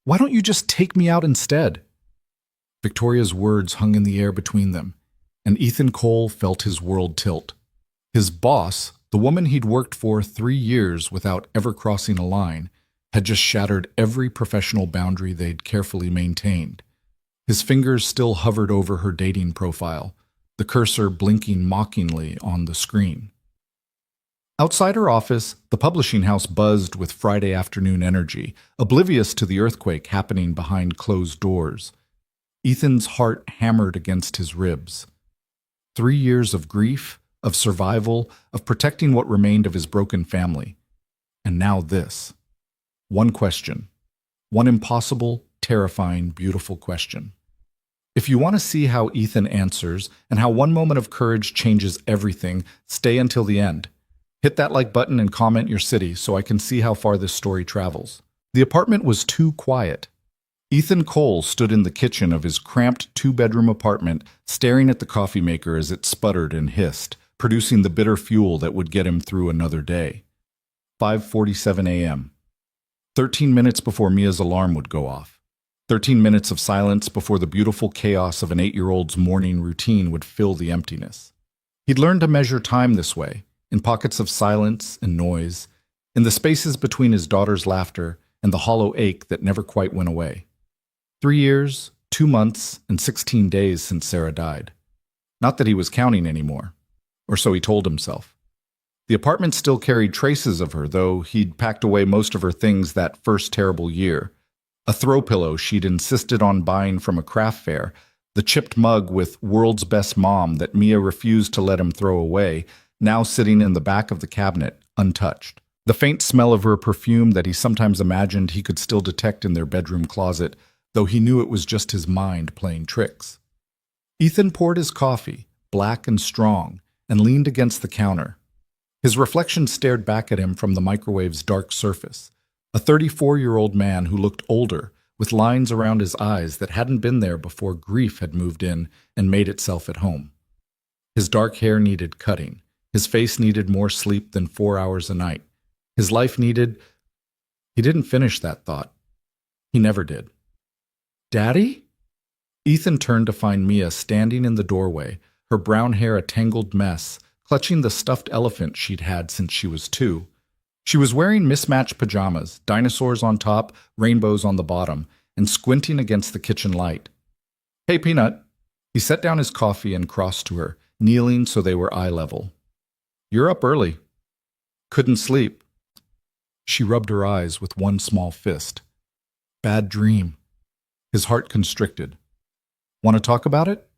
Why don't you just take me out instead? Victoria's words hung in the air between them, and Ethan Cole felt his world tilt. His boss, the woman he'd worked for 3 years without ever crossing a line, had just shattered every professional boundary they'd carefully maintained. His fingers still hovered over her dating profile, the cursor blinking mockingly on the screen. Outside her office, the publishing house buzzed with Friday afternoon energy, oblivious to the earthquake happening behind closed doors. Ethan's heart hammered against his ribs. 3 years of grief, of survival, of protecting what remained of his broken family. And now this. One question. One impossible, terrifying, beautiful question. If you want to see how Ethan answers and how one moment of courage changes everything, stay until the end. Hit that like button and comment your city so I can see how far this story travels. The apartment was too quiet. Ethan Cole stood in the kitchen of his cramped 2-bedroom apartment, staring at the coffee maker as it sputtered and hissed, producing the bitter fuel that would get him through another day. 5:47 a.m. 13 minutes before Mia's alarm would go off. 13 minutes of silence before the beautiful chaos of an 8-year-old's morning routine would fill the emptiness. He'd learned to measure time this way, in pockets of silence and noise, in the spaces between his daughter's laughter and the hollow ache that never quite went away. 3 years, 2 months, and 16 days since Sarah died. Not that he was counting anymore, or so he told himself. The apartment still carried traces of her, though he'd packed away most of her things that first terrible year. A throw pillow she'd insisted on buying from a craft fair, the chipped mug with "World's Best Mom" that Mia refused to let him throw away, now sitting in the back of the cabinet, untouched. The faint smell of her perfume that he sometimes imagined he could still detect in their bedroom closet, though he knew it was just his mind playing tricks. Ethan poured his coffee, black and strong, and leaned against the counter. His reflection stared back at him from the microwave's dark surface, a 34-year-old man who looked older, with lines around his eyes that hadn't been there before grief had moved in and made itself at home. His dark hair needed cutting. His face needed more sleep than 4 hours a night. His life needed... He didn't finish that thought. He never did. "Daddy?" Ethan turned to find Mia standing in the doorway, her brown hair a tangled mess, clutching the stuffed elephant she'd had since she was 2. She was wearing mismatched pajamas, dinosaurs on top, rainbows on the bottom, and squinting against the kitchen light. "Hey, Peanut." He set down his coffee and crossed to her, kneeling so they were eye level. "You're up early." "Couldn't sleep." She rubbed her eyes with one small fist. "Bad dream." His heart constricted. "Want to talk about it?"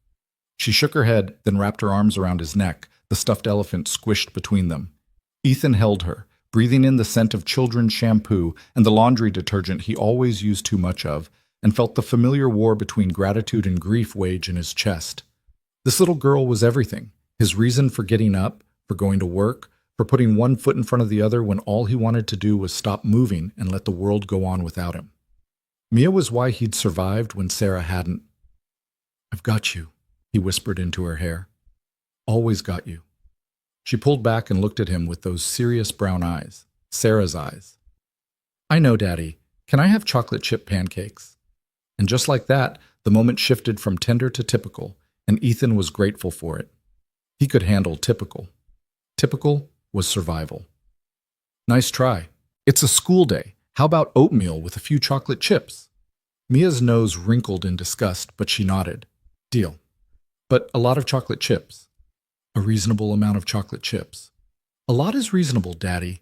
She shook her head, then wrapped her arms around his neck, the stuffed elephant squished between them. Ethan held her, breathing in the scent of children's shampoo and the laundry detergent he always used too much of, and felt the familiar war between gratitude and grief wage in his chest. This little girl was everything, his reason for getting up, for going to work, for putting one foot in front of the other when all he wanted to do was stop moving and let the world go on without him. Mia was why he'd survived when Sarah hadn't. "I've got you," he whispered into her hair. "Always got you." She pulled back and looked at him with those serious brown eyes, Sarah's eyes. "I know, Daddy. Can I have chocolate chip pancakes?" And just like that, the moment shifted from tender to typical, and Ethan was grateful for it. He could handle typical. Typical was survival. "Nice try. It's a school day. How about oatmeal with a few chocolate chips?" Mia's nose wrinkled in disgust, but she nodded. "Deal. But a lot of chocolate chips." "A reasonable amount of chocolate chips." "A lot is reasonable, Daddy."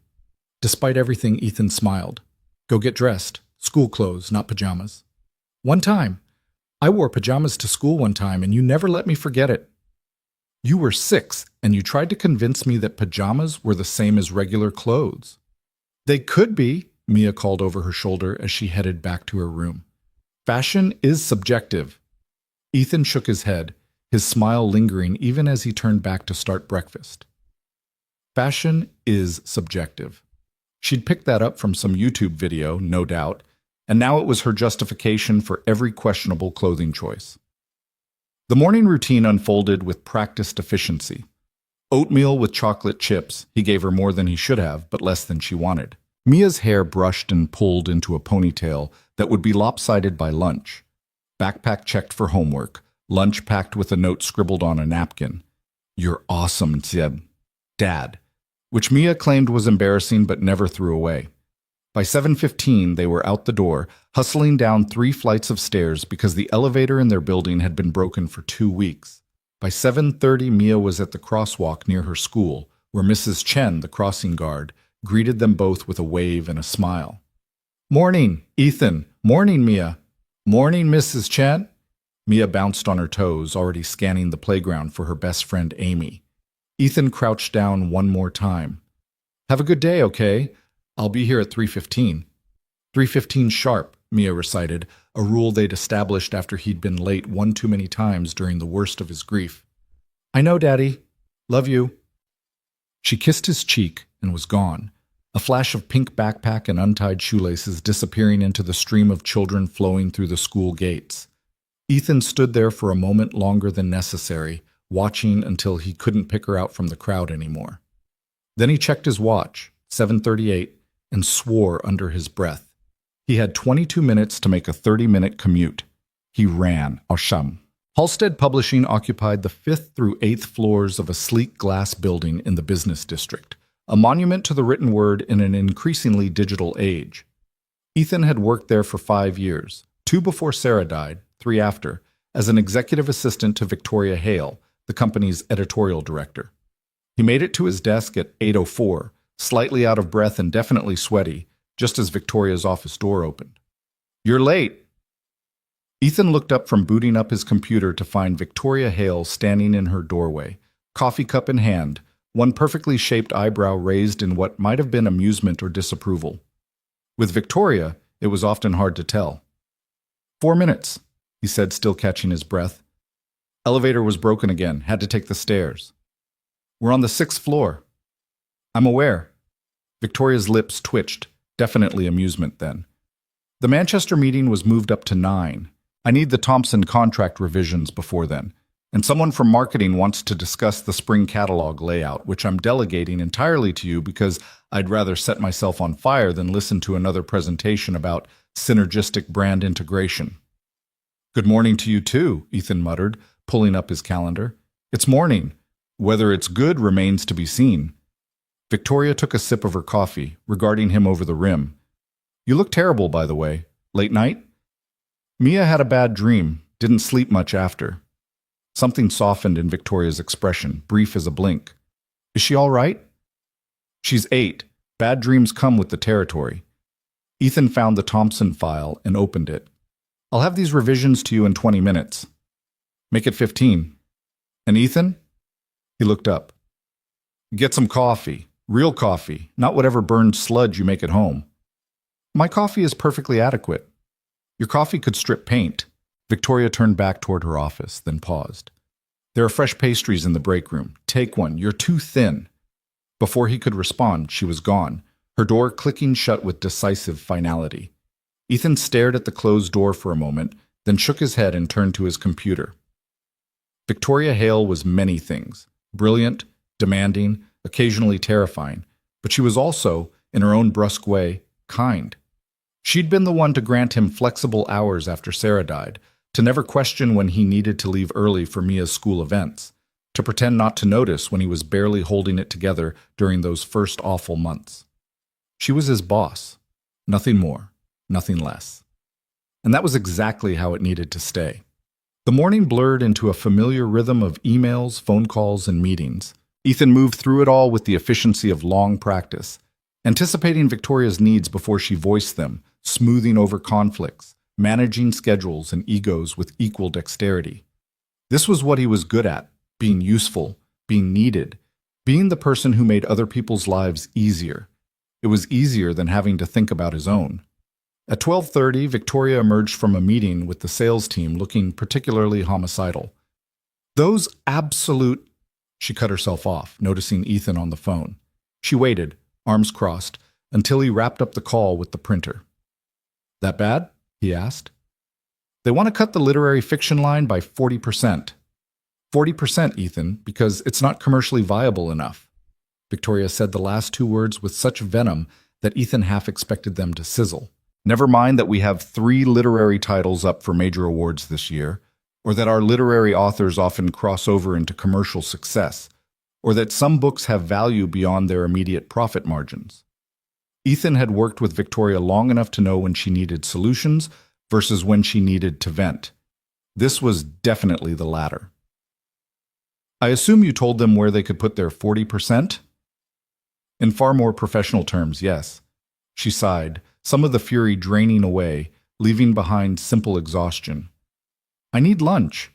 Despite everything, Ethan smiled. "Go get dressed. School clothes, not pajamas." "One time. I wore pajamas to school one time, and you never let me forget it." "You were 6, and you tried to convince me that pajamas were the same as regular clothes." "They could be," Mia called over her shoulder as she headed back to her room. "Fashion is subjective." Ethan shook his head, his smile lingering even as he turned back to start breakfast. Fashion is subjective. She'd picked that up from some YouTube video, no doubt, and now it was her justification for every questionable clothing choice. The morning routine unfolded with practiced efficiency. Oatmeal with chocolate chips. He gave her more than he should have, but less than she wanted. Mia's hair brushed and pulled into a ponytail, that would be lopsided by lunch. Backpack checked for homework, lunch packed with a note scribbled on a napkin. "You're awesome, Zeb. Dad," which Mia claimed was embarrassing but never threw away. By 7:15, they were out the door, hustling down 3 flights of stairs because the elevator in their building had been broken for 2 weeks. By 7:30, Mia was at the crosswalk near her school, where Mrs. Chen, the crossing guard, greeted them both with a wave and a smile. "Morning, Ethan. Morning, Mia." "Morning, Mrs. Chen." Mia bounced on her toes, already scanning the playground for her best friend Amy. Ethan crouched down one more time. "Have a good day, okay? I'll be here at 3:15. 3:15 sharp, Mia recited, a rule they'd established after he'd been late one too many times during the worst of his grief. "I know, Daddy. Love you." She kissed his cheek and was gone, a flash of pink backpack and untied shoelaces disappearing into the stream of children flowing through the school gates. Ethan stood there for a moment longer than necessary, watching until he couldn't pick her out from the crowd anymore. Then he checked his watch, 7:38, and swore under his breath. He had 22 minutes to make a 30-minute commute. He ran, Asham. Halstead Publishing occupied the 5th through 8th floors of a sleek glass building in the business district, a monument to the written word in an increasingly digital age. Ethan had worked there for 5 years, 2 before Sarah died, 3 after, as an executive assistant to Victoria Hale, the company's editorial director. He made it to his desk at 8:04, slightly out of breath and definitely sweaty, just as Victoria's office door opened. "You're late." Ethan looked up from booting up his computer to find Victoria Hale standing in her doorway, coffee cup in hand, one perfectly shaped eyebrow raised in what might have been amusement or disapproval. With Victoria, it was often hard to tell. 4 minutes, he said, still catching his breath. "Elevator was broken again, had to take the stairs." "We're on the 6th floor." "I'm aware." Victoria's lips twitched, definitely amusement then. "The Manchester meeting was moved up to 9. I need the Thompson contract revisions before then. And someone from marketing wants to discuss the spring catalog layout, which I'm delegating entirely to you because I'd rather set myself on fire than listen to another presentation about synergistic brand integration." "Good morning to you too," Ethan muttered, pulling up his calendar. "It's morning. Whether it's good remains to be seen." Victoria took a sip of her coffee, regarding him over the rim. "You look terrible, by the way. Late night?" Mia had a bad dream, didn't sleep much after. Something softened in Victoria's expression, brief as a blink. "Is she all right?" "She's 8. Bad dreams come with the territory." Ethan found the Thompson file and opened it. "I'll have these revisions to you in 20 minutes. Make it 15. And Ethan?" He looked up. "Get some coffee. Real coffee, not whatever burned sludge you make at home." "My coffee is perfectly adequate." "Your coffee could strip paint." Victoria turned back toward her office, then paused. "There are fresh pastries in the break room. Take one. You're too thin." Before he could respond, she was gone, her door clicking shut with decisive finality. Ethan stared at the closed door for a moment, then shook his head and turned to his computer. Victoria Hale was many things. Brilliant, demanding, occasionally terrifying, but she was also, in her own brusque way, kind. She'd been the one to grant him flexible hours after Sarah died, to never question when he needed to leave early for Mia's school events, to pretend not to notice when he was barely holding it together during those first awful months. She was his boss, nothing more, nothing less. And that was exactly how it needed to stay. The morning blurred into a familiar rhythm of emails, phone calls, and meetings. Ethan moved through it all with the efficiency of long practice, anticipating Victoria's needs before she voiced them, smoothing over conflicts, managing schedules and egos with equal dexterity. This was what he was good at, being useful, being needed, being the person who made other people's lives easier. It was easier than having to think about his own. At 12:30, Victoria emerged from a meeting with the sales team looking particularly homicidal. "Those absolute—" She cut herself off, noticing Ethan on the phone. She waited, arms crossed, until he wrapped up the call with the printer. "That bad?" he asked. "They want to cut the literary fiction line by 40%. 40%, Ethan, because it's not commercially viable enough." Victoria said the last 2 words with such venom that Ethan half expected them to sizzle. Never mind that we have 3 literary titles up for major awards this year, or that our literary authors often cross over into commercial success, or that some books have value beyond their immediate profit margins. Ethan had worked with Victoria long enough to know when she needed solutions versus when she needed to vent. This was definitely the latter. I assume you told them where they could put their 40%? In far more professional terms, yes. She sighed, some of the fury draining away, leaving behind simple exhaustion. I need lunch.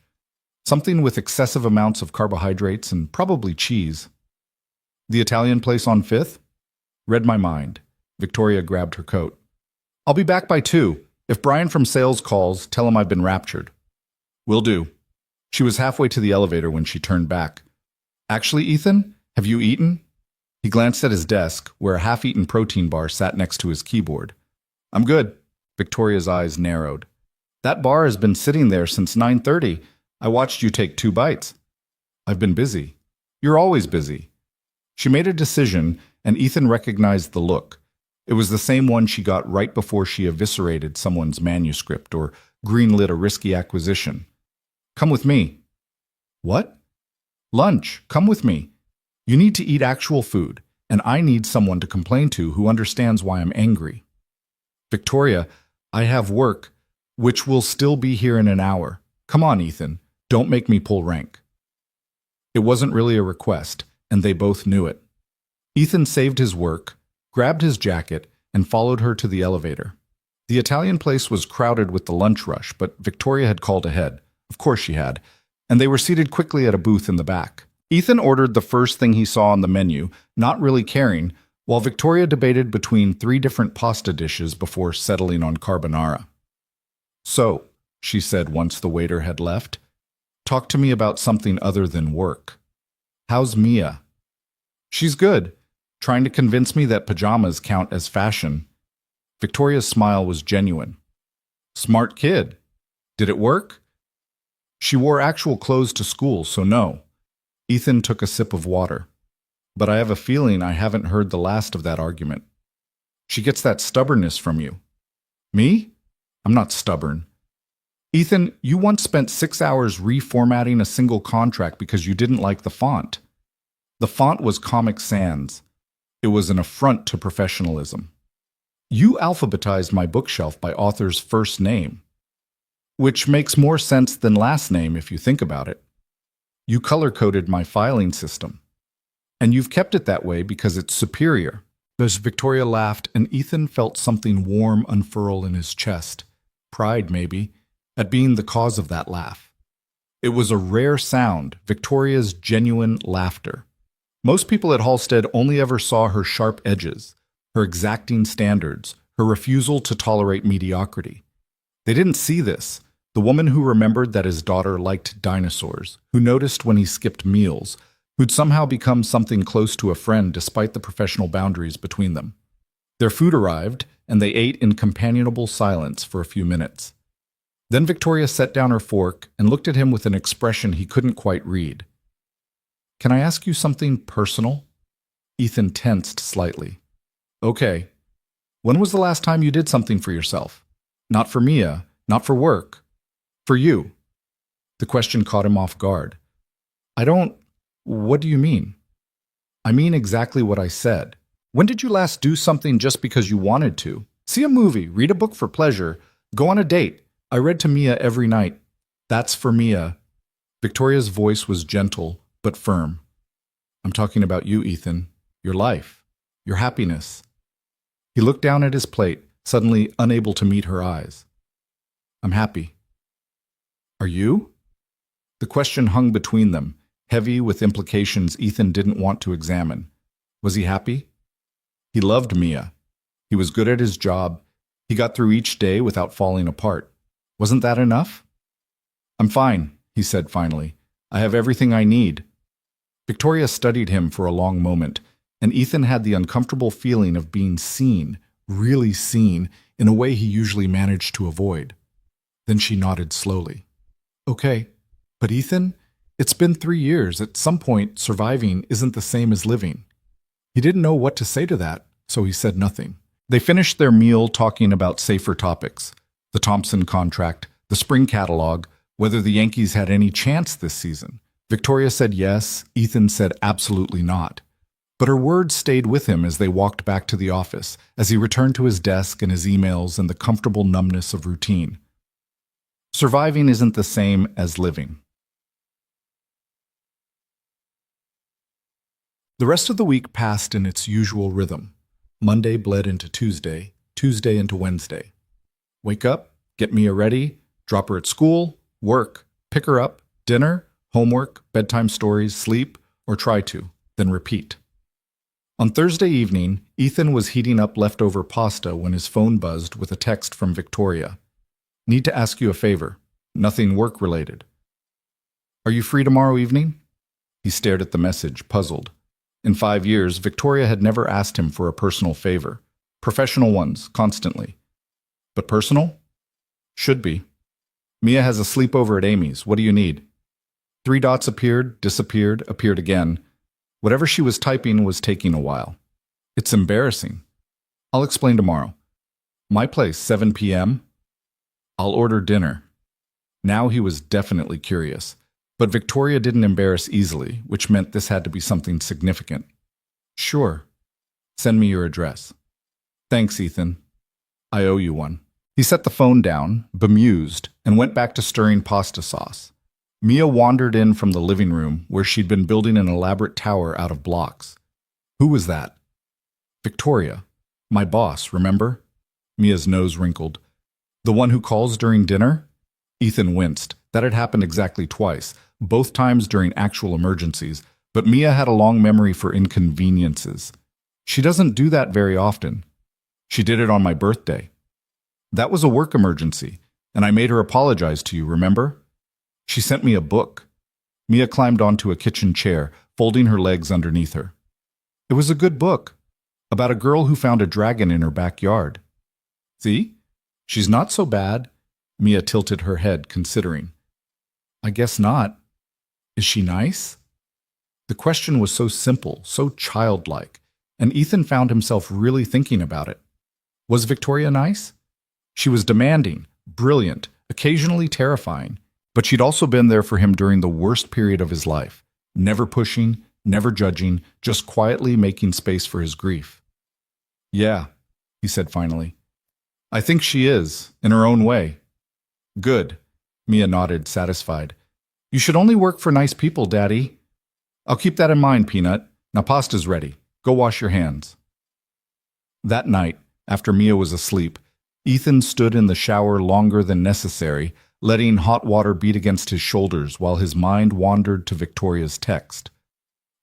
Something with excessive amounts of carbohydrates and probably cheese. The Italian place on 5th? Read my mind. Victoria grabbed her coat. I'll be back by 2. If Brian from sales calls, tell him I've been raptured. Will do. She was halfway to the elevator when she turned back. Actually, Ethan, have you eaten? He glanced at his desk, where a half-eaten protein bar sat next to his keyboard. I'm good. Victoria's eyes narrowed. That bar has been sitting there since 9:30. I watched you take 2 bites. I've been busy. You're always busy. She made a decision, and Ethan recognized the look. It was the same one she got right before she eviscerated someone's manuscript or greenlit a risky acquisition. Come with me. What? Lunch. Come with me. You need to eat actual food, and I need someone to complain to who understands why I'm angry. Victoria, I have work, which will still be here in an hour. Come on, Ethan. Don't make me pull rank. It wasn't really a request, and they both knew it. Ethan saved his work, grabbed his jacket, and followed her to the elevator. The Italian place was crowded with the lunch rush, but Victoria had called ahead. Of course she had. And they were seated quickly at a booth in the back. Ethan ordered the first thing he saw on the menu, not really caring, while Victoria debated between 3 different pasta dishes before settling on carbonara. So, she said once the waiter had left, talk to me about something other than work. How's Mia? She's good, trying to convince me that pajamas count as fashion. Victoria's smile was genuine. Smart kid. Did it work? She wore actual clothes to school, so no. Ethan took a sip of water. But I have a feeling I haven't heard the last of that argument. She gets that stubbornness from you. Me? I'm not stubborn. Ethan, you once spent 6 hours reformatting a single contract because you didn't like the font. The font was Comic Sans. It was an affront to professionalism. You alphabetized my bookshelf by author's first name, which makes more sense than last name if you think about it. You color-coded my filing system. And you've kept it that way because it's superior. As Victoria laughed, and Ethan felt something warm unfurl in his chest. Pride, maybe, at being the cause of that laugh. It was a rare sound, Victoria's genuine laughter. Most people at Halstead only ever saw her sharp edges, her exacting standards, her refusal to tolerate mediocrity. They didn't see this, the woman who remembered that his daughter liked dinosaurs, who noticed when he skipped meals, who'd somehow become something close to a friend despite the professional boundaries between them. Their food arrived, and they ate in companionable silence for a few minutes. Then Victoria set down her fork and looked at him with an expression he couldn't quite read. Can I ask you something personal? Ethan tensed slightly. Okay. When was the last time you did something for yourself? Not for Mia, not for work. For you. The question caught him off guard. What do you mean? I mean exactly what I said. When did you last do something just because you wanted to? See a movie, read a book for pleasure, go on a date. I read to Mia every night. That's for Mia. Victoria's voice was gentle, but firm. I'm talking about you, Ethan. Your life. Your happiness. He looked down at his plate, suddenly unable to meet her eyes. I'm happy. Are you? The question hung between them, heavy with implications Ethan didn't want to examine. Was he happy? He loved Mia. He was good at his job. He got through each day without falling apart. Wasn't that enough? I'm fine, he said finally. I have everything I need. Victoria studied him for a long moment, and Ethan had the uncomfortable feeling of being seen, really seen, in a way he usually managed to avoid. Then she nodded slowly. Okay, but Ethan, it's been 3 years. At some point, surviving isn't the same as living. He didn't know what to say to that, so he said nothing. They finished their meal talking about safer topics: the Thompson contract, the spring catalog, whether the Yankees had any chance this season. Victoria said yes, Ethan said absolutely not. But her words stayed with him as they walked back to the office, as he returned to his desk and his emails and the comfortable numbness of routine. Surviving isn't the same as living. The rest of the week passed in its usual rhythm. Monday bled into Tuesday, Tuesday into Wednesday. Wake up, get Mia ready, drop her at school, work, pick her up, dinner, homework, bedtime stories, sleep, or try to, then repeat. On Thursday evening, Ethan was heating up leftover pasta when his phone buzzed with a text from Victoria. Need to ask you a favor. Nothing work-related. Are you free tomorrow evening? He stared at the message, puzzled. In 5 years, Victoria had never asked him for a personal favor. Professional ones, constantly. But personal? Should be. Mia has a sleepover at Amy's. What do you need? 3 dots appeared, disappeared, appeared again. Whatever she was typing was taking a while. It's embarrassing. I'll explain tomorrow. My place, 7 p.m.? I'll order dinner. Now he was definitely curious. But Victoria didn't embarrass easily, which meant this had to be something significant. Sure. Send me your address. Thanks, Ethan. I owe you one. He set the phone down, bemused, and went back to stirring pasta sauce. Mia wandered in from the living room, where she'd been building an elaborate tower out of blocks. Who was that? Victoria. My boss, remember? Mia's nose wrinkled. The one who calls during dinner? Ethan winced. That had happened exactly twice, both times during actual emergencies, but Mia had a long memory for inconveniences. She doesn't do that very often. She did it on my birthday. That was a work emergency, and I made her apologize to you, remember? She sent me a book. Mia climbed onto a kitchen chair, folding her legs underneath her. It was a good book, about a girl who found a dragon in her backyard. See? She's not so bad. Mia tilted her head, considering. I guess not. Is she nice? The question was so simple, so childlike, and Ethan found himself really thinking about it. Was Victoria nice? She was demanding, brilliant, occasionally terrifying, but she'd also been there for him during the worst period of his life, never pushing, never judging, just quietly making space for his grief. Yeah, he said finally. I think she is, in her own way. Good. Mia nodded, satisfied. You should only work for nice people, Daddy. I'll keep that in mind, Peanut. Now pasta's ready. Go wash your hands. That night, after Mia was asleep, Ethan stood in the shower longer than necessary, letting hot water beat against his shoulders while his mind wandered to Victoria's text.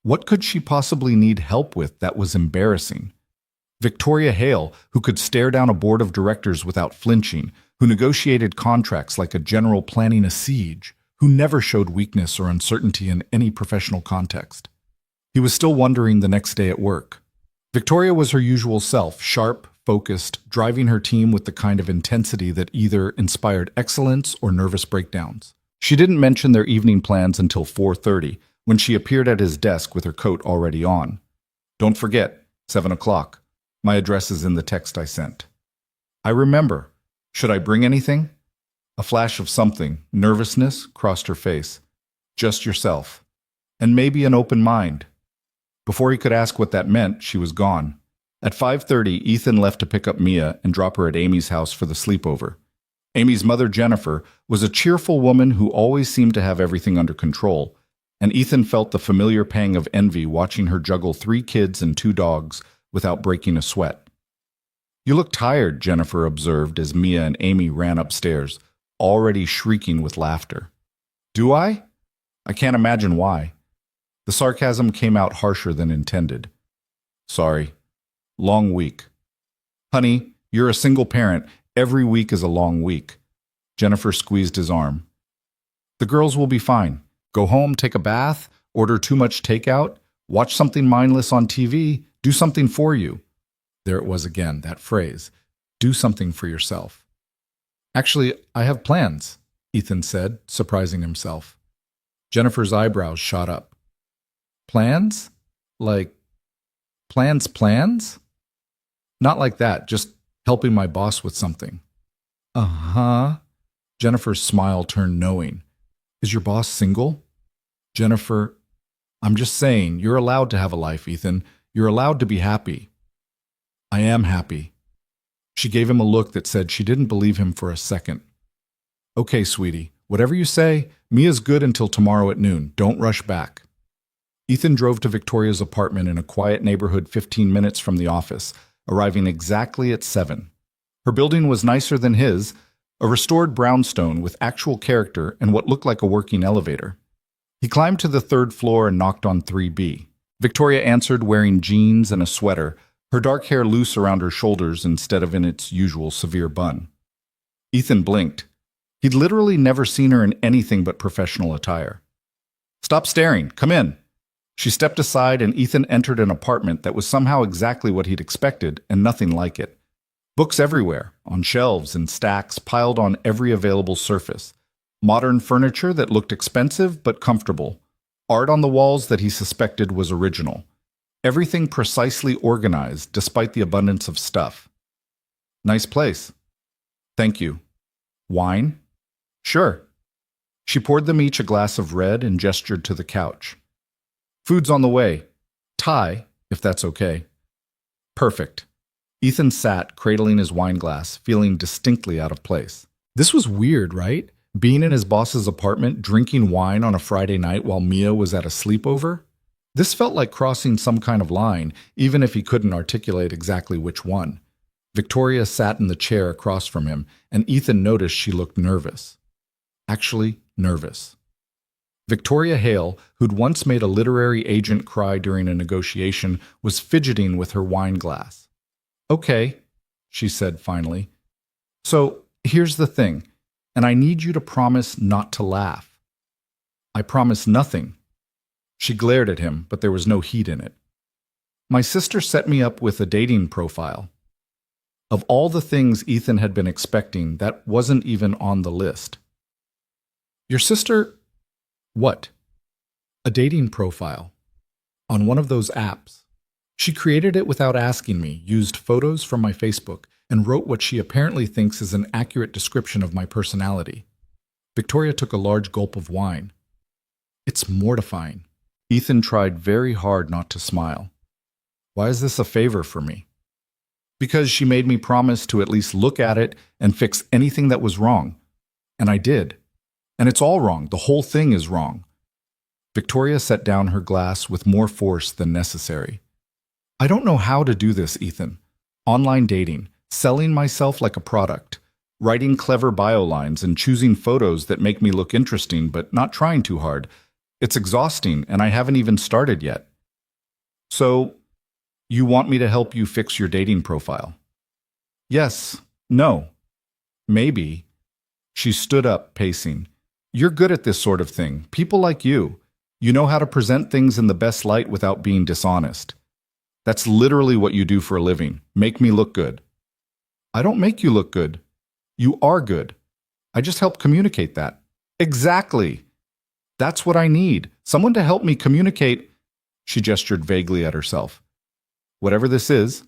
What could she possibly need help with that was embarrassing? Victoria Hale, who could stare down a board of directors without flinching, who negotiated contracts like a general planning a siege, who never showed weakness or uncertainty in any professional context. He was still wondering the next day at work. Victoria was her usual self, sharp, focused, driving her team with the kind of intensity that either inspired excellence or nervous breakdowns. She didn't mention their evening plans until 4:30, when she appeared at his desk with her coat already on. Don't forget, 7 o'clock. My address is in the text I sent. I remember. Should I bring anything? A flash of something, nervousness, crossed her face. Just yourself. And maybe an open mind. Before he could ask what that meant, she was gone. At 5:30, Ethan left to pick up Mia and drop her at Amy's house for the sleepover. Amy's mother, Jennifer, was a cheerful woman who always seemed to have everything under control, and Ethan felt the familiar pang of envy watching her juggle 3 kids and 2 dogs without breaking a sweat. You look tired, Jennifer observed as Mia and Amy ran upstairs, already shrieking with laughter. Do I? I can't imagine why. The sarcasm came out harsher than intended. Sorry. Long week. Honey, you're a single parent. Every week is a long week. Jennifer squeezed his arm. The girls will be fine. Go home, take a bath, order too much takeout, watch something mindless on TV, do something for you. There it was again, that phrase. Do something for yourself. Actually, I have plans, Ethan said, surprising himself. Jennifer's eyebrows shot up. Plans? Like, plans? Not like that, just helping my boss with something. Uh-huh. Jennifer's smile turned knowing. Is your boss single? Jennifer, I'm just saying, you're allowed to have a life, Ethan. You're allowed to be happy. I am happy. She gave him a look that said she didn't believe him for a second. Okay, sweetie, whatever you say, Mia's good until tomorrow at noon. Don't rush back. Ethan drove to Victoria's apartment in a quiet neighborhood 15 minutes from the office, arriving exactly at 7. Her building was nicer than his, a restored brownstone with actual character and what looked like a working elevator. He climbed to the 3rd floor and knocked on 3B. Victoria answered wearing jeans and a sweater, her dark hair loose around her shoulders instead of in its usual severe bun. Ethan blinked. He'd literally never seen her in anything but professional attire. Stop staring. Come in. She stepped aside and Ethan entered an apartment that was somehow exactly what he'd expected and nothing like it. Books everywhere, on shelves and stacks piled on every available surface. Modern furniture that looked expensive but comfortable. Art on the walls that he suspected was original. Everything precisely organized despite the abundance of stuff. Nice place. Thank you. Wine? Sure. She poured them each a glass of red and gestured to the couch. Food's on the way. Thai, if that's okay. Perfect. Ethan sat, cradling his wine glass, feeling distinctly out of place. This was weird, right? Being in his boss's apartment, drinking wine on a Friday night while Mia was at a sleepover? This felt like crossing some kind of line, even if he couldn't articulate exactly which one. Victoria sat in the chair across from him, and Ethan noticed she looked nervous. Actually, nervous. Victoria Hale, who'd once made a literary agent cry during a negotiation, was fidgeting with her wine glass. Okay, she said finally. So, here's the thing, and I need you to promise not to laugh. I promise nothing. She glared at him, but there was no heat in it. My sister set me up with a dating profile. Of all the things Ethan had been expecting, that wasn't even on the list. Your sister? What? A dating profile. On one of those apps. She created it without asking me, used photos from my Facebook, and wrote what she apparently thinks is an accurate description of my personality. Victoria took a large gulp of wine. It's mortifying. Ethan tried very hard not to smile. Why is this a favor for me? Because she made me promise to at least look at it and fix anything that was wrong. And I did. And it's all wrong. The whole thing is wrong. Victoria set down her glass with more force than necessary. I don't know how to do this, Ethan. Online dating, selling myself like a product, writing clever bio lines and choosing photos that make me look interesting but not trying too hard. It's exhausting, and I haven't even started yet. So, you want me to help you fix your dating profile? Yes. No. Maybe. She stood up, pacing. You're good at this sort of thing. People like you. You know how to present things in the best light without being dishonest. That's literally what you do for a living. Make me look good. I don't make you look good. You are good. I just help communicate that. Exactly. That's what I need. Someone to help me communicate. She gestured vaguely at herself. Whatever this is.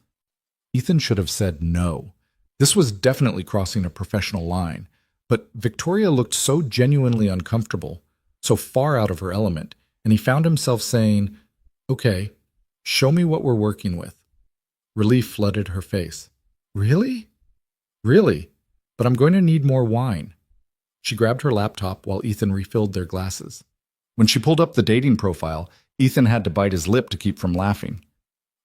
Ethan should have said no. This was definitely crossing a professional line. But Victoria looked so genuinely uncomfortable, so far out of her element, and he found himself saying, Okay, show me what we're working with. Relief flooded her face. Really? Really? But I'm going to need more wine. She grabbed her laptop while Ethan refilled their glasses. When she pulled up the dating profile, Ethan had to bite his lip to keep from laughing.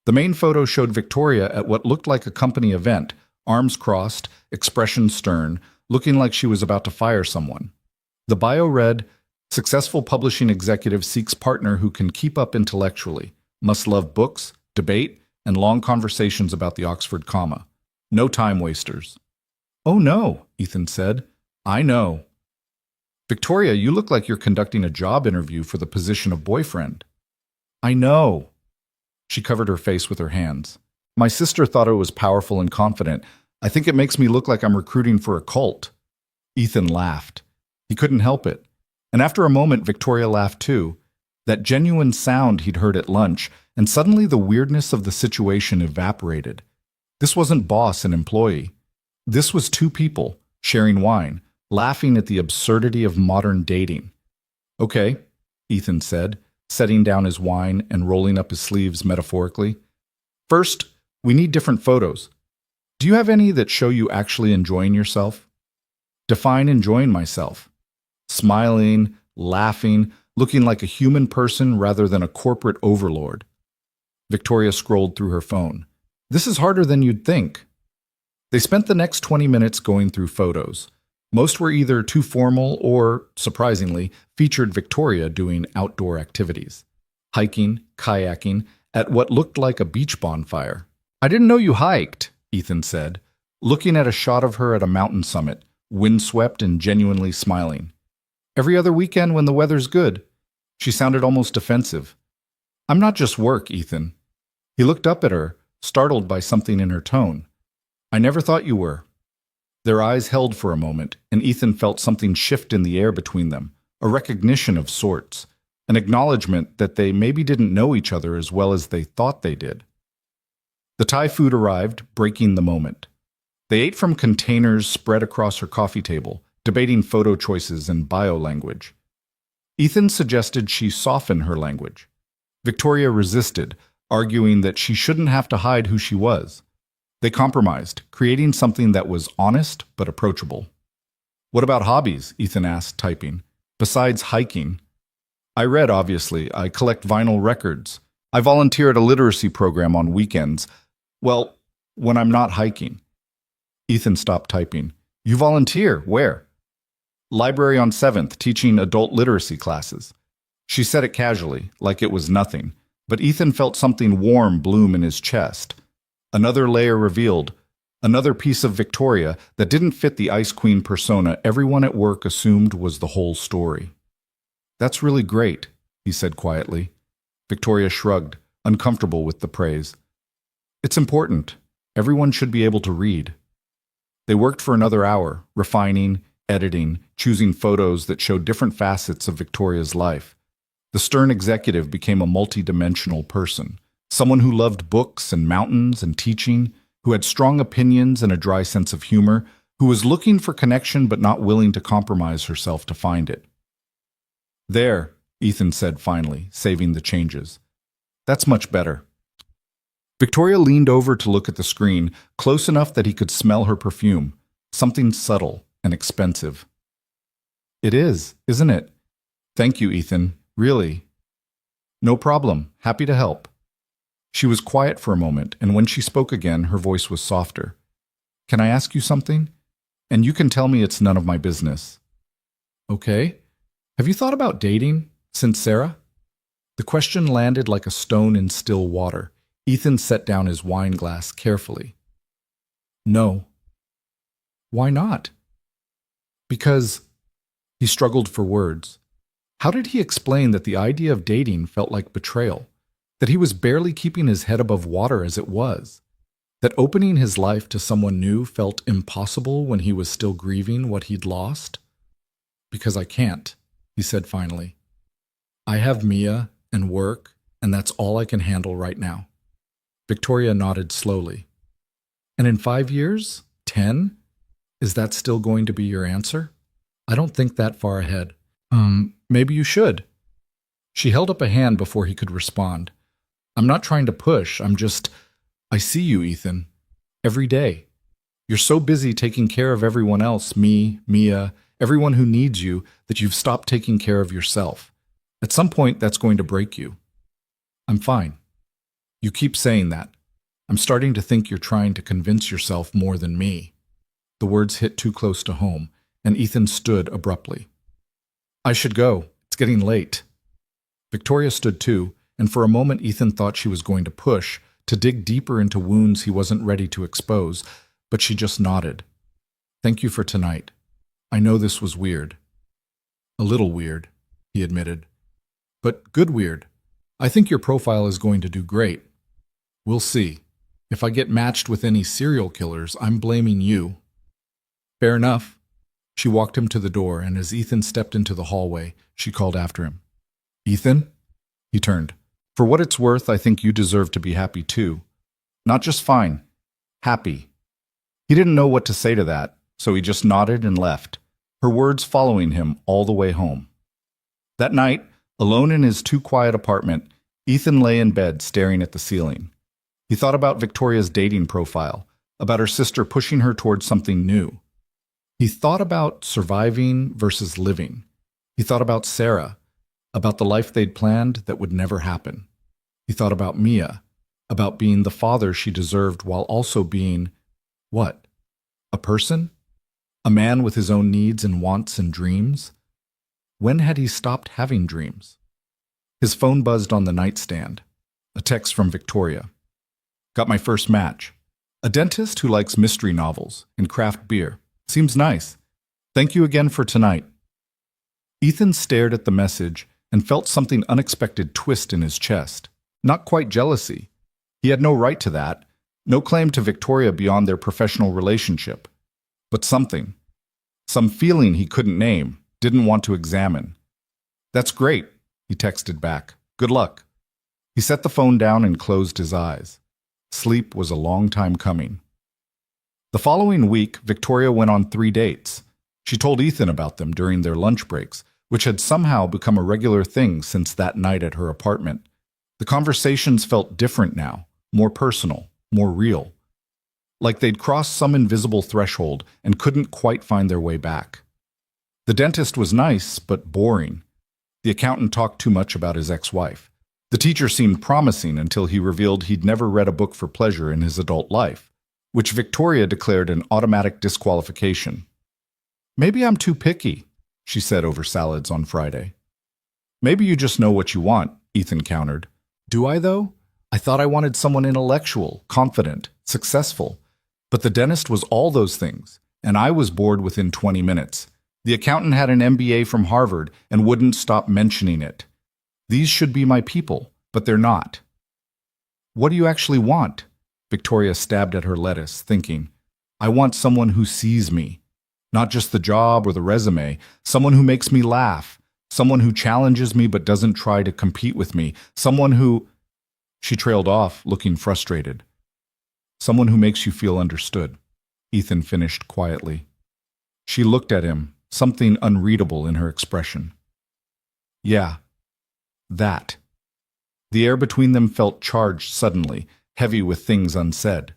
The main photo showed Victoria at what looked like a company event, arms crossed, expression stern, looking like she was about to fire someone. The bio read, Successful publishing executive seeks partner who can keep up intellectually, must love books, debate, and long conversations about the Oxford comma. No time wasters. Oh no, Ethan said. I know. Victoria, you look like you're conducting a job interview for the position of boyfriend. I know. She covered her face with her hands. My sister thought I was powerful and confident. I think it makes me look like I'm recruiting for a cult. Ethan laughed. He couldn't help it. And after a moment, Victoria laughed too. That genuine sound he'd heard at lunch, and suddenly the weirdness of the situation evaporated. This wasn't boss and employee. This was two people, sharing wine, laughing at the absurdity of modern dating. Okay, Ethan said, setting down his wine and rolling up his sleeves metaphorically. First, we need different photos. Do you have any that show you actually enjoying yourself? Define enjoying myself. Smiling, laughing, looking like a human person rather than a corporate overlord. Victoria scrolled through her phone. This is harder than you'd think. They spent the next 20 minutes going through photos. Most were either too formal or, surprisingly, featured Victoria doing outdoor activities. Hiking, kayaking, at what looked like a beach bonfire. I didn't know you hiked, Ethan said, looking at a shot of her at a mountain summit, windswept and genuinely smiling. Every other weekend when the weather's good. She sounded almost defensive. I'm not just work, Ethan. He looked up at her, startled by something in her tone. I never thought you were. Their eyes held for a moment, and Ethan felt something shift in the air between them, a recognition of sorts, an acknowledgement that they maybe didn't know each other as well as they thought they did. The Thai food arrived, breaking the moment. They ate from containers spread across her coffee table, debating photo choices and bio language. Ethan suggested she soften her language. Victoria resisted, arguing that she shouldn't have to hide who she was. They compromised, creating something that was honest but approachable. What about hobbies? Ethan asked, typing. Besides hiking. I read, obviously. I collect vinyl records. I volunteer at a literacy program on weekends. Well, when I'm not hiking. Ethan stopped typing. You volunteer? Where? Library on 7th, teaching adult literacy classes. She said it casually, like it was nothing, but Ethan felt something warm bloom in his chest. Another layer revealed, another piece of Victoria that didn't fit the Ice Queen persona everyone at work assumed was the whole story. That's really great, he said quietly. Victoria shrugged, uncomfortable with the praise. It's important. Everyone should be able to read. They worked for another hour, refining, editing, choosing photos that showed different facets of Victoria's life. The stern executive became a multi-dimensional person. Someone who loved books and mountains and teaching, who had strong opinions and a dry sense of humor, who was looking for connection but not willing to compromise herself to find it. There, Ethan said finally, saving the changes. That's much better. Victoria leaned over to look at the screen, close enough that he could smell her perfume, something subtle and expensive. It is, isn't it? Thank you, Ethan. Really. No problem. Happy to help. She was quiet for a moment, and when she spoke again, her voice was softer. Can I ask you something? And you can tell me it's none of my business. Okay. Have you thought about dating since Sarah? The question landed like a stone in still water. Ethan set down his wine glass carefully. No. Why not? Because he struggled for words. How did he explain that the idea of dating felt like betrayal? That he was barely keeping his head above water as it was? That opening his life to someone new felt impossible when he was still grieving what he'd lost? Because I can't, he said finally. I have Mia and work, and that's all I can handle right now. Victoria nodded slowly. And in 5 years? 10? Is that still going to be your answer? I don't think that far ahead. Maybe you should. She held up a hand before he could respond. I'm not trying to push, I see you, Ethan. Every day. You're so busy taking care of everyone else, me, Mia, everyone who needs you, that you've stopped taking care of yourself. At some point, that's going to break you. I'm fine. You keep saying that. I'm starting to think you're trying to convince yourself more than me. The words hit too close to home, and Ethan stood abruptly. I should go. It's getting late. Victoria stood too, and for a moment Ethan thought she was going to push, to dig deeper into wounds he wasn't ready to expose, but she just nodded. Thank you for tonight. I know this was weird. A little weird, he admitted. But good weird. I think your profile is going to do great. We'll see. If I get matched with any serial killers, I'm blaming you. Fair enough. She walked him to the door, and as Ethan stepped into the hallway, she called after him. Ethan? He turned. For what it's worth, I think you deserve to be happy too. Not just fine. happy. He didn't know what to say to that, so he just nodded and left, her words following him all the way home. That night, alone in his too-quiet apartment, Ethan lay in bed staring at the ceiling. He thought about Victoria's dating profile, about her sister pushing her towards something new. He thought about surviving versus living. He thought about Sarah, about the life they'd planned that would never happen. He thought about Mia, about being the father she deserved while also being, what? A person? A man with his own needs and wants and dreams? When had he stopped having dreams? His phone buzzed on the nightstand. A text from Victoria. Got my first match. A dentist who likes mystery novels and craft beer. Seems nice. Thank you again for tonight. Ethan stared at the message and felt something unexpected twist in his chest. Not quite jealousy. He had no right to that, no claim to Victoria beyond their professional relationship. But something. Some feeling he couldn't name, didn't want to examine. That's great, he texted back. Good luck. He set the phone down and closed his eyes. Sleep was a long time coming. The following week, Victoria went on 3 dates. She told Ethan about them during their lunch breaks, which had somehow become a regular thing since that night at her apartment. The conversations felt different now, more personal, more real. Like they'd crossed some invisible threshold and couldn't quite find their way back. The dentist was nice, but boring. The accountant talked too much about his ex-wife. The teacher seemed promising until he revealed he'd never read a book for pleasure in his adult life, which Victoria declared an automatic disqualification. Maybe I'm too picky, she said over salads on Friday. Maybe you just know what you want, Ethan countered. Do I, though? I thought I wanted someone intellectual, confident, successful. But the dentist was all those things, and I was bored within 20 minutes. The accountant had an MBA from Harvard and wouldn't stop mentioning it. These should be my people, but they're not. What do you actually want? Victoria stabbed at her lettuce, thinking, I want someone who sees me. Not just the job or the resume, someone who makes me laugh, someone who challenges me but doesn't try to compete with me, someone who... She trailed off, looking frustrated. Someone who makes you feel understood, Ethan finished quietly. She looked at him, something unreadable in her expression. Yeah, that. The air between them felt charged suddenly, heavy with things unsaid.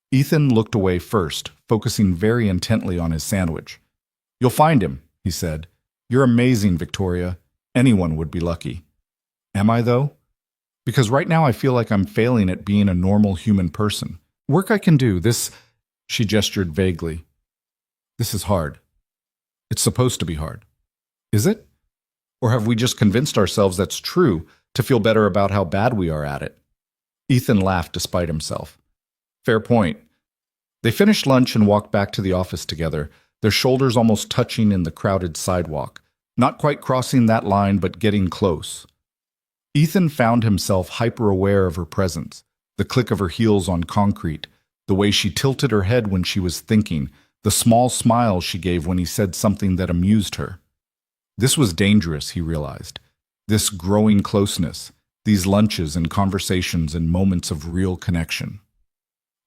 Ethan looked away first, focusing very intently on his sandwich. You'll find him, he said. You're amazing, Victoria. Anyone would be lucky. Am I, though? Because right now I feel like I'm failing at being a normal human person. Work I can do, this... She gestured vaguely. This is hard. It's supposed to be hard. Is it? Or have we just convinced ourselves that's true to feel better about how bad we are at it? Ethan laughed despite himself. Fair point. They finished lunch and walked back to the office together, their shoulders almost touching in the crowded sidewalk, not quite crossing that line but getting close. Ethan found himself hyper-aware of her presence, the click of her heels on concrete, the way she tilted her head when she was thinking, the small smile she gave when he said something that amused her. This was dangerous, he realized. This growing closeness, these lunches and conversations and moments of real connection.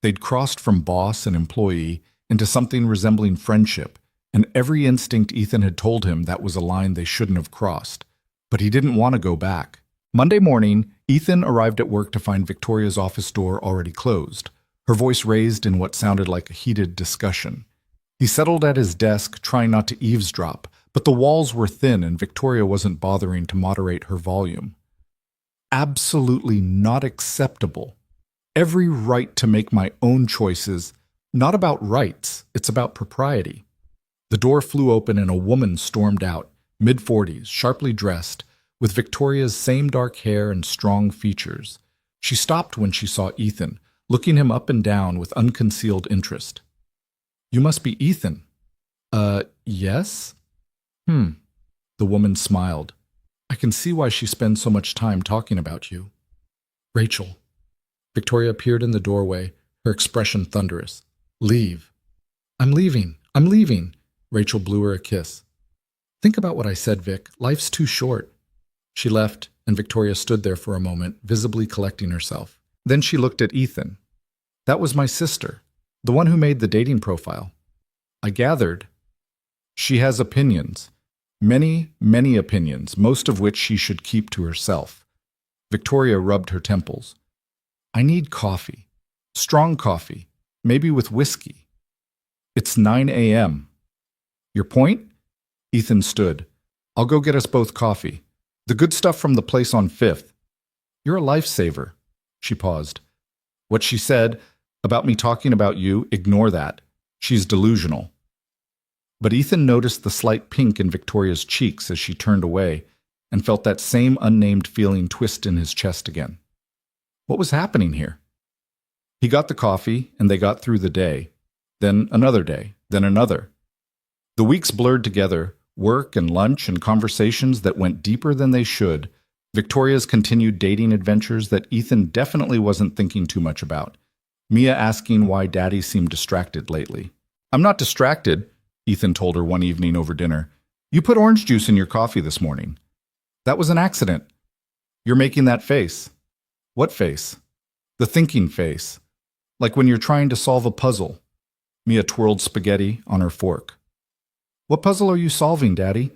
They'd crossed from boss and employee into something resembling friendship, and every instinct Ethan had told him that was a line they shouldn't have crossed. But he didn't want to go back. Monday morning, Ethan arrived at work to find Victoria's office door already closed, her voice raised in what sounded like a heated discussion. He settled at his desk, trying not to eavesdrop, but the walls were thin and Victoria wasn't bothering to moderate her volume. Absolutely not acceptable. Every right to make my own choices. Not about rights, it's about propriety. The door flew open and a woman stormed out, mid-40s, sharply dressed, with Victoria's same dark hair and strong features. She stopped when she saw Ethan, looking him up and down with unconcealed interest. You must be Ethan. Yes? The woman smiled. I can see why she spends so much time talking about you. Rachel. Victoria appeared in the doorway, her expression thunderous. Leave. I'm leaving. I'm leaving. Rachel blew her a kiss. Think about what I said, Vic. Life's too short. She left, and Victoria stood there for a moment, visibly collecting herself. Then she looked at Ethan. That was my sister. The one who made the dating profile. I gathered. She has opinions. Many, many opinions, most of which she should keep to herself. Victoria rubbed her temples. I need coffee. Strong coffee. Maybe with whiskey. It's 9 a.m. Your point? Ethan stood. I'll go get us both coffee. The good stuff from the place on 5th. You're a lifesaver. She paused. What she said about me talking about you, ignore that. She's delusional. But Ethan noticed the slight pink in Victoria's cheeks as she turned away and felt that same unnamed feeling twist in his chest again. What was happening here? He got the coffee, and they got through the day. Then another day, then another. The weeks blurred together, work and lunch and conversations that went deeper than they should, Victoria's continued dating adventures that Ethan definitely wasn't thinking too much about. Mia asking why Daddy seemed distracted lately. I'm not distracted, Ethan told her one evening over dinner. You put orange juice in your coffee this morning. That was an accident. You're making that face. What face? The thinking face. Like when you're trying to solve a puzzle. Mia twirled spaghetti on her fork. What puzzle are you solving, Daddy?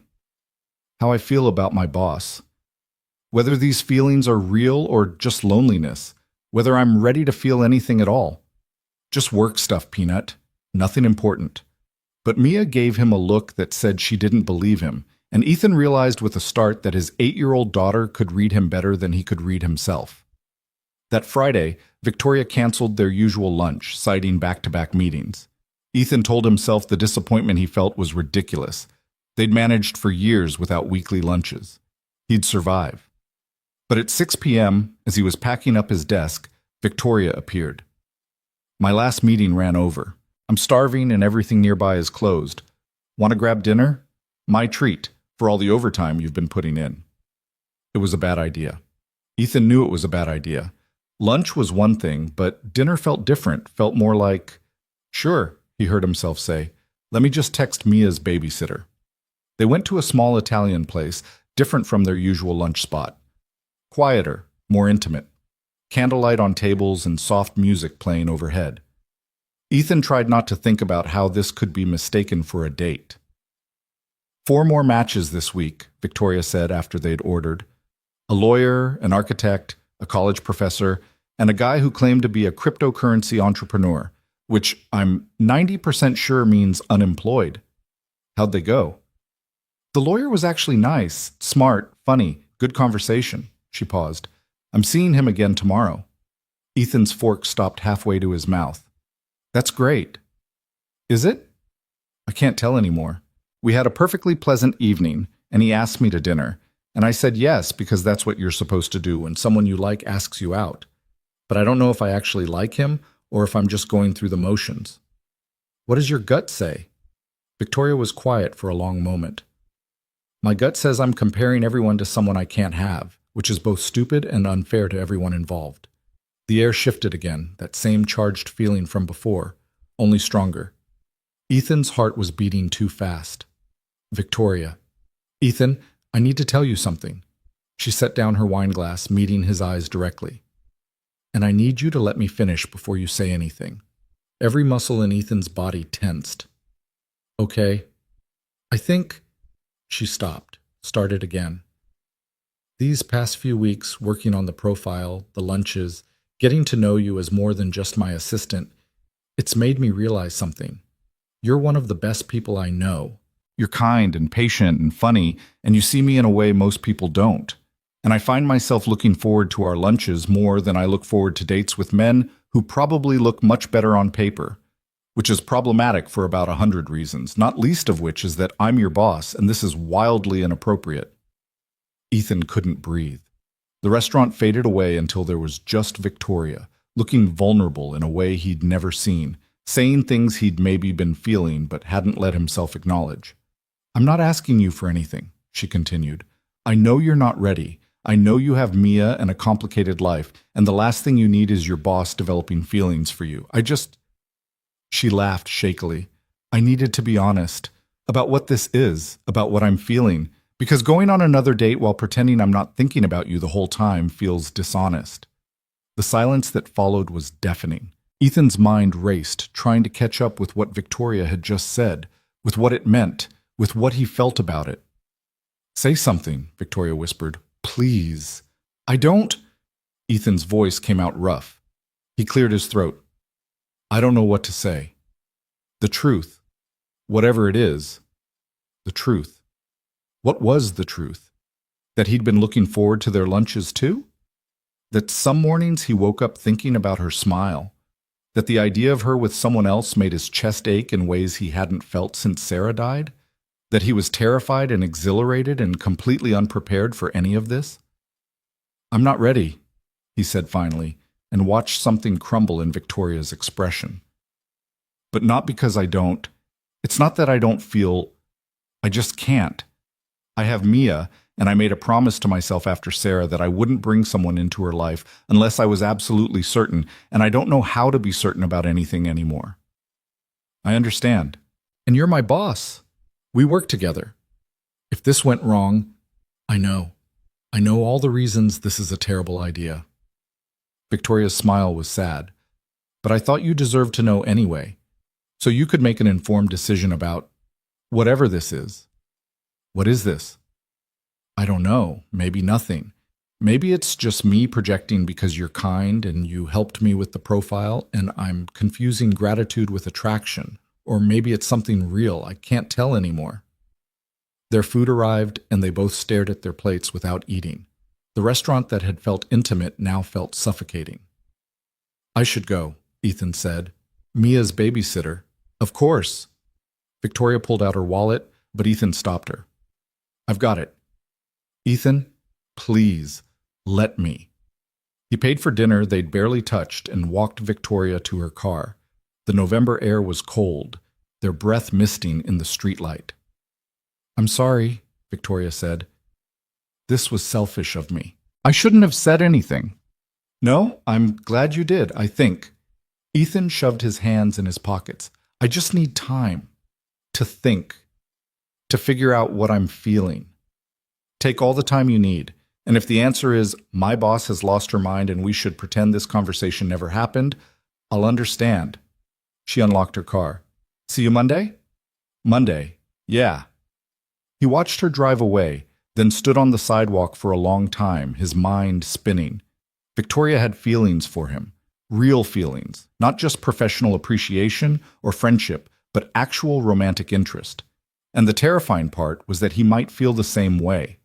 How I feel about my boss. Whether these feelings are real or just loneliness. Whether I'm ready to feel anything at all. Just work stuff, Peanut. Nothing important. But Mia gave him a look that said she didn't believe him, and Ethan realized with a start that his 8-year-old daughter could read him better than he could read himself. That Friday, Victoria canceled their usual lunch, citing back-to-back meetings. Ethan told himself the disappointment he felt was ridiculous. They'd managed for years without weekly lunches. He'd survive. But at 6 p.m., as he was packing up his desk, Victoria appeared. My last meeting ran over. I'm starving and everything nearby is closed. Want to grab dinner? My treat, for all the overtime you've been putting in. It was a bad idea. Ethan knew it was a bad idea. Lunch was one thing, but dinner felt different, felt more like, sure, he heard himself say, let me just text Mia's babysitter. They went to a small Italian place, different from their usual lunch spot. Quieter, more intimate. Candlelight on tables and soft music playing overhead. Ethan tried not to think about how this could be mistaken for a date. 4 more matches this week, Victoria said after they'd ordered. A lawyer, an architect, a college professor, and a guy who claimed to be a cryptocurrency entrepreneur, which I'm 90% sure means unemployed. How'd they go? The lawyer was actually nice, smart, funny, good conversation. She paused. I'm seeing him again tomorrow. Ethan's fork stopped halfway to his mouth. That's great. Is it? I can't tell anymore. We had a perfectly pleasant evening, and he asked me to dinner, and I said yes because that's what you're supposed to do when someone you like asks you out. But I don't know if I actually like him or if I'm just going through the motions. What does your gut say? Victoria was quiet for a long moment. My gut says I'm comparing everyone to someone I can't have, which is both stupid and unfair to everyone involved. The air shifted again, that same charged feeling from before, only stronger. Ethan's heart was beating too fast. Victoria. Ethan, I need to tell you something. She set down her wine glass, meeting his eyes directly. And I need you to let me finish before you say anything. Every muscle in Ethan's body tensed. Okay. I think... She stopped, started again. These past few weeks, working on the profile, the lunches, getting to know you as more than just my assistant, it's made me realize something. You're one of the best people I know. You're kind and patient and funny, and you see me in a way most people don't. And I find myself looking forward to our lunches more than I look forward to dates with men who probably look much better on paper, which is problematic for about 100 reasons, not least of which is that I'm your boss, and this is wildly inappropriate. Ethan couldn't breathe. The restaurant faded away until there was just Victoria, looking vulnerable in a way he'd never seen, saying things he'd maybe been feeling but hadn't let himself acknowledge. I'm not asking you for anything, she continued. I know you're not ready. I know you have Mia and a complicated life, and the last thing you need is your boss developing feelings for you. She laughed shakily. I needed to be honest about what this is, about what I'm feeling, because going on another date while pretending I'm not thinking about you the whole time feels dishonest. The silence that followed was deafening. Ethan's mind raced, trying to catch up with what Victoria had just said, with what it meant, with what he felt about it. "Say something," Victoria whispered. "Please." "I don't—" Ethan's voice came out rough. He cleared his throat. "I don't know what to say. The truth. Whatever it is. The truth." What was the truth? That he'd been looking forward to their lunches too? That some mornings he woke up thinking about her smile? That the idea of her with someone else made his chest ache in ways he hadn't felt since Sarah died? That he was terrified and exhilarated and completely unprepared for any of this? "I'm not ready," he said finally, and watched something crumble in Victoria's expression. "But not because I don't. It's not that I don't feel. I just can't. I have Mia, and I made a promise to myself after Sarah that I wouldn't bring someone into her life unless I was absolutely certain, and I don't know how to be certain about anything anymore." "I understand. And you're my boss. We work together. If this went wrong, I know. I know all the reasons this is a terrible idea." Victoria's smile was sad. "But I thought you deserved to know anyway, so you could make an informed decision about whatever this is." "What is this?" "I don't know. Maybe nothing. Maybe it's just me projecting because you're kind and you helped me with the profile and I'm confusing gratitude with attraction. Or maybe it's something real. I can't tell anymore." Their food arrived and they both stared at their plates without eating. The restaurant that had felt intimate now felt suffocating. "I should go," Ethan said. "Mia's babysitter." "Of course." Victoria pulled out her wallet, but Ethan stopped her. "I've got it." "Ethan, please, let me." He paid for dinner they'd barely touched and walked Victoria to her car. The November air was cold, their breath misting in the streetlight. "I'm sorry," Victoria said. "This was selfish of me. I shouldn't have said anything." "No, I'm glad you did, I think." Ethan shoved his hands in his pockets. "I just need time to think, to figure out what I'm feeling. Take all the time you need. And if the answer is, my boss has lost her mind and we should pretend this conversation never happened, I'll understand." She unlocked her car. "See you Monday?" "Monday, yeah." He watched her drive away, then stood on the sidewalk for a long time, his mind spinning. Victoria had feelings for him, real feelings, not just professional appreciation or friendship, but actual romantic interest. And the terrifying part was that he might feel the same way.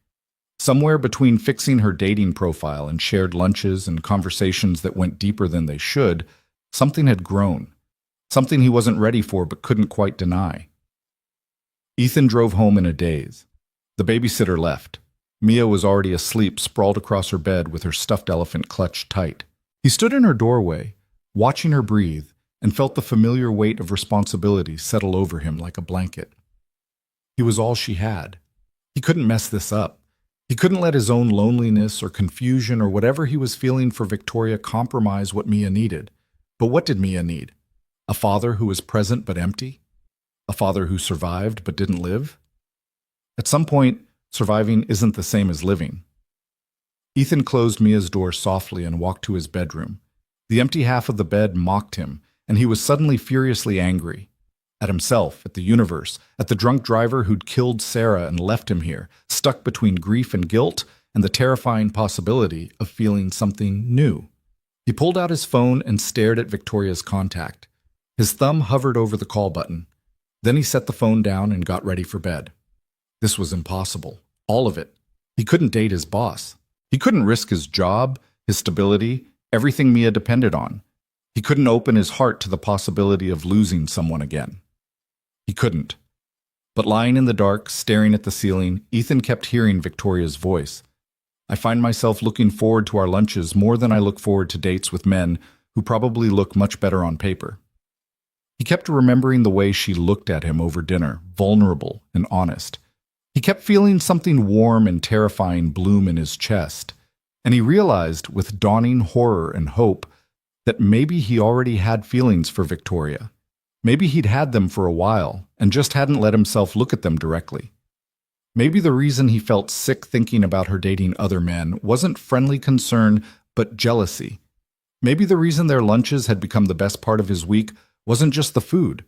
Somewhere between fixing her dating profile and shared lunches and conversations that went deeper than they should, something had grown. Something he wasn't ready for but couldn't quite deny. Ethan drove home in a daze. The babysitter left. Mia was already asleep, sprawled across her bed with her stuffed elephant clutched tight. He stood in her doorway, watching her breathe, and felt the familiar weight of responsibility settle over him like a blanket. He was all she had. He couldn't mess this up. He couldn't let his own loneliness or confusion or whatever he was feeling for Victoria compromise what Mia needed. But what did Mia need? A father who was present but empty? A father who survived but didn't live? At some point, surviving isn't the same as living. Ethan closed Mia's door softly and walked to his bedroom. The empty half of the bed mocked him, and he was suddenly furiously angry. At himself, at the universe, at the drunk driver who'd killed Sarah and left him here, stuck between grief and guilt and the terrifying possibility of feeling something new. He pulled out his phone and stared at Victoria's contact. His thumb hovered over the call button. Then he set the phone down and got ready for bed. This was impossible. All of it. He couldn't date his boss. He couldn't risk his job, his stability, everything Mia depended on. He couldn't open his heart to the possibility of losing someone again. He couldn't. But lying in the dark, staring at the ceiling, Ethan kept hearing Victoria's voice. "I find myself looking forward to our lunches more than I look forward to dates with men who probably look much better on paper." He kept remembering the way she looked at him over dinner, vulnerable and honest. He kept feeling something warm and terrifying bloom in his chest, and he realized with dawning horror and hope that maybe he already had feelings for Victoria. Maybe he'd had them for a while and just hadn't let himself look at them directly. Maybe the reason he felt sick thinking about her dating other men wasn't friendly concern, but jealousy. Maybe the reason their lunches had become the best part of his week wasn't just the food.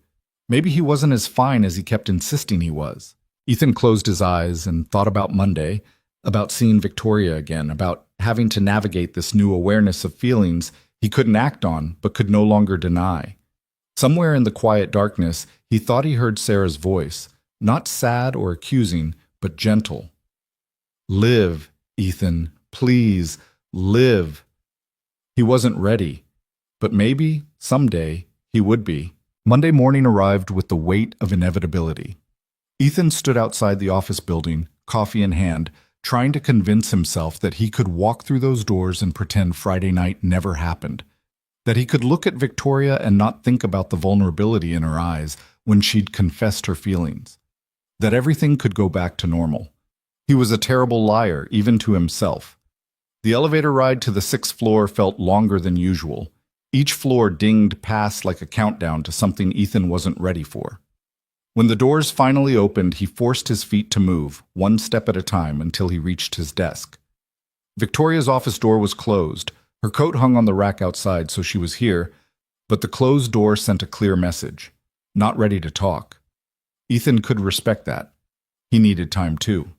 Maybe he wasn't as fine as he kept insisting he was. Ethan closed his eyes and thought about Monday, about seeing Victoria again, about having to navigate this new awareness of feelings he couldn't act on but could no longer deny. Somewhere in the quiet darkness, he thought he heard Sarah's voice, not sad or accusing, but gentle. Live, Ethan, please, live. He wasn't ready, but maybe, someday, he would be. Monday morning arrived with the weight of inevitability. Ethan stood outside the office building, coffee in hand, trying to convince himself that he could walk through those doors and pretend Friday night never happened. That he could look at Victoria and not think about the vulnerability in her eyes when she'd confessed her feelings. That everything could go back to normal. He was a terrible liar, even to himself. The elevator ride to the 6th floor felt longer than usual. Each floor dinged past like a countdown to something Ethan wasn't ready for. When the doors finally opened, he forced his feet to move, one step at a time, until he reached his desk. Victoria's office door was closed. Her coat hung on the rack outside, so she was here, but the closed door sent a clear message. Not ready to talk. Ethan could respect that. He needed time too.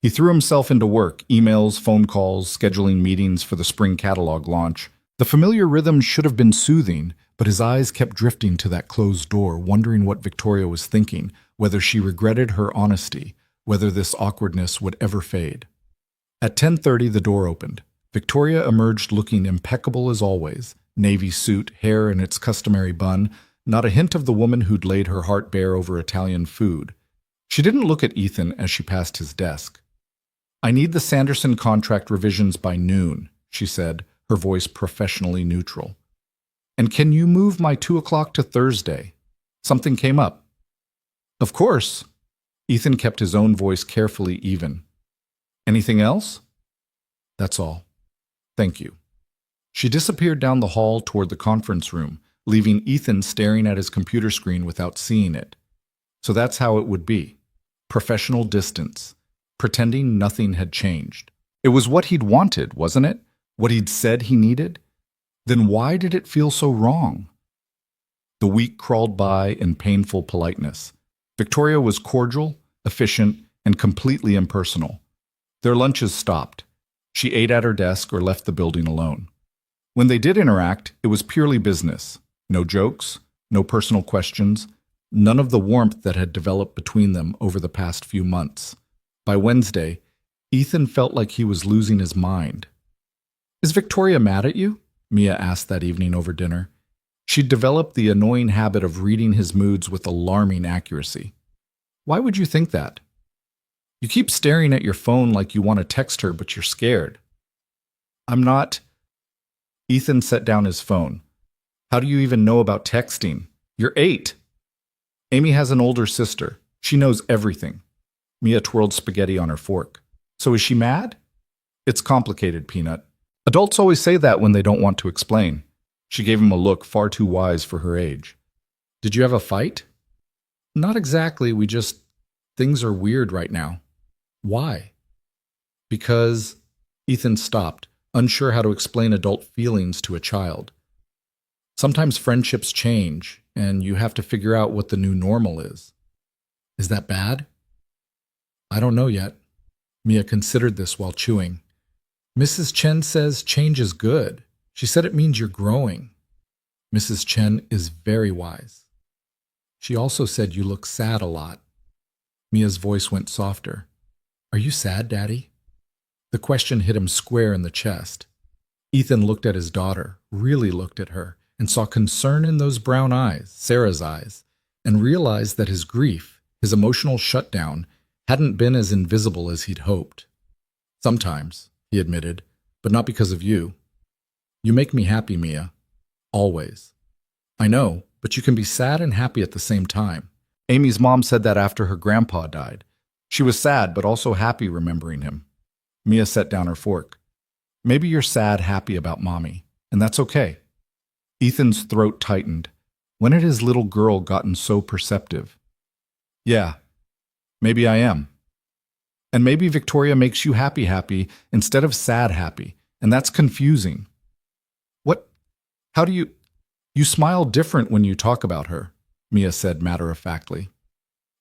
He threw himself into work, emails, phone calls, scheduling meetings for the spring catalog launch. The familiar rhythm should have been soothing, but his eyes kept drifting to that closed door, wondering what Victoria was thinking, whether she regretted her honesty, whether this awkwardness would ever fade. At 10:30, the door opened. Victoria emerged looking impeccable as always, navy suit, hair in its customary bun, not a hint of the woman who'd laid her heart bare over Italian food. She didn't look at Ethan as she passed his desk. "I need the Sanderson contract revisions by noon," she said, her voice professionally neutral. "And can you move my 2 o'clock to Thursday? Something came up." "Of course." Ethan kept his own voice carefully even. "Anything else?" "That's all. Thank you." She disappeared down the hall toward the conference room, leaving Ethan staring at his computer screen without seeing it. So that's how it would be. Professional distance. Pretending nothing had changed. It was what he'd wanted, wasn't it? What he'd said he needed? Then why did it feel so wrong? The week crawled by in painful politeness. Victoria was cordial, efficient, and completely impersonal. Their lunches stopped. She ate at her desk or left the building alone. When they did interact, it was purely business. No jokes, no personal questions, none of the warmth that had developed between them over the past few months. By Wednesday, Ethan felt like he was losing his mind. "Is Victoria mad at you?" Mia asked that evening over dinner. She'd developed the annoying habit of reading his moods with alarming accuracy. "Why would you think that?" "You keep staring at your phone like you want to text her, but you're scared." "I'm not." Ethan set down his phone. "How do you even know about texting? You're 8. Amy has an older sister. She knows everything." Mia twirled spaghetti on her fork. "So is she mad?" "It's complicated, Peanut. Adults always say that when they don't want to explain." She gave him a look far too wise for her age. "Did you have a fight?" "Not exactly. Things are weird right now." "Why?" "Because..." Ethan stopped, unsure how to explain adult feelings to a child. "Sometimes friendships change, and you have to figure out what the new normal is." "Is that bad?" "I don't know yet." Mia considered this while chewing. "Mrs. Chen says change is good. She said it means you're growing." "Mrs. Chen is very wise." "She also said you look sad a lot." Mia's voice went softer. "Are you sad, Daddy?" The question hit him square in the chest. Ethan looked at his daughter, really looked at her, and saw concern in those brown eyes, Sarah's eyes, and realized that his grief, his emotional shutdown, hadn't been as invisible as he'd hoped. "Sometimes," he admitted, "but not because of you. You make me happy, Mia. Always." "I know, but you can be sad and happy at the same time." Amy's mom said that after her grandpa died. She was sad, but also happy remembering him. Mia set down her fork. "Maybe you're sad, happy about Mommy, and that's okay." Ethan's throat tightened. When had his little girl gotten so perceptive? "Yeah, maybe I am. And maybe Victoria makes you happy instead of sad happy, and that's confusing." "What How do you... You smile different when you talk about her, Mia said matter-of-factly.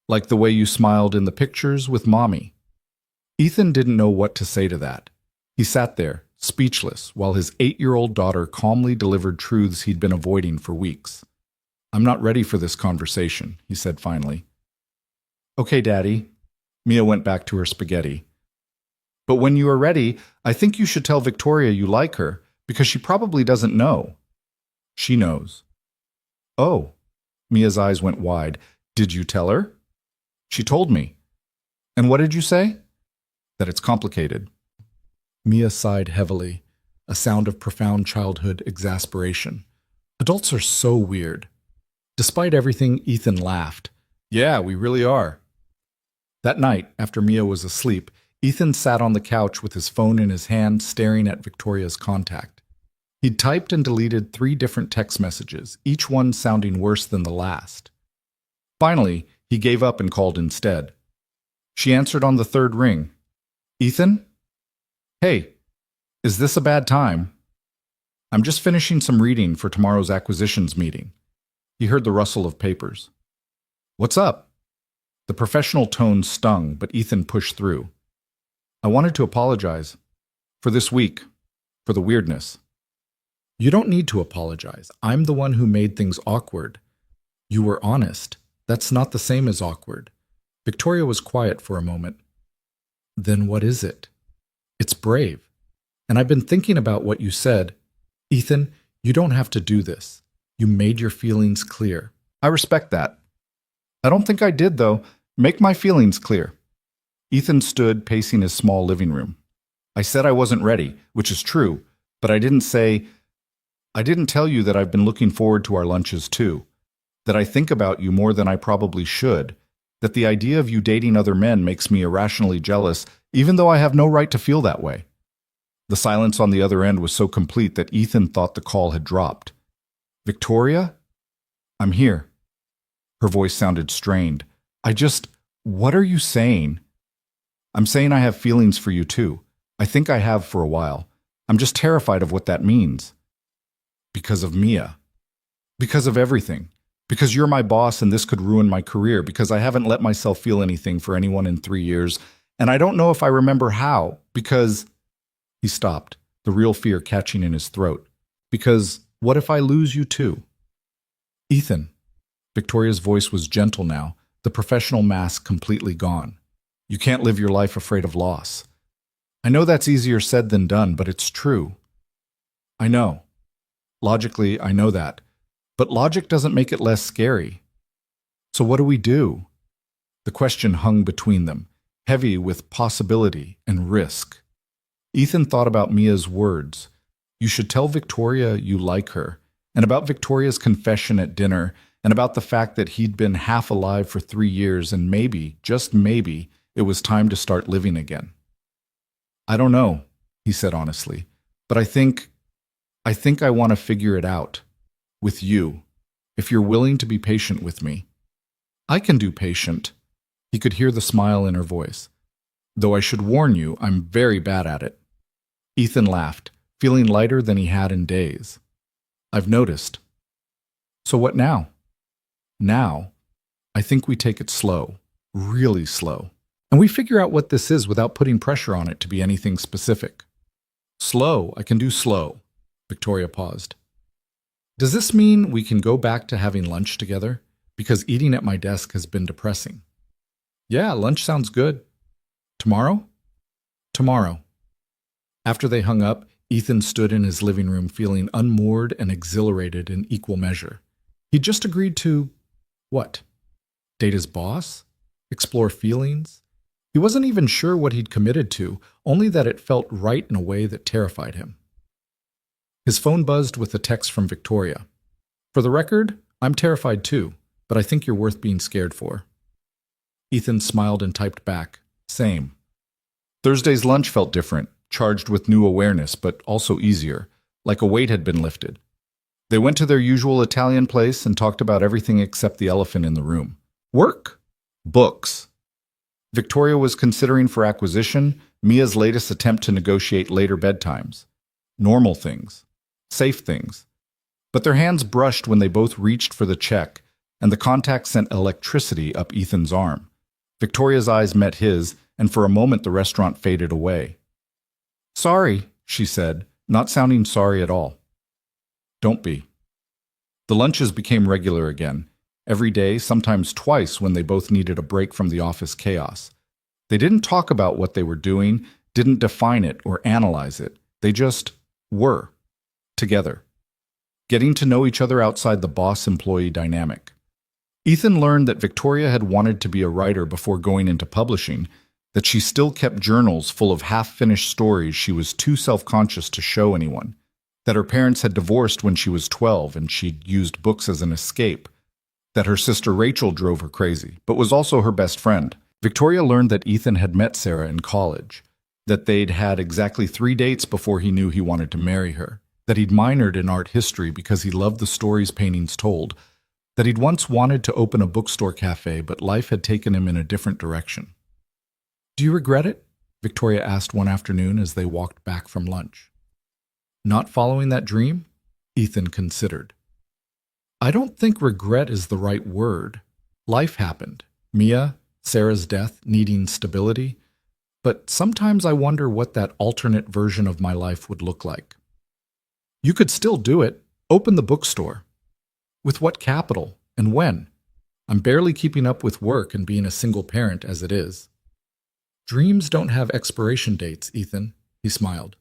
Like the way you smiled in the pictures with Mommy. Ethan didn't know what to say to that. He sat there, speechless, while his 8-year-old daughter calmly delivered truths he'd been avoiding for weeks. I'm not ready for this conversation, he said finally. Okay, Daddy. Mia went back to her spaghetti. But when you are ready, I think you should tell Victoria you like her, because she probably doesn't know. She knows. Oh. Mia's eyes went wide. Did you tell her? She told me. And what did you say? That it's complicated. Mia sighed heavily, a sound of profound childhood exasperation. Adults are so weird. Despite everything, Ethan laughed. Yeah, we really are. That night, after Mia was asleep, Ethan sat on the couch with his phone in his hand, staring at Victoria's contact. He'd typed and deleted 3 different text messages, each one sounding worse than the last. Finally, he gave up and called instead. She answered on the 3rd ring. Ethan? Hey, is this a bad time? I'm just finishing some reading for tomorrow's acquisitions meeting. He heard the rustle of papers. What's up? The professional tone stung, but Ethan pushed through. I wanted to apologize. For this week. For the weirdness. You don't need to apologize. I'm the one who made things awkward. You were honest. That's not the same as awkward. Victoria was quiet for a moment. Then what is it? It's brave. And I've been thinking about what you said. Ethan, you don't have to do this. You made your feelings clear. I respect that. I don't think I did, though. Make my feelings clear. Ethan stood, pacing his small living room. I said I wasn't ready, which is true, but I didn't tell you that I've been looking forward to our lunches too, that I think about you more than I probably should, that the idea of you dating other men makes me irrationally jealous, even though I have no right to feel that way. The silence on the other end was so complete that Ethan thought the call had dropped. Victoria? I'm here. Her voice sounded strained. What are you saying? I'm saying I have feelings for you too. I think I have for a while. I'm just terrified of what that means. Because of Mia. Because of everything. Because you're my boss and this could ruin my career. Because I haven't let myself feel anything for anyone in 3 years. And I don't know if I remember how. Because... He stopped, the real fear catching in his throat. Because what if I lose you too? Ethan. Victoria's voice was gentle now, the professional mask completely gone. You can't live your life afraid of loss. I know that's easier said than done, but it's true. I know. Logically, I know that. But logic doesn't make it less scary. So what do we do? The question hung between them, heavy with possibility and risk. Ethan thought about Mia's words. You should tell Victoria you like her, and about Victoria's confession at dinner, and about the fact that he'd been half alive for 3 years and maybe, just maybe, it was time to start living again. I don't know, he said honestly, but I think I want to figure it out. With you. If you're willing to be patient with me. I can do patient. He could hear the smile in her voice. Though I should warn you, I'm very bad at it. Ethan laughed, feeling lighter than he had in days. I've noticed. So what now? Now, I think we take it slow, really slow, and we figure out what this is without putting pressure on it to be anything specific. Slow, I can do slow. Victoria paused. Does this mean we can go back to having lunch together? Because eating at my desk has been depressing. Yeah, lunch sounds good. Tomorrow? Tomorrow. After they hung up, Ethan stood in his living room feeling unmoored and exhilarated in equal measure. He'd just agreed to... what? Date his boss? Explore feelings? He wasn't even sure what he'd committed to, only that it felt right in a way that terrified him. His phone buzzed with a text from Victoria. For the record, I'm terrified too, but I think you're worth being scared for. Ethan smiled and typed back, same. Thursday's lunch felt different, charged with new awareness, but also easier, like a weight had been lifted. They went to their usual Italian place and talked about everything except the elephant in the room. Work. Books. Victoria was considering for acquisition Mia's latest attempt to negotiate later bedtimes. Normal things. Safe things. But their hands brushed when they both reached for the check, and the contact sent electricity up Ethan's arm. Victoria's eyes met his, and for a moment the restaurant faded away. "Sorry," she said, not sounding sorry at all. "Don't be." The lunches became regular again, every day, sometimes twice when they both needed a break from the office chaos. They didn't talk about what they were doing, didn't define it or analyze it. They just were, together, getting to know each other outside the boss-employee dynamic. Ethan learned that Victoria had wanted to be a writer before going into publishing, that she still kept journals full of half-finished stories she was too self-conscious to show anyone, that her parents had divorced when she was 12 and she'd used books as an escape, that her sister Rachel drove her crazy, but was also her best friend. Victoria learned that Ethan had met Sarah in college, that they'd had exactly 3 dates before he knew he wanted to marry her, that he'd minored in art history because he loved the stories paintings told, that he'd once wanted to open a bookstore cafe, but life had taken him in a different direction. "Do you regret it?" Victoria asked one afternoon as they walked back from lunch. "Not following that dream?" Ethan considered. "I don't think regret is the right word. Life happened. Mia, Sarah's death, needing stability. But sometimes I wonder what that alternate version of my life would look like. You could still do it. Open the bookstore. With what capital and when? I'm barely keeping up with work and being a single parent as it is." "Dreams don't have expiration dates, Ethan," he smiled.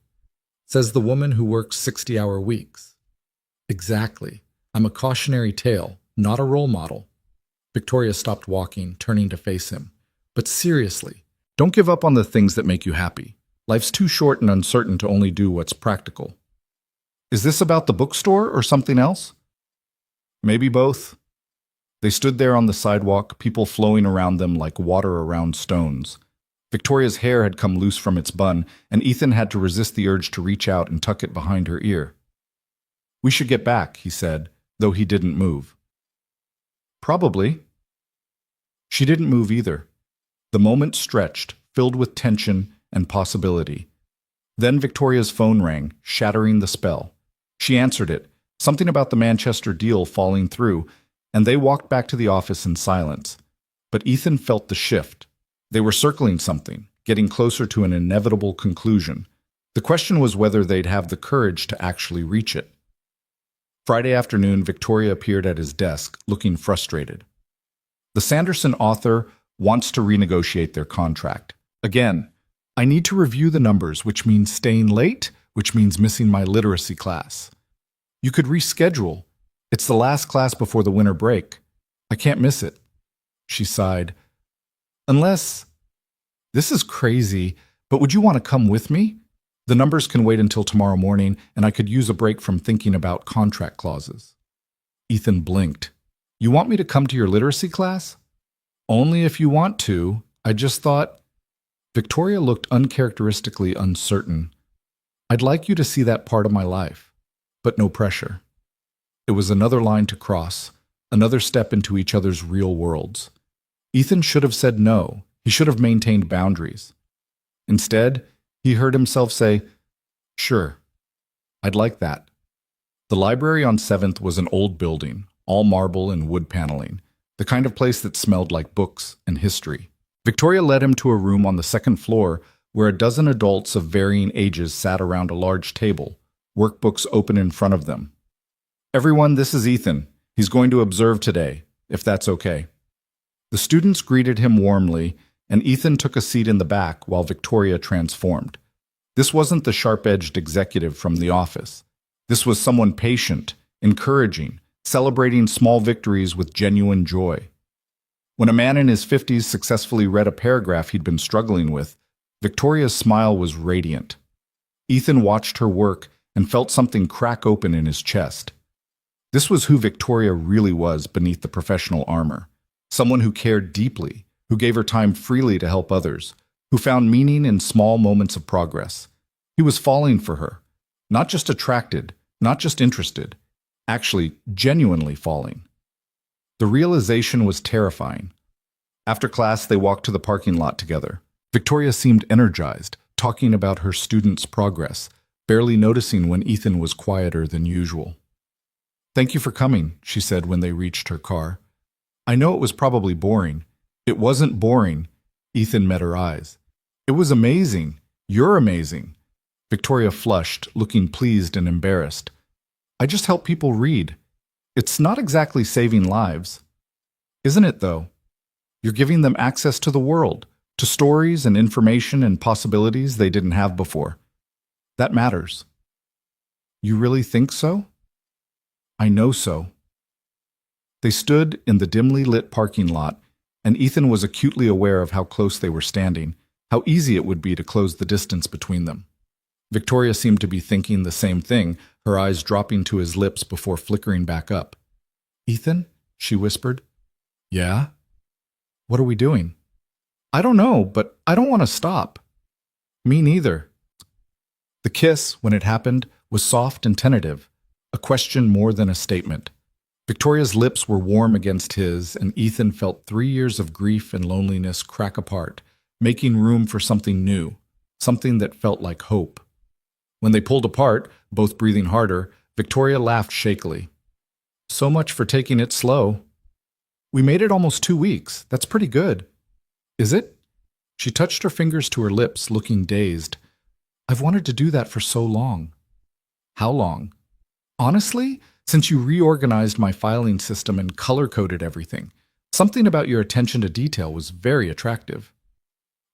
"Says the woman who works 60-hour weeks." "Exactly. I'm a cautionary tale, not a role model." Victoria stopped walking, turning to face him. "But seriously, don't give up on the things that make you happy. Life's too short and uncertain to only do what's practical." "Is this about the bookstore or something else?" "Maybe both." They stood there on the sidewalk, people flowing around them like water around stones. Victoria's hair had come loose from its bun, and Ethan had to resist the urge to reach out and tuck it behind her ear. "We should get back," he said, though he didn't move. "Probably." She didn't move either. The moment stretched, filled with tension and possibility. Then Victoria's phone rang, shattering the spell. She answered it, something about the Manchester deal falling through, and they walked back to the office in silence. But Ethan felt the shift. They were circling something, getting closer to an inevitable conclusion. The question was whether they'd have the courage to actually reach it. Friday afternoon, Victoria appeared at his desk, looking frustrated. "The Sanderson author wants to renegotiate their contract. Again, I need to review the numbers, which means staying late, which means missing my literacy class. You could reschedule. It's the last class before the winter break. I can't miss it." She sighed. "Unless, this is crazy, but would you want to come with me? The numbers can wait until tomorrow morning, and I could use a break from thinking about contract clauses." Ethan blinked. "You want me to come to your literacy class?" "Only if you want to. I just thought—" Victoria looked uncharacteristically uncertain. "I'd like you to see that part of my life, but no pressure." It was another line to cross, another step into each other's real worlds. Ethan should have said no. He should have maintained boundaries. Instead, he heard himself say, "Sure, I'd like that." The library on 7th was an old building, all marble and wood paneling, the kind of place that smelled like books and history. Victoria led him to a room on the second floor where a dozen adults of varying ages sat around a large table, workbooks open in front of them. "Everyone, this is Ethan. He's going to observe today, if that's okay." The students greeted him warmly, and Ethan took a seat in the back while Victoria transformed. This wasn't the sharp-edged executive from the office. This was someone patient, encouraging, celebrating small victories with genuine joy. When a man in his 50s successfully read a paragraph he'd been struggling with, Victoria's smile was radiant. Ethan watched her work and felt something crack open in his chest. This was who Victoria really was beneath the professional armor. Someone who cared deeply, who gave her time freely to help others, who found meaning in small moments of progress. He was falling for her, not just attracted, not just interested, actually genuinely falling. The realization was terrifying. After class, they walked to the parking lot together. Victoria seemed energized, talking about her students' progress, barely noticing when Ethan was quieter than usual. Thank you for coming, she said when they reached her car. I know it was probably boring. It wasn't boring. Ethan met her eyes. It was amazing. You're amazing. Victoria flushed, looking pleased and embarrassed. I just help people read. It's not exactly saving lives. Isn't it, though? You're giving them access to the world, to stories and information and possibilities they didn't have before. That matters. You really think so? I know so. They stood in the dimly lit parking lot, and Ethan was acutely aware of how close they were standing, how easy it would be to close the distance between them. Victoria seemed to be thinking the same thing, her eyes dropping to his lips before flickering back up. Ethan? She whispered. Yeah? What are we doing? I don't know, but I don't want to stop. Me neither. The kiss, when it happened, was soft and tentative, a question more than a statement. Victoria's lips were warm against his, and Ethan felt 3 years of grief and loneliness crack apart, making room for something new, something that felt like hope. When they pulled apart, both breathing harder, Victoria laughed shakily. So much for taking it slow. We made it almost 2 weeks. That's pretty good. Is it? She touched her fingers to her lips, looking dazed. I've wanted to do that for so long. How long? Honestly, since you reorganized my filing system and color-coded everything. Something about your attention to detail was very attractive.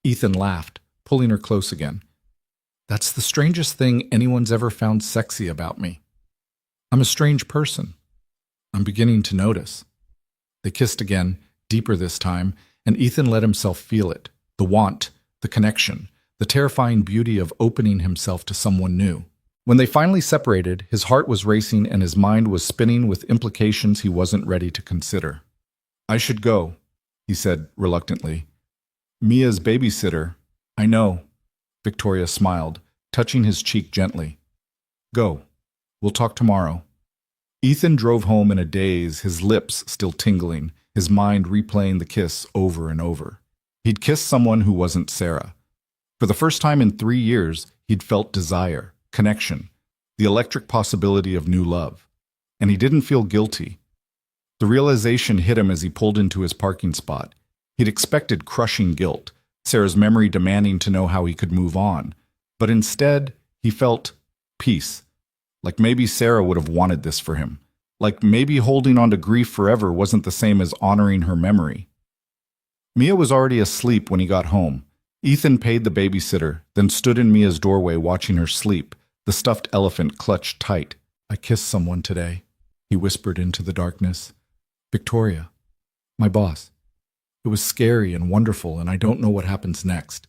Ethan laughed, pulling her close again. That's the strangest thing anyone's ever found sexy about me. I'm a strange person. I'm beginning to notice. They kissed again, deeper this time, and Ethan let himself feel it. The want, the connection, the terrifying beauty of opening himself to someone new. When they finally separated, his heart was racing and his mind was spinning with implications he wasn't ready to consider. I should go, he said reluctantly. Mia's babysitter. I know. Victoria smiled, touching his cheek gently. Go. We'll talk tomorrow. Ethan drove home in a daze, his lips still tingling, his mind replaying the kiss over and over. He'd kissed someone who wasn't Sarah. For the first time in 3 years, he'd felt desire, connection, the electric possibility of new love. And he didn't feel guilty. The realization hit him as he pulled into his parking spot. He'd expected crushing guilt, Sarah's memory demanding to know how he could move on. But instead, he felt peace. Like maybe Sarah would have wanted this for him. Like maybe holding on to grief forever wasn't the same as honoring her memory. Mia was already asleep when he got home. Ethan paid the babysitter, then stood in Mia's doorway watching her sleep, the stuffed elephant clutched tight. I kissed someone today, he whispered into the darkness. Victoria, my boss. It was scary and wonderful, and I don't know what happens next.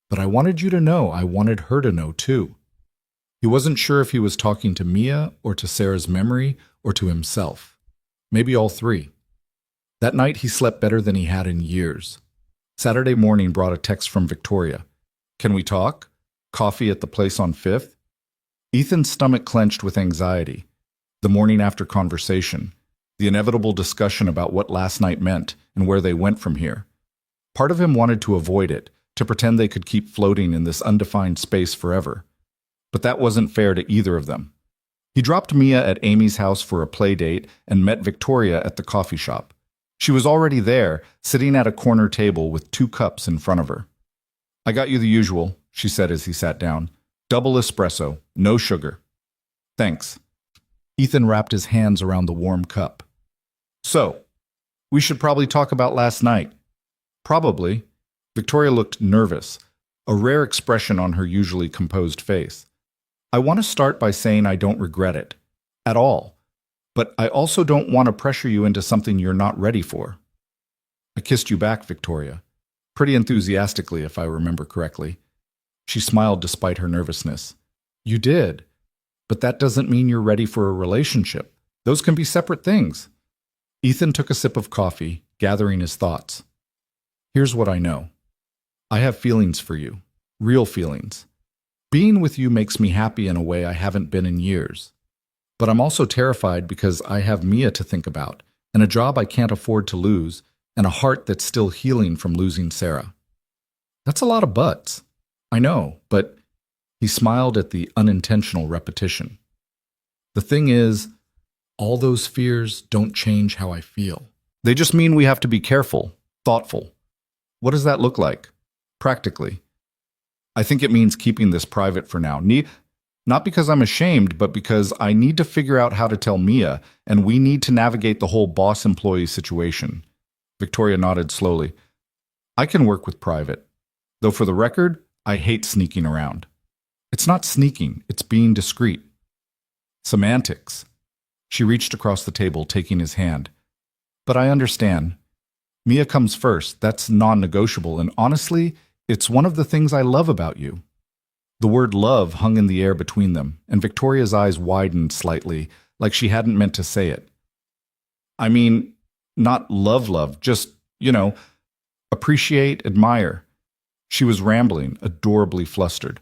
But I wanted you to know. I wanted her to know, too. He wasn't sure if he was talking to Mia or to Sarah's memory or to himself. Maybe all three. That night he slept better than he had in years. Saturday morning brought a text from Victoria. Can we talk? Coffee at the place on 5th? Ethan's stomach clenched with anxiety. The morning after conversation. The inevitable discussion about what last night meant and where they went from here. Part of him wanted to avoid it, to pretend they could keep floating in this undefined space forever. But that wasn't fair to either of them. He dropped Mia at Amy's house for a play date and met Victoria at the coffee shop. She was already there, sitting at a corner table with 2 cups in front of her. I got you the usual, she said as he sat down. Double espresso, no sugar. Thanks. Ethan wrapped his hands around the warm cup. So, we should probably talk about last night. Probably. Victoria looked nervous, a rare expression on her usually composed face. I want to start by saying I don't regret it. At all. But I also don't want to pressure you into something you're not ready for. I kissed you back, Victoria. Pretty enthusiastically, if I remember correctly. She smiled despite her nervousness. You did. But that doesn't mean you're ready for a relationship. Those can be separate things. Ethan took a sip of coffee, gathering his thoughts. Here's what I know. I have feelings for you. Real feelings. Being with you makes me happy in a way I haven't been in years. But I'm also terrified because I have Mia to think about, and a job I can't afford to lose, and a heart that's still healing from losing Sarah. That's a lot of buts. I know, but he smiled at the unintentional repetition. The thing is, All those fears don't change how I feel. They just mean we have to be careful, thoughtful. What does that look like? Practically. I think it means keeping this private for now. Not because I'm ashamed, but because I need to figure out how to tell Mia, and we need to navigate the whole boss-employee situation. Victoria nodded slowly. I can work with private. Though for the record, I hate sneaking around. It's not sneaking, it's being discreet. Semantics. She reached across the table, taking his hand. But I understand. Mia comes first, that's non-negotiable, and honestly, it's one of the things I love about you. The word love hung in the air between them, and Victoria's eyes widened slightly, like she hadn't meant to say it. I mean, not love, just, appreciate, admire. She was rambling, adorably flustered.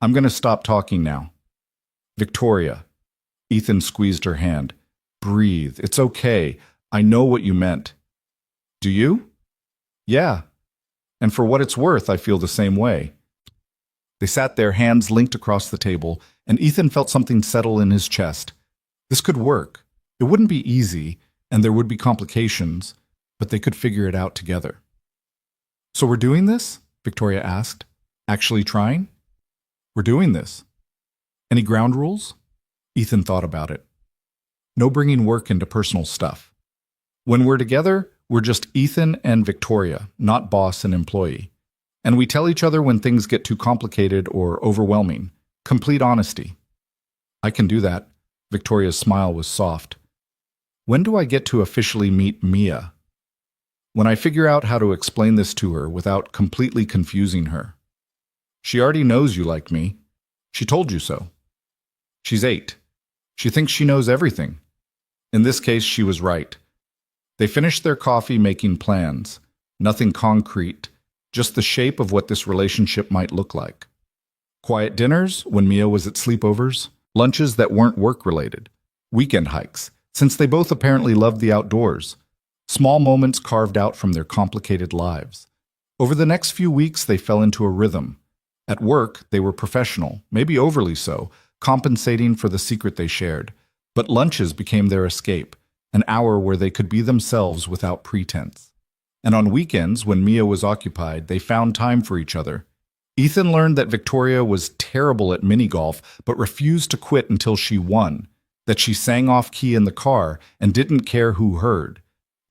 I'm going to stop talking now. Victoria. Ethan squeezed her hand. Breathe. It's okay. I know what you meant. Do you? Yeah. And for what it's worth, I feel the same way. They sat there, hands linked across the table, and Ethan felt something settle in his chest. This could work. It wouldn't be easy, and there would be complications, but they could figure it out together. So we're doing this? Victoria asked. Actually trying? We're doing this. Any ground rules? Ethan thought about it. No bringing work into personal stuff. When we're together, we're just Ethan and Victoria, not boss and employee. And we tell each other when things get too complicated or overwhelming. Complete honesty. I can do that. Victoria's smile was soft. When do I get to officially meet Mia? When I figure out how to explain this to her without completely confusing her. She already knows you like me. She told you so. She's 8. She thinks she knows everything. In this case, she was right. They finished their coffee making plans. Nothing concrete, just the shape of what this relationship might look like. Quiet dinners when Mia was at sleepovers, lunches that weren't work-related, weekend hikes, since they both apparently loved the outdoors, small moments carved out from their complicated lives. Over the next few weeks, they fell into a rhythm. At work, they were professional, maybe overly so, compensating for the secret they shared. But lunches became their escape, an hour where they could be themselves without pretense. And on weekends, when Mia was occupied, they found time for each other. Ethan learned that Victoria was terrible at mini-golf, but refused to quit until she won, that she sang off-key in the car and didn't care who heard,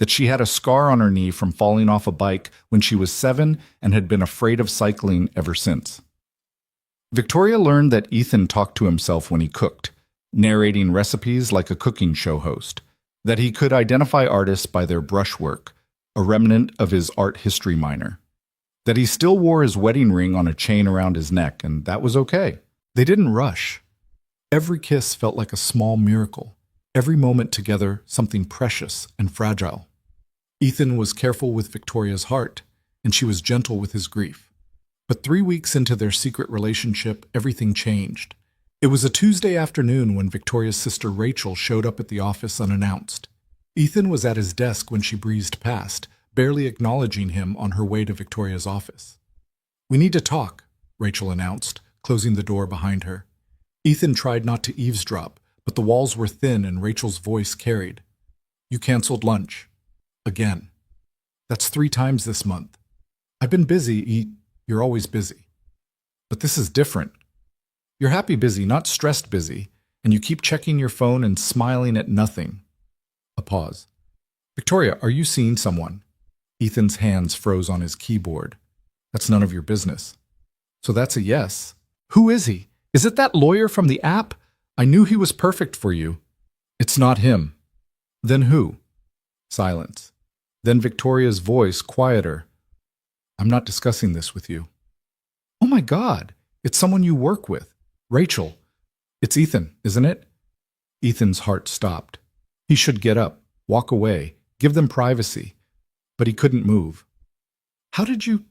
that she had a scar on her knee from falling off a bike when she was 7 and had been afraid of cycling ever since. Victoria learned that Ethan talked to himself when he cooked, narrating recipes like a cooking show host, that he could identify artists by their brushwork, a remnant of his art history minor, that he still wore his wedding ring on a chain around his neck, and that was okay. They didn't rush. Every kiss felt like a small miracle, every moment together something precious and fragile. Ethan was careful with Victoria's heart, and she was gentle with his grief. But 3 weeks into their secret relationship, everything changed. It was a Tuesday afternoon when Victoria's sister Rachel showed up at the office unannounced. Ethan was at his desk when she breezed past, barely acknowledging him on her way to Victoria's office. "We need to talk," Rachel announced, closing the door behind her. Ethan tried not to eavesdrop, but the walls were thin and Rachel's voice carried. "You canceled lunch. Again. That's 3 times this month. I've been busy. You're always busy. But this is different. You're happy busy, not stressed busy, and you keep checking your phone and smiling at nothing." A pause. "Victoria, are you seeing someone?" Ethan's hands froze on his keyboard. "That's none of your business." "So that's a yes. Who is he? Is it that lawyer from the app? I knew he was perfect for you." "It's not him." "Then who?" Silence. Then Victoria's voice, quieter. "I'm not discussing this with you." "Oh my God, it's someone you work with. Rachel. It's Ethan, isn't it?" Ethan's heart stopped. He should get up, walk away, give them privacy. But he couldn't move. "How did you—"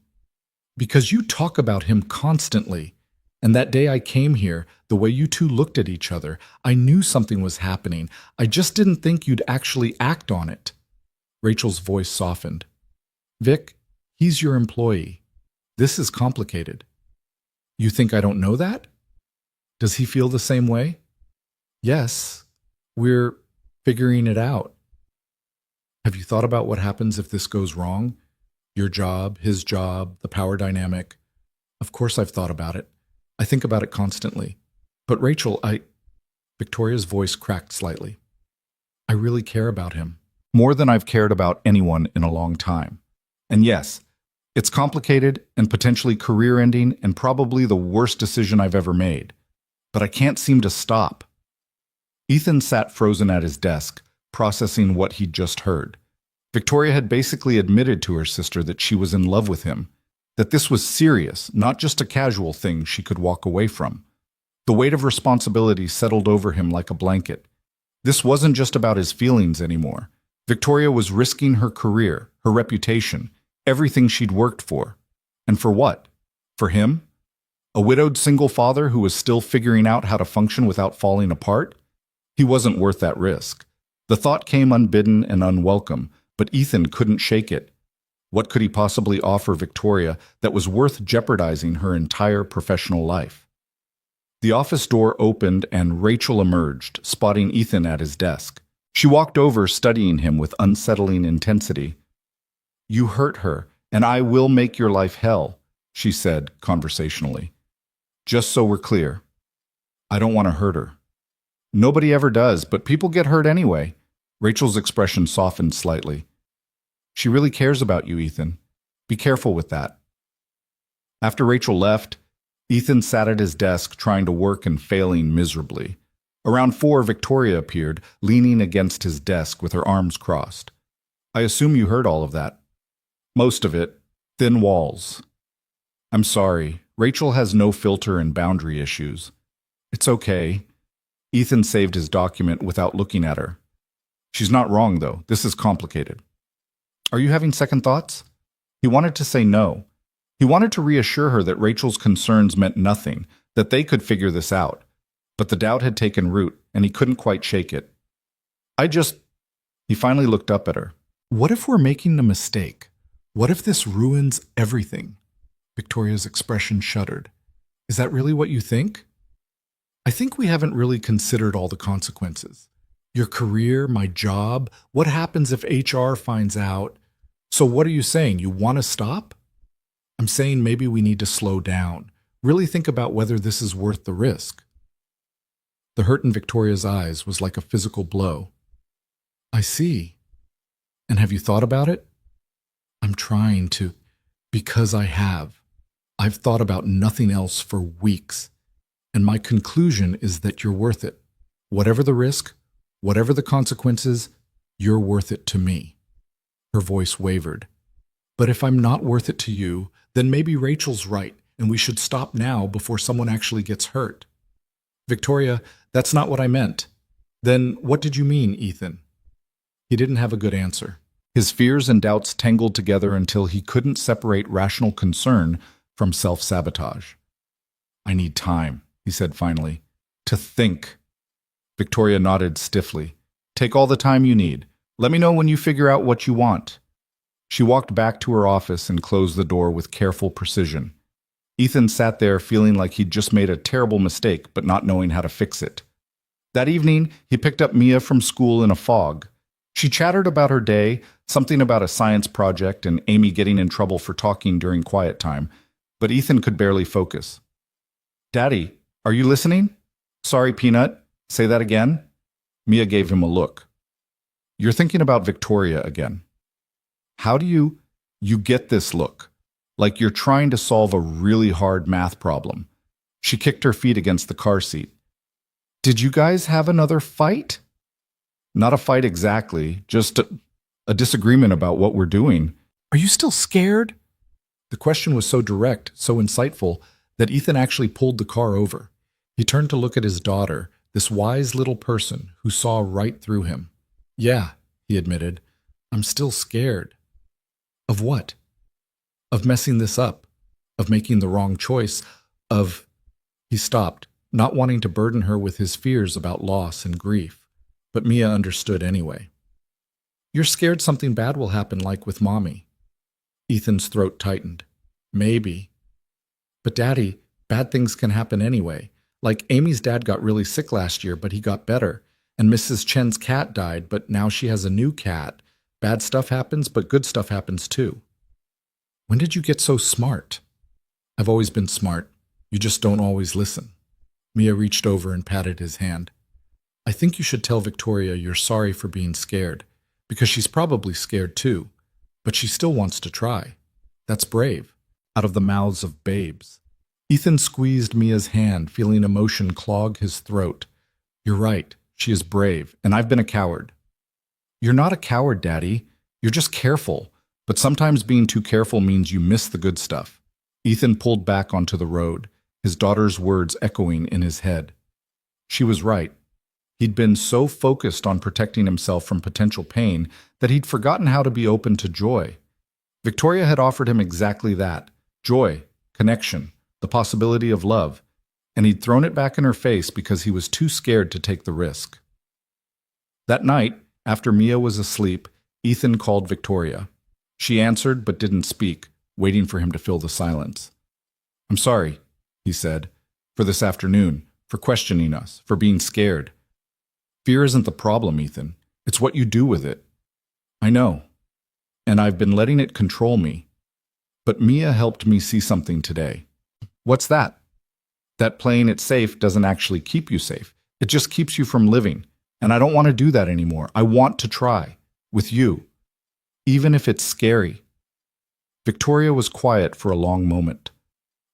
"Because you talk about him constantly. And that day I came here, the way you two looked at each other, I knew something was happening. I just didn't think you'd actually act on it." Rachel's voice softened. "Vic, he's your employee. This is complicated." "You think I don't know that?" "Does he feel the same way?" "Yes. We're figuring it out. Have you thought about what happens if this goes wrong? Your job, his job, the power dynamic. Of course I've thought about it. I think about it constantly. But Rachel, Victoria's voice cracked slightly. I really care about him. More than I've cared about anyone in a long time. And yes, it's complicated and potentially career-ending and probably the worst decision I've ever made. But I can't seem to stop. Ethan sat frozen at his desk, processing what he'd just heard. Victoria had basically admitted to her sister that she was in love with him, that this was serious, not just a casual thing she could walk away from. The weight of responsibility settled over him like a blanket. This wasn't just about his feelings anymore. Victoria was risking her career, her reputation, everything she'd worked for. And for what? For him? A widowed single father who was still figuring out how to function without falling apart? He wasn't worth that risk. The thought came unbidden and unwelcome, but Ethan couldn't shake it. What could he possibly offer Victoria that was worth jeopardizing her entire professional life? The office door opened and Rachel emerged, spotting Ethan at his desk. She walked over, studying him with unsettling intensity. "You hurt her, and I will make your life hell," she said conversationally. "Just so we're clear, I don't want to hurt her." "Nobody ever does, but people get hurt anyway." Rachel's expression softened slightly. "She really cares about you, Ethan. Be careful with that." After Rachel left, Ethan sat at his desk trying to work and failing miserably. Around 4, Victoria appeared, leaning against his desk with her arms crossed. "I assume you heard all of that." "Most of it. Thin walls." "I'm sorry. Rachel has no filter and boundary issues." "It's okay." Ethan saved his document without looking at her. "She's not wrong, though. This is complicated." "Are you having second thoughts?" He wanted to say no. He wanted to reassure her that Rachel's concerns meant nothing, that they could figure this out. But the doubt had taken root, and he couldn't quite shake it. He finally looked up at her. "What if we're making a mistake? What if this ruins everything?" Victoria's expression shuddered. "Is that really what you think?" "I think we haven't really considered all the consequences. Your career, my job, what happens if HR finds out? So what are you saying? You want to stop?" "I'm saying maybe we need to slow down. Really think about whether this is worth the risk." The hurt in Victoria's eyes was like a physical blow. "I see. And have you thought about it?" "I'm trying to, because I have. I've thought about nothing else for weeks. And my conclusion is that you're worth it. Whatever the risk, whatever the consequences, you're worth it to me." Her voice wavered. "But if I'm not worth it to you, then maybe Rachel's right, and we should stop now before someone actually gets hurt." "Victoria, that's not what I meant." "Then what did you mean, Ethan?" He didn't have a good answer. His fears and doubts tangled together until he couldn't separate rational concern from self-sabotage. "I need time," he said finally, "to think." Victoria nodded stiffly. "Take all the time you need. Let me know when you figure out what you want." She walked back to her office and closed the door with careful precision. Ethan sat there feeling like he'd just made a terrible mistake, but not knowing how to fix it. That evening, he picked up Mia from school in a fog. She chattered about her day, something about a science project and Amy getting in trouble for talking during quiet time, but Ethan could barely focus. "Daddy, are you listening?" "Sorry, Peanut. Say that again?" Mia gave him a look. "You're thinking about Victoria again." "How do you get this look? Like you're trying to solve a really hard math problem." She kicked her feet against the car seat. "Did you guys have another fight?" "Not a fight exactly, just a disagreement about what we're doing." "Are you still scared?" The question was so direct, so insightful, that Ethan actually pulled the car over. He turned to look at his daughter, this wise little person who saw right through him. "Yeah," he admitted, "I'm still scared." "Of what?" "Of messing this up, of making the wrong choice, of—" He stopped, not wanting to burden her with his fears about loss and grief, but Mia understood anyway. "You're scared something bad will happen, like with Mommy." Ethan's throat tightened. "Maybe. But Daddy, bad things can happen anyway. Like Amy's dad got really sick last year, but he got better. And Mrs. Chen's cat died, but now she has a new cat. Bad stuff happens, but good stuff happens too. When did you get so smart? I've always been smart. You just don't always listen. Mia reached over and patted his hand. I think you should tell Victoria you're sorry for being scared, because she's probably scared too, but she still wants to try. That's brave, out of the mouths of babes. Ethan squeezed Mia's hand, feeling emotion clog his throat. You're right, she is brave, and I've been a coward. You're not a coward, Daddy. You're just careful, but sometimes being too careful means you miss the good stuff. Ethan pulled back onto the road, his daughter's words echoing in his head. She was right. He'd been so focused on protecting himself from potential pain that he'd forgotten how to be open to joy. Victoria had offered him exactly that: joy, connection, the possibility of love, and he'd thrown it back in her face because he was too scared to take the risk. That night, after Mia was asleep, Ethan called Victoria. She answered but didn't speak, waiting for him to fill the silence. I'm sorry, he said, for this afternoon, for questioning us, for being scared. Fear isn't the problem, Ethan. It's what you do with it. I know, and I've been letting it control me. But Mia helped me see something today. What's that? That playing it safe doesn't actually keep you safe. It just keeps you from living. And I don't want to do that anymore. I want to try. With you. Even if it's scary. Victoria was quiet for a long moment.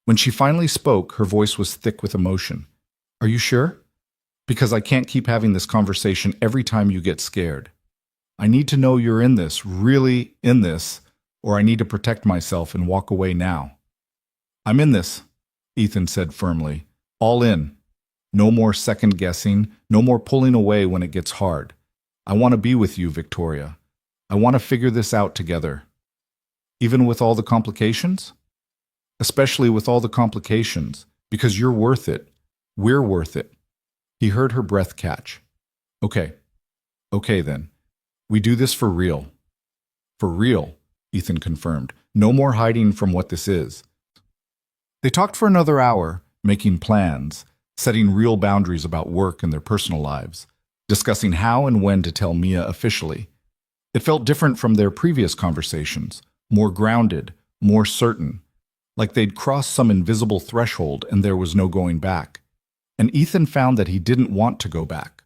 When she finally spoke, her voice was thick with emotion. Are you sure? Because I can't keep having this conversation every time you get scared. I need to know you're in this, really in this, or I need to protect myself and walk away now. I'm in this, Ethan said firmly. All in. No more second guessing, no more pulling away when it gets hard. I want to be with you, Victoria. I want to figure this out together. Even with all the complications? Especially with all the complications, because you're worth it. We're worth it. He heard her breath catch. Okay. Okay then. We do this for real. For real, Ethan confirmed. No more hiding from what this is. They talked for another hour, making plans, setting real boundaries about work and their personal lives, discussing how and when to tell Mia officially. It felt different from their previous conversations, more grounded, more certain, like they'd crossed some invisible threshold and there was no going back. And Ethan found that he didn't want to go back.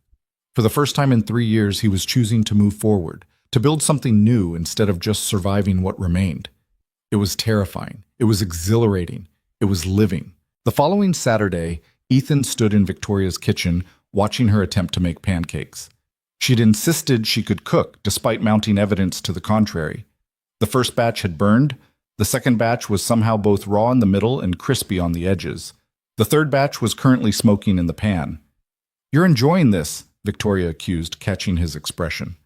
For the first time in 3 years, he was choosing to move forward, to build something new instead of just surviving what remained. It was terrifying. It was exhilarating. It was living. The following Saturday, Ethan stood in Victoria's kitchen, watching her attempt to make pancakes. She'd insisted she could cook, despite mounting evidence to the contrary. The first batch had burned. The second batch was somehow both raw in the middle and crispy on the edges. The third batch was currently smoking in the pan. You're enjoying this, Victoria accused, catching his expression.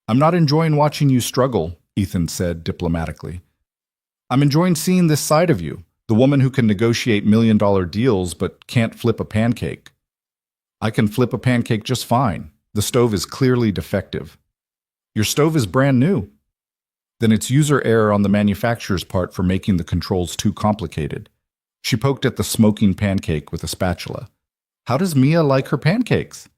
I'm not enjoying watching you struggle, Ethan said diplomatically. I'm enjoying seeing this side of you, the woman who can negotiate million-dollar deals but can't flip a pancake. I can flip a pancake just fine. The stove is clearly defective. Your stove is brand new. Then it's user error on the manufacturer's part for making the controls too complicated. She poked at the smoking pancake with a spatula. How does Mia like her pancakes?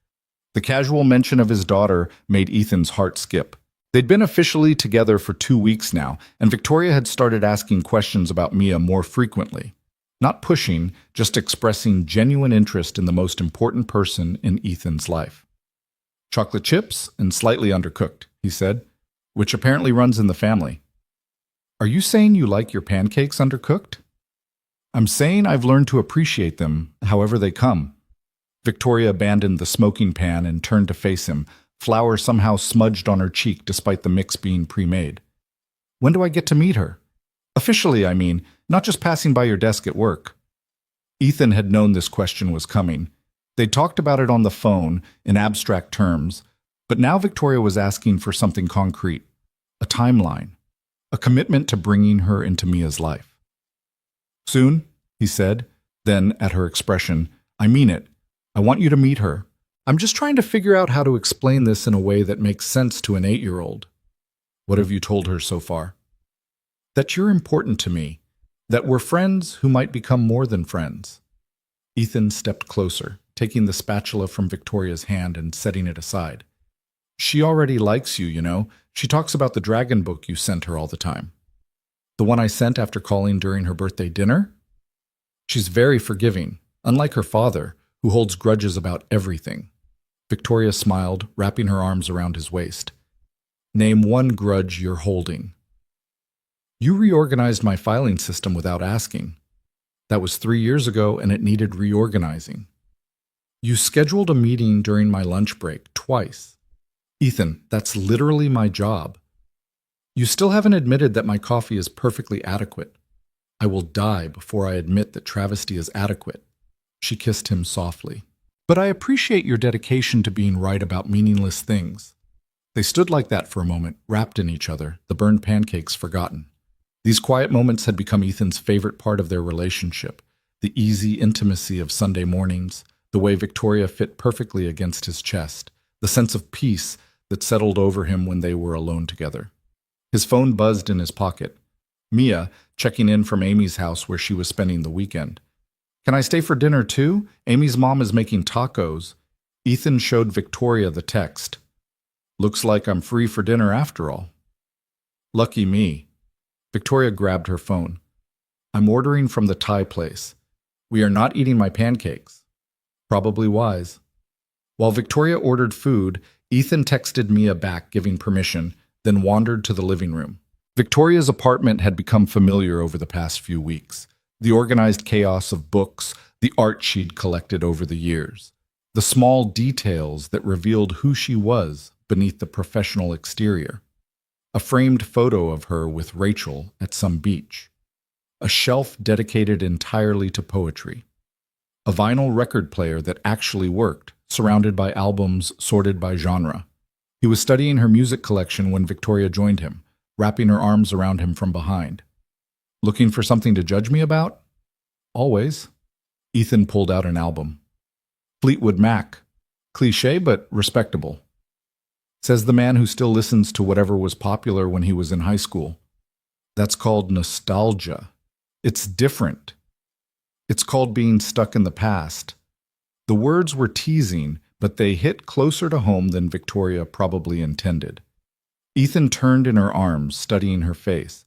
The casual mention of his daughter made Ethan's heart skip. They'd been officially together for 2 weeks now, and Victoria had started asking questions about Mia more frequently. Not pushing, just expressing genuine interest in the most important person in Ethan's life. Chocolate chips and slightly undercooked, he said, which apparently runs in the family. Are you saying you like your pancakes undercooked? I'm saying I've learned to appreciate them, however they come. Victoria abandoned the smoking pan and turned to face him, flour somehow smudged on her cheek despite the mix being pre-made. When do I get to meet her? Officially, I mean, not just passing by your desk at work. Ethan had known this question was coming. They'd talked about it on the phone, in abstract terms, but now Victoria was asking for something concrete. A timeline. A commitment to bringing her into Mia's life. Soon, he said, then, at her expression, I mean it. I want you to meet her. I'm just trying to figure out how to explain this in a way that makes sense to an 8-year-old. What have you told her so far? That you're important to me. That we're friends who might become more than friends. Ethan stepped closer. taking the spatula from Victoria's hand and setting it aside. She already likes you, you know. She talks about the dragon book you sent her all the time. The one I sent after calling during her birthday dinner? She's very forgiving, unlike her father, who holds grudges about everything. Victoria smiled, wrapping her arms around his waist. Name one grudge you're holding. You reorganized my filing system without asking. That was 3 years ago, and it needed reorganizing. You scheduled a meeting during my lunch break twice. Ethan, that's literally my job. You still haven't admitted that my coffee is perfectly adequate. I will die before I admit that travesty is adequate. She kissed him softly. But I appreciate your dedication to being right about meaningless things. They stood like that for a moment, wrapped in each other, the burned pancakes forgotten. These quiet moments had become Ethan's favorite part of their relationship, the easy intimacy of Sunday mornings, the way Victoria fit perfectly against his chest, the sense of peace that settled over him when they were alone together. His phone buzzed in his pocket. Mia, checking in from Amy's house where she was spending the weekend. Can I stay for dinner too? Amy's mom is making tacos. Ethan showed Victoria the text. Looks like I'm free for dinner after all. Lucky me. Victoria grabbed her phone. I'm ordering from the Thai place. We are not eating my pancakes. Probably wise. While Victoria ordered food, Ethan texted Mia back giving permission, then wandered to the living room. Victoria's apartment had become familiar over the past few weeks. The organized chaos of books, the art she'd collected over the years, the small details that revealed who she was beneath the professional exterior. A framed photo of her with Rachel at some beach. A shelf dedicated entirely to poetry. A vinyl record player that actually worked, surrounded by albums sorted by genre. He was studying her music collection when Victoria joined him, wrapping her arms around him from behind. Looking for something to judge me about? Always. Ethan pulled out an album. Fleetwood Mac. Cliché, but respectable. Says the man who still listens to whatever was popular when he was in high school. That's called nostalgia. It's different. It's called being stuck in the past. The words were teasing, but they hit closer to home than Victoria probably intended. Ethan turned in her arms, studying her face.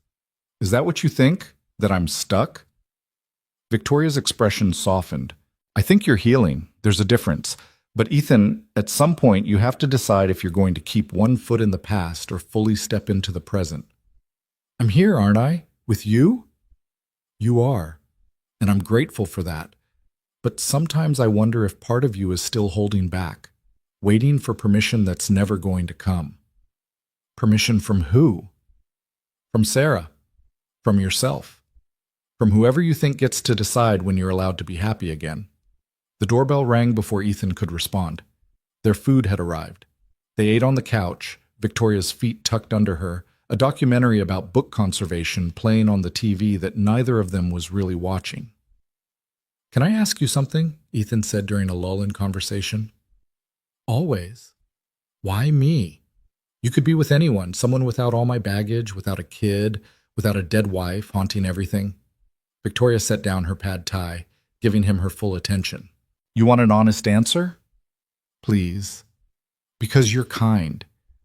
Is that what you think? That I'm stuck? Victoria's expression softened. I think you're healing. There's a difference. But Ethan, at some point you have to decide if you're going to keep one foot in the past or fully step into the present. I'm here, aren't I? With you? You are. And I'm grateful for that. But sometimes I wonder if part of you is still holding back, waiting for permission that's never going to come. Permission from who? From Sarah. From yourself. From whoever you think gets to decide when you're allowed to be happy again. The doorbell rang before Ethan could respond. Their food had arrived. They ate on the couch, Victoria's feet tucked under her, a documentary about book conservation playing on the TV that neither of them was really watching. Can I ask you something? Ethan said during a lull in conversation. Always. Why me? You could be with anyone, someone without all my baggage, without a kid, without a dead wife haunting everything. Victoria set down her pad thai, giving him her full attention. You want an honest answer? Please. Because you're kind.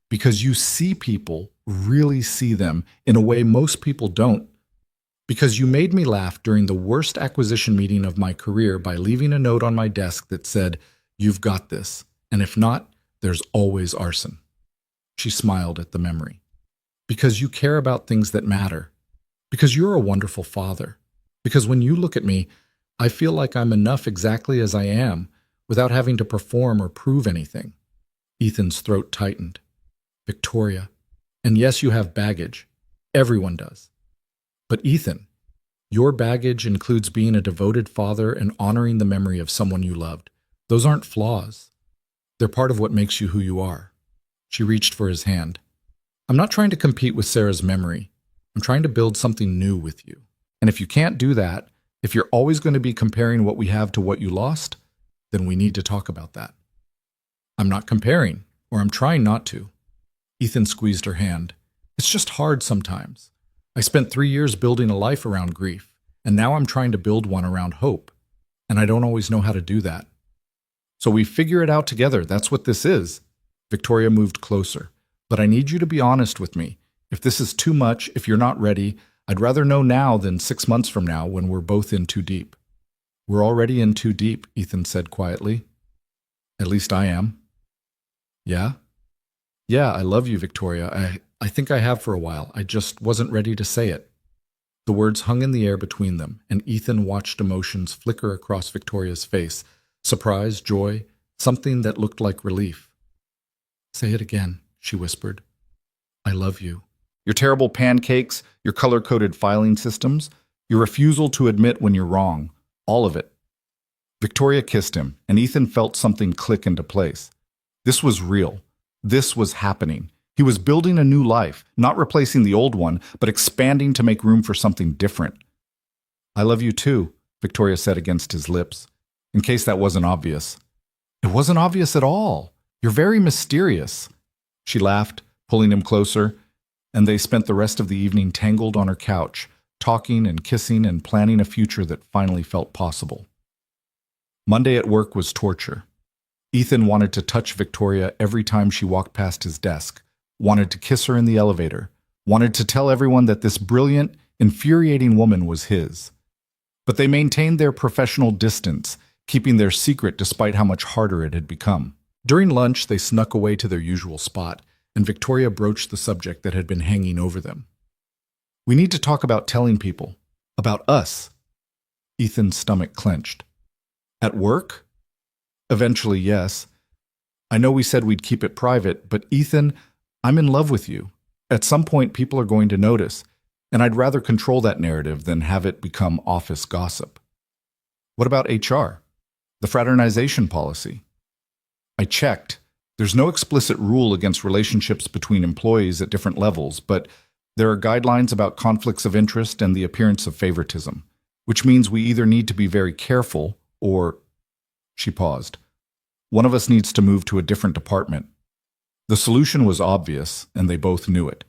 Because you see people, really see them, in a way most people don't. Because you made me laugh during the worst acquisition meeting of my career by leaving a note on my desk that said, "You've got this, and if not, there's always arson." She smiled at the memory. Because you care about things that matter. Because you're a wonderful father. Because when you look at me, I feel like I'm enough exactly as I am, without having to perform or prove anything. Ethan's throat tightened. Victoria. And yes, you have baggage. Everyone does. But Ethan, your baggage includes being a devoted father and honoring the memory of someone you loved. Those aren't flaws. They're part of what makes you who you are. She reached for his hand. I'm not trying to compete with Sarah's memory. I'm trying to build something new with you. And if you can't do that, if you're always going to be comparing what we have to what you lost, then we need to talk about that. I'm not comparing, or I'm trying not to. Ethan squeezed her hand. It's just hard sometimes. I spent 3 years building a life around grief, and now I'm trying to build one around hope, and I don't always know how to do that. So we figure it out together. That's what this is. Victoria moved closer. But I need you to be honest with me. If this is too much, if you're not ready, I'd rather know now than 6 months from now when we're both in too deep. We're already in too deep, Ethan said quietly. At least I am. Yeah? Yeah, I love you, Victoria. I think I have for a while. I just wasn't ready to say it. The words hung in the air between them, and Ethan watched emotions flicker across Victoria's face. Surprise, joy, something that looked like relief. Say it again, she whispered. I love you. Your terrible pancakes, your color-coded filing systems, your refusal to admit when you're wrong, all of it. Victoria kissed him, and Ethan felt something click into place. This was real. This was happening. He was building a new life, not replacing the old one, but expanding to make room for something different. I love you too, Victoria said against his lips, in case that wasn't obvious. It wasn't obvious at all. You're very mysterious. She laughed, pulling him closer, and they spent the rest of the evening tangled on her couch, talking and kissing and planning a future that finally felt possible. Monday at work was torture. Ethan wanted to touch Victoria every time she walked past his desk, wanted to kiss her in the elevator, wanted to tell everyone that this brilliant, infuriating woman was his. But they maintained their professional distance, keeping their secret despite how much harder it had become. During lunch, they snuck away to their usual spot, and Victoria broached the subject that had been hanging over them. We need to talk about telling people. About us. Ethan's stomach clenched. At work? Eventually, yes. I know we said we'd keep it private, but Ethan, I'm in love with you. At some point, people are going to notice, and I'd rather control that narrative than have it become office gossip. What about HR? The fraternization policy? I checked. There's no explicit rule against relationships between employees at different levels, but there are guidelines about conflicts of interest and the appearance of favoritism, which means we either need to be very careful or... She paused. One of us needs to move to a different department. The solution was obvious, and they both knew it.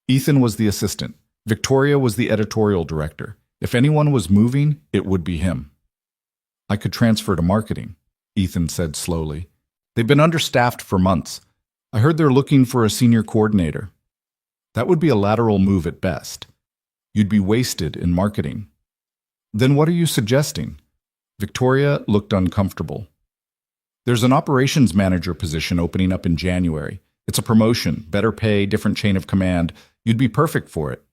Ethan was the assistant. Victoria was the editorial director. If anyone was moving, it would be him. I could transfer to marketing, Ethan said slowly. They've been understaffed for months. I heard they're looking for a senior coordinator. That would be a lateral move at best. You'd be wasted in marketing. Then what are you suggesting? Victoria looked uncomfortable. There's an operations manager position opening up in January. It's a promotion, better pay, different chain of command. You'd be perfect for it.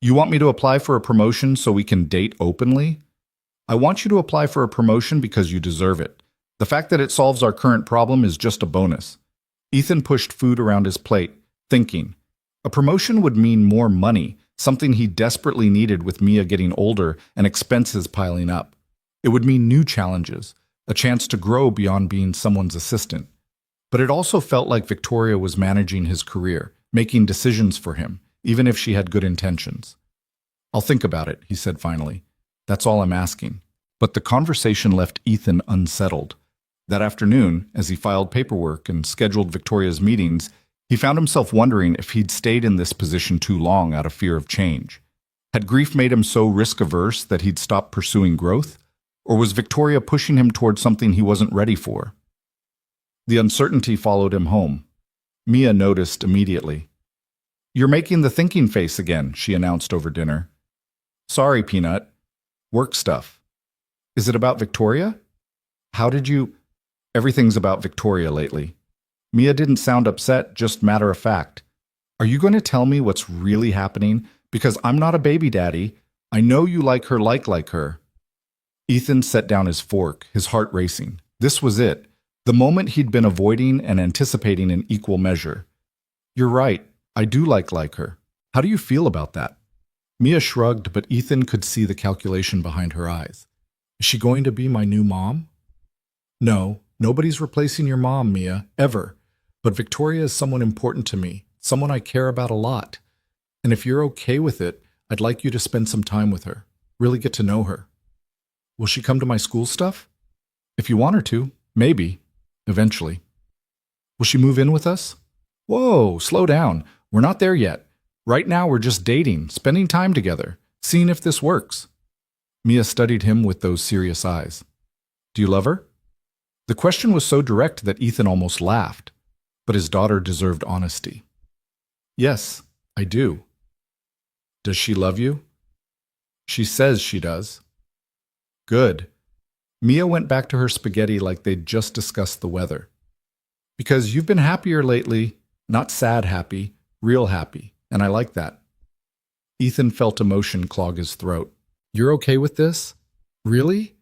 You want me to apply for a promotion so we can date openly? I want you to apply for a promotion because you deserve it. The fact that it solves our current problem is just a bonus. Ethan pushed food around his plate, thinking. A promotion would mean more money, something he desperately needed with Mia getting older and expenses piling up. It would mean new challenges, a chance to grow beyond being someone's assistant. But it also felt like Victoria was managing his career, making decisions for him, even if she had good intentions. I'll think about it, he said finally. That's all I'm asking. But the conversation left Ethan unsettled. That afternoon, as he filed paperwork and scheduled Victoria's meetings, he found himself wondering if he'd stayed in this position too long out of fear of change. Had grief made him so risk-averse that he'd stopped pursuing growth? Or was Victoria pushing him toward something he wasn't ready for? The uncertainty followed him home. Mia noticed immediately. You're making the thinking face again, she announced over dinner. Sorry, Peanut. Work stuff. Is it about Victoria? How did you... Everything's about Victoria lately. Mia didn't sound upset, just matter of fact. Are you going to tell me what's really happening? Because I'm not a baby daddy. I know you like her like her. Ethan set down his fork, his heart racing. This was it. The moment he'd been avoiding and anticipating in equal measure. You're right. I do like her. How do you feel about that? Mia shrugged, but Ethan could see the calculation behind her eyes. Is she going to be my new mom? No, nobody's replacing your mom, Mia, ever. But Victoria is someone important to me, someone I care about a lot. And if you're okay with it, I'd like you to spend some time with her, really get to know her. Will she come to my school stuff? If you want her to, maybe, eventually. Will she move in with us? Whoa, slow down. We're not there yet. Right now we're just dating, spending time together, seeing if this works. Mia studied him with those serious eyes. Do you love her? The question was so direct that Ethan almost laughed, but his daughter deserved honesty. Yes, I do. Does she love you? She says she does. Good. Mia went back to her spaghetti like they'd just discussed the weather. Because you've been happier lately, not sad happy, real happy, and I like that. Ethan felt emotion clog his throat. You're okay with this? Really?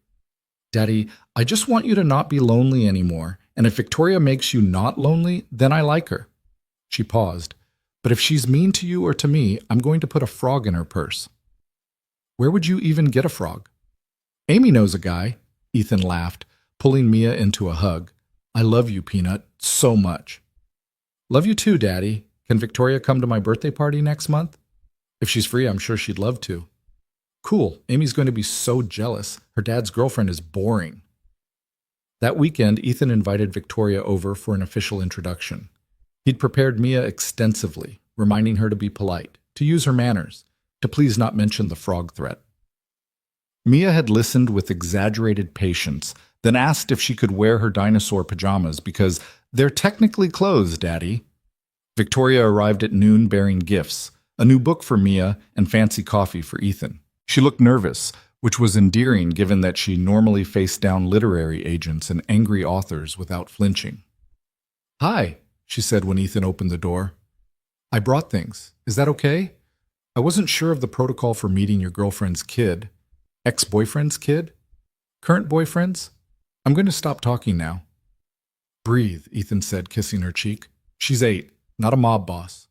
Daddy, I just want you to not be lonely anymore, and if Victoria makes you not lonely, then I like her. She paused. But if she's mean to you or to me, I'm going to put a frog in her purse. Where would you even get a frog? Amy knows a guy. Ethan laughed, pulling Mia into a hug. I love you, Peanut, so much. Love you too, Daddy. Can Victoria come to my birthday party next month? If she's free, I'm sure she'd love to. Cool. Amy's going to be so jealous. Her dad's girlfriend is boring. That weekend, Ethan invited Victoria over for an official introduction. He'd prepared Mia extensively, reminding her to be polite, to use her manners, to please not mention the frog threat. Mia had listened with exaggerated patience, then asked if she could wear her dinosaur pajamas because they're technically clothes, Daddy. Victoria arrived at noon bearing gifts, a new book for Mia and fancy coffee for Ethan. She looked nervous, which was endearing given that she normally faced down literary agents and angry authors without flinching. Hi, she said when Ethan opened the door. I brought things. Is that okay? I wasn't sure of the protocol for meeting your girlfriend's kid. Ex-boyfriend's kid? Current boyfriend's? I'm going to stop talking now. Breathe, Ethan said, kissing her cheek. She's 8, not a mob boss.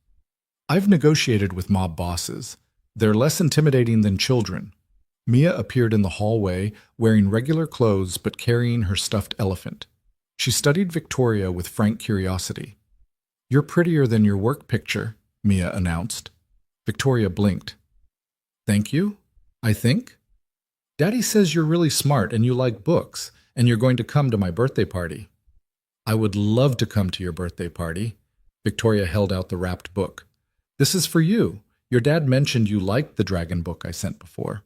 I've negotiated with mob bosses. They're less intimidating than children. Mia appeared in the hallway, wearing regular clothes but carrying her stuffed elephant. She studied Victoria with frank curiosity. You're prettier than your work picture, Mia announced. Victoria blinked. Thank you, I think. Daddy says you're really smart and you like books, and you're going to come to my birthday party. I would love to come to your birthday party. Victoria held out the wrapped book. This is for you. Your dad mentioned you liked the dragon book I sent before.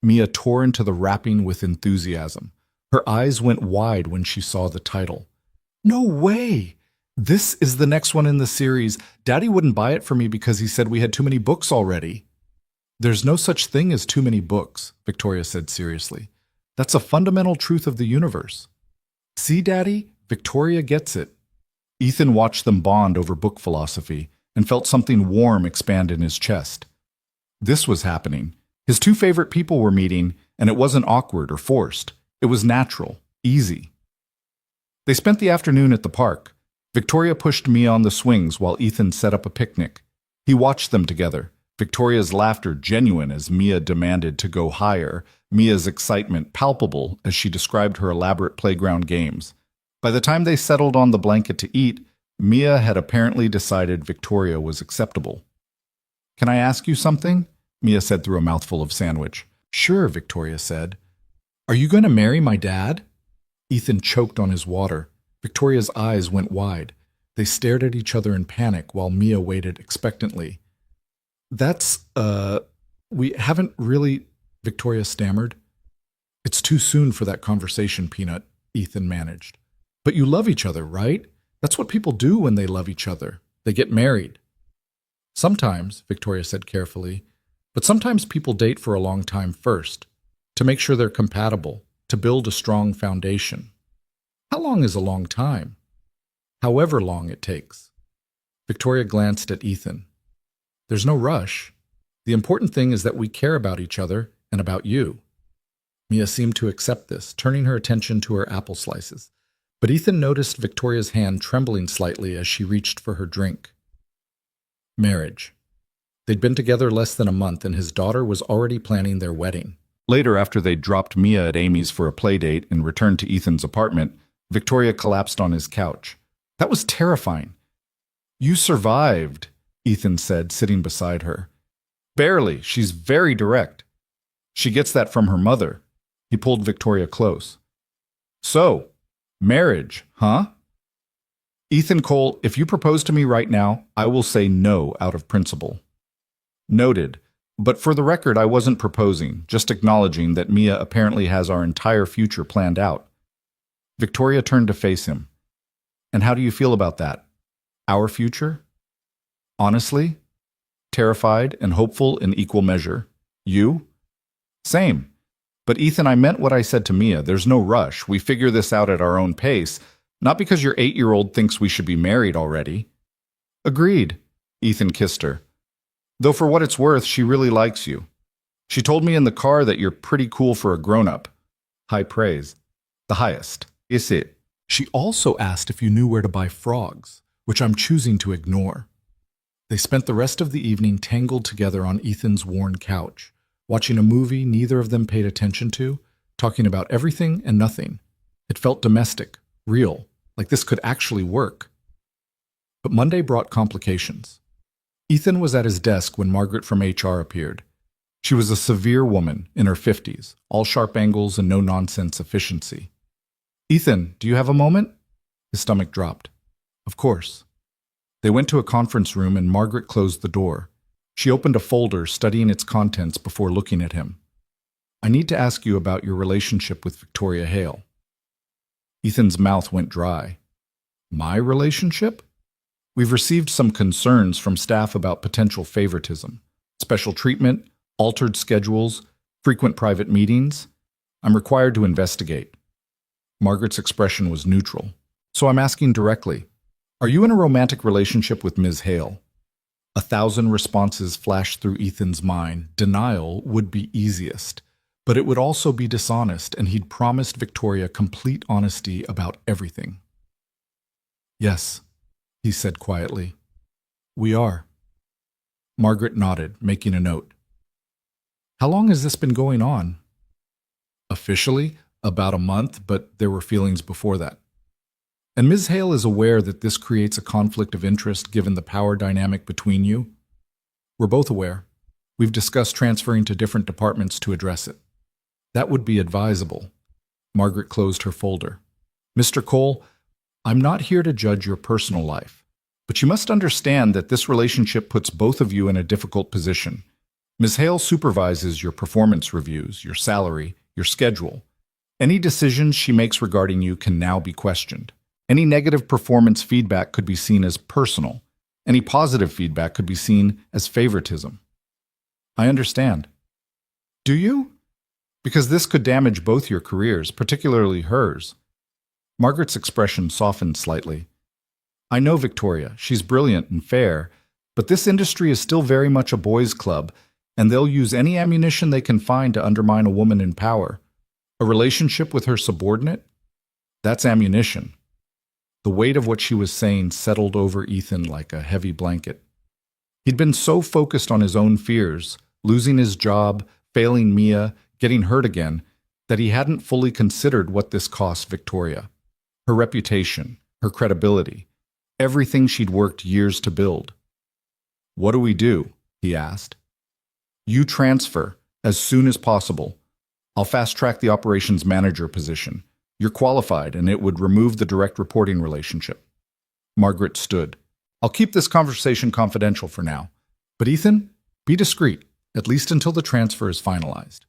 Mia tore into the wrapping with enthusiasm. Her eyes went wide when she saw the title. No way! This is the next one in the series. Daddy wouldn't buy it for me because he said we had too many books already. There's no such thing as too many books, Victoria said seriously. That's a fundamental truth of the universe. See, Daddy? Victoria gets it. Ethan watched them bond over book philosophy and felt something warm expand in his chest. This was happening. His two favorite people were meeting, and it wasn't awkward or forced. It was natural, easy. They spent the afternoon at the park. Victoria pushed Mia on the swings while Ethan set up a picnic. He watched them together, Victoria's laughter genuine as Mia demanded to go higher, Mia's excitement palpable as she described her elaborate playground games. By the time they settled on the blanket to eat, Mia had apparently decided Victoria was acceptable. Can I ask you something? Mia said through a mouthful of sandwich. Sure, Victoria said. Are you going to marry my dad? Ethan choked on his water. Victoria's eyes went wide. They stared at each other in panic while Mia waited expectantly. We haven't really, Victoria stammered. It's too soon for that conversation, Peanut, Ethan managed. But you love each other, right? That's what people do when they love each other. They get married. Sometimes, Victoria said carefully, but sometimes people date for a long time first, to make sure they're compatible, to build a strong foundation. How long is a long time? However long it takes. Victoria glanced at Ethan. There's no rush. The important thing is that we care about each other and about you. Mia seemed to accept this, turning her attention to her apple slices. But Ethan noticed Victoria's hand trembling slightly as she reached for her drink. Marriage. They'd been together less than a month, and his daughter was already planning their wedding. Later, after they dropped Mia at Amy's for a play date and returned to Ethan's apartment, Victoria collapsed on his couch. That was terrifying. You survived, Ethan said, sitting beside her. Barely. She's very direct. She gets that from her mother. He pulled Victoria close. So, marriage, huh? Ethan Cole, if you propose to me right now, I will say no out of principle. Noted. But for the record, I wasn't proposing, just acknowledging that Mia apparently has our entire future planned out. Victoria turned to face him. And how do you feel about that? Our future? Honestly? Terrified and hopeful in equal measure. You? Same. But Ethan, I meant what I said to Mia. There's no rush. We figure this out at our own pace, not because your 8-year-old thinks we should be married already. Agreed. Ethan kissed her. Though for what it's worth, she really likes you. She told me in the car that you're pretty cool for a grown-up. High praise. The highest. Is it? She also asked if you knew where to buy frogs, which I'm choosing to ignore. They spent the rest of the evening tangled together on Ethan's worn couch, watching a movie neither of them paid attention to, talking about everything and nothing. It felt domestic, real, like this could actually work. But Monday brought complications. Ethan was at his desk when Margaret from HR appeared. She was a severe woman in her 50s, all sharp angles and no-nonsense efficiency. Ethan, do you have a moment? His stomach dropped. Of course. They went to a conference room and Margaret closed the door. She opened a folder, studying its contents before looking at him. I need to ask you about your relationship with Victoria Hale. Ethan's mouth went dry. My relationship? We've received some concerns from staff about potential favoritism, special treatment, altered schedules, frequent private meetings. I'm required to investigate. Margaret's expression was neutral. So I'm asking directly, are you in a romantic relationship with Ms. Hale? 1,000 responses flashed through Ethan's mind. Denial would be easiest, but it would also be dishonest, and he'd promised Victoria complete honesty about everything. Yes, he said quietly. We are. Margaret nodded, making a note. How long has this been going on? Officially, about a month, but there were feelings before that. And Ms. Hale is aware that this creates a conflict of interest given the power dynamic between you? We're both aware. We've discussed transferring to different departments to address it. That would be advisable. Margaret closed her folder. Mr. Cole, I'm not here to judge your personal life, but you must understand that this relationship puts both of you in a difficult position. Ms. Hale supervises your performance reviews, your salary, your schedule. Any decisions she makes regarding you can now be questioned. Any negative performance feedback could be seen as personal. Any positive feedback could be seen as favoritism. I understand. Do you? Because this could damage both your careers, particularly hers. Margaret's expression softened slightly. I know Victoria. She's brilliant and fair, but this industry is still very much a boys' club, and they'll use any ammunition they can find to undermine a woman in power. A relationship with her subordinate? That's ammunition. The weight of what she was saying settled over Ethan like a heavy blanket. He'd been so focused on his own fears, losing his job, failing Mia, getting hurt again, that he hadn't fully considered what this cost Victoria. Her reputation, her credibility, everything she'd worked years to build. What do we do? He asked. You transfer, as soon as possible. I'll fast-track the operations manager position. You're qualified, and it would remove the direct reporting relationship. Margaret stood. I'll keep this conversation confidential for now. But Ethan, be discreet, at least until the transfer is finalized.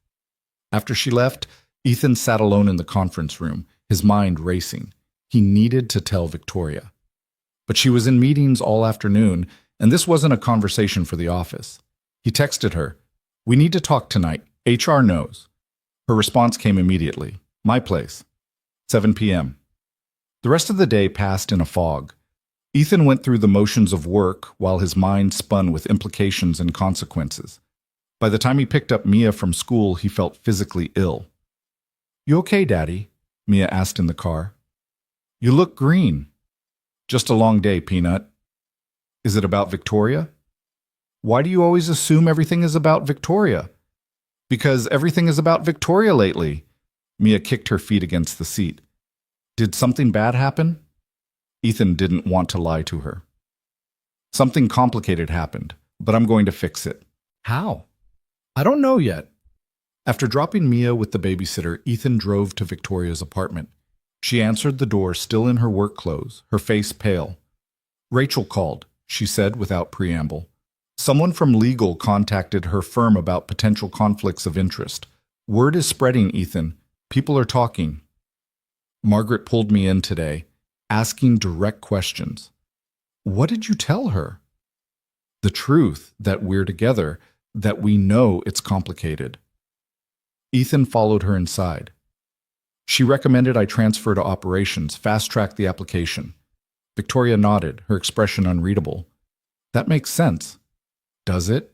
After she left, Ethan sat alone in the conference room, his mind racing. He needed to tell Victoria. But she was in meetings all afternoon, and this wasn't a conversation for the office. He texted her, We need to talk tonight. HR knows. Her response came immediately. My place. 7 p.m. The rest of the day passed in a fog. Ethan went through the motions of work while his mind spun with implications and consequences. By the time he picked up Mia from school, he felt physically ill. You okay, Daddy? Mia asked in the car. You look green. Just a long day, Peanut. Is it about Victoria? Why do you always assume everything is about Victoria? Because everything is about Victoria lately. Mia kicked her feet against the seat. Did something bad happen? Ethan didn't want to lie to her. Something complicated happened, but I'm going to fix it. How? I don't know yet. After dropping Mia with the babysitter, Ethan drove to Victoria's apartment. She answered the door still in her work clothes, her face pale. Rachel called, she said without preamble. Someone from legal contacted her firm about potential conflicts of interest. Word is spreading, Ethan. People are talking. Margaret pulled me in today, asking direct questions. What did you tell her? The truth, that we're together, that we know it's complicated. Ethan followed her inside. She recommended I transfer to operations, fast-track the application. Victoria nodded, her expression unreadable. That makes sense. Does it?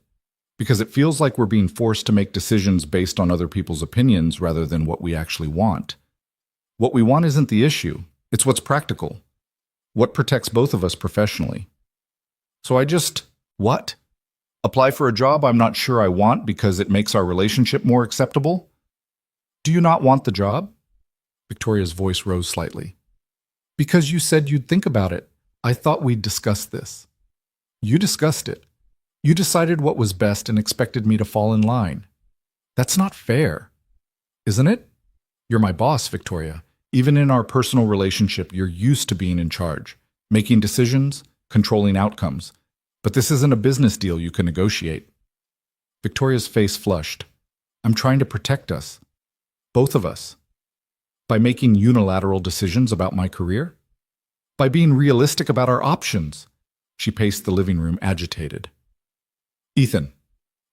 Because it feels like we're being forced to make decisions based on other people's opinions rather than what we actually want. What we want isn't the issue. It's what's practical. What protects both of us professionally. So what? Apply for a job I'm not sure I want because it makes our relationship more acceptable? Do you not want the job? Victoria's voice rose slightly. Because you said you'd think about it. I thought we'd discuss this. You discussed it. You decided what was best and expected me to fall in line. That's not fair. Isn't it? You're my boss, Victoria. Even in our personal relationship, you're used to being in charge, making decisions, controlling outcomes. But this isn't a business deal you can negotiate. Victoria's face flushed. I'm trying to protect us. Both of us. By making unilateral decisions about my career? By being realistic about our options? She paced the living room, agitated. Ethan,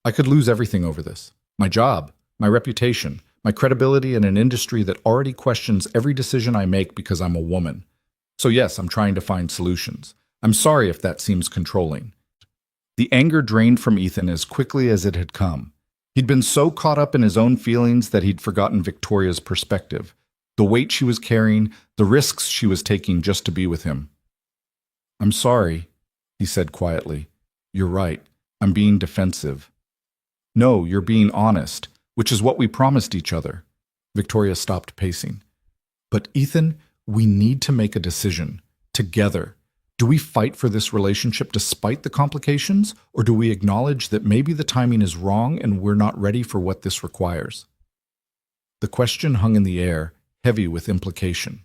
I could lose everything over this. My job, my reputation, my credibility in an industry that already questions every decision I make because I'm a woman. So yes, I'm trying to find solutions. I'm sorry if that seems controlling. The anger drained from Ethan as quickly as it had come. He'd been so caught up in his own feelings that he'd forgotten Victoria's perspective, the weight she was carrying, the risks she was taking just to be with him. I'm sorry, he said quietly. You're right. I'm being defensive. No, you're being honest, which is what we promised each other. Victoria stopped pacing. But Ethan, we need to make a decision. Together. Do we fight for this relationship despite the complications, or do we acknowledge that maybe the timing is wrong and we're not ready for what this requires? The question hung in the air, heavy with implication.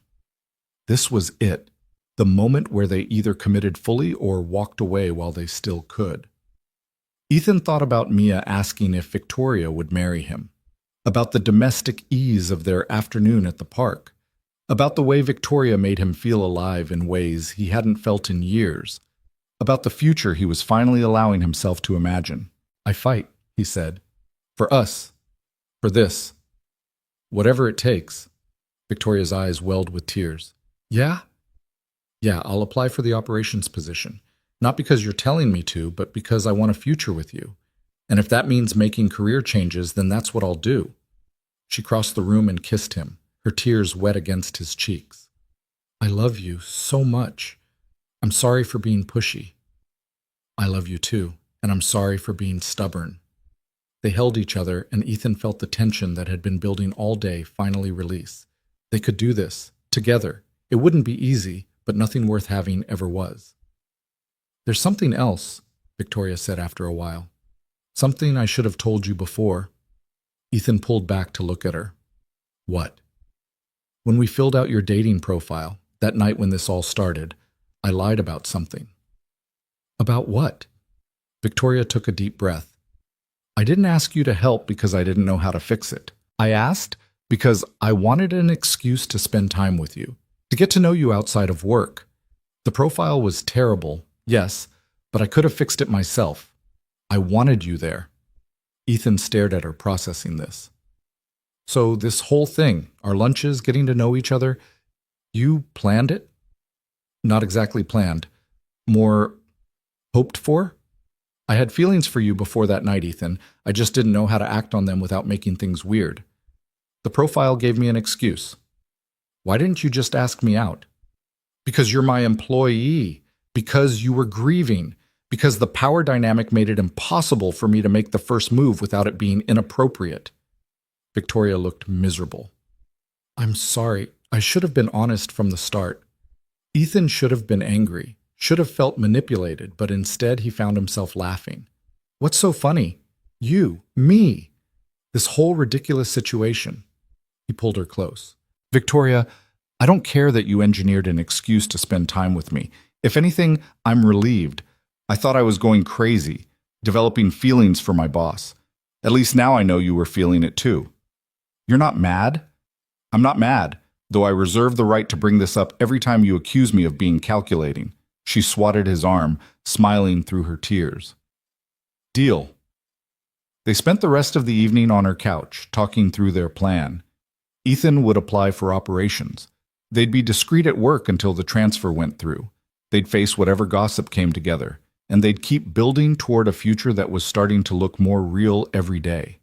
This was it, the moment where they either committed fully or walked away while they still could. Ethan thought about Mia asking if Victoria would marry him, about the domestic ease of their afternoon at the park, about the way Victoria made him feel alive in ways he hadn't felt in years, about the future he was finally allowing himself to imagine. I fight, he said. For us. For this. Whatever it takes. Victoria's eyes welled with tears. Yeah? Yeah, I'll apply for the operations position. Not because you're telling me to, but because I want a future with you. And if that means making career changes, then that's what I'll do. She crossed the room and kissed him, her tears wet against his cheeks. I love you so much. I'm sorry for being pushy. I love you too, and I'm sorry for being stubborn. They held each other, and Ethan felt the tension that had been building all day finally release. They could do this, together. It wouldn't be easy, but nothing worth having ever was. There's something else, Victoria said after a while. Something I should have told you before. Ethan pulled back to look at her. What? When we filled out your dating profile, that night when this all started, I lied about something. About what? Victoria took a deep breath. I didn't ask you to help because I didn't know how to fix it. I asked because I wanted an excuse to spend time with you, to get to know you outside of work. The profile was terrible, yes, but I could have fixed it myself. I wanted you there. Ethan stared at her, processing this. So this whole thing, our lunches, getting to know each other, you planned it? Not exactly planned. More hoped for? I had feelings for you before that night, Ethan. I just didn't know how to act on them without making things weird. The profile gave me an excuse. Why didn't you just ask me out? Because you're my employee. Because you were grieving. Because the power dynamic made it impossible for me to make the first move without it being inappropriate. Victoria looked miserable. I'm sorry. I should have been honest from the start. Ethan should have been angry, should have felt manipulated, but instead he found himself laughing. What's so funny? You, me. This whole ridiculous situation. He pulled her close. Victoria, I don't care that you engineered an excuse to spend time with me. If anything, I'm relieved. I thought I was going crazy, developing feelings for my boss. At least now I know you were feeling it too. You're not mad? I'm not mad. though I reserve the right to bring this up every time you accuse me of being calculating. She swatted his arm, smiling through her tears. Deal. They spent the rest of the evening on her couch, talking through their plan. Ethan would apply for operations. They'd be discreet at work until the transfer went through. They'd face whatever gossip came together, and they'd keep building toward a future that was starting to look more real every day.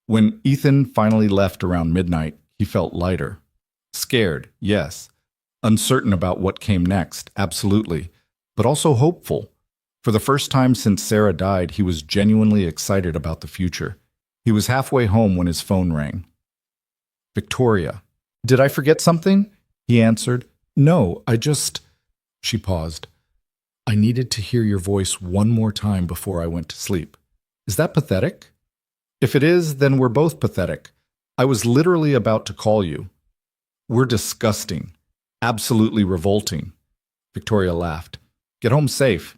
When Ethan finally left around midnight, he felt lighter. Scared, yes. Uncertain about what came next, absolutely. But also hopeful. For the first time since Sarah died, he was genuinely excited about the future. He was halfway home when his phone rang. Victoria. Did I forget something? He answered. No, She paused. I needed to hear your voice one more time before I went to sleep. Is that pathetic? If it is, then we're both pathetic. I was literally about to call you. We're disgusting. Absolutely revolting. Victoria laughed. Get home safe.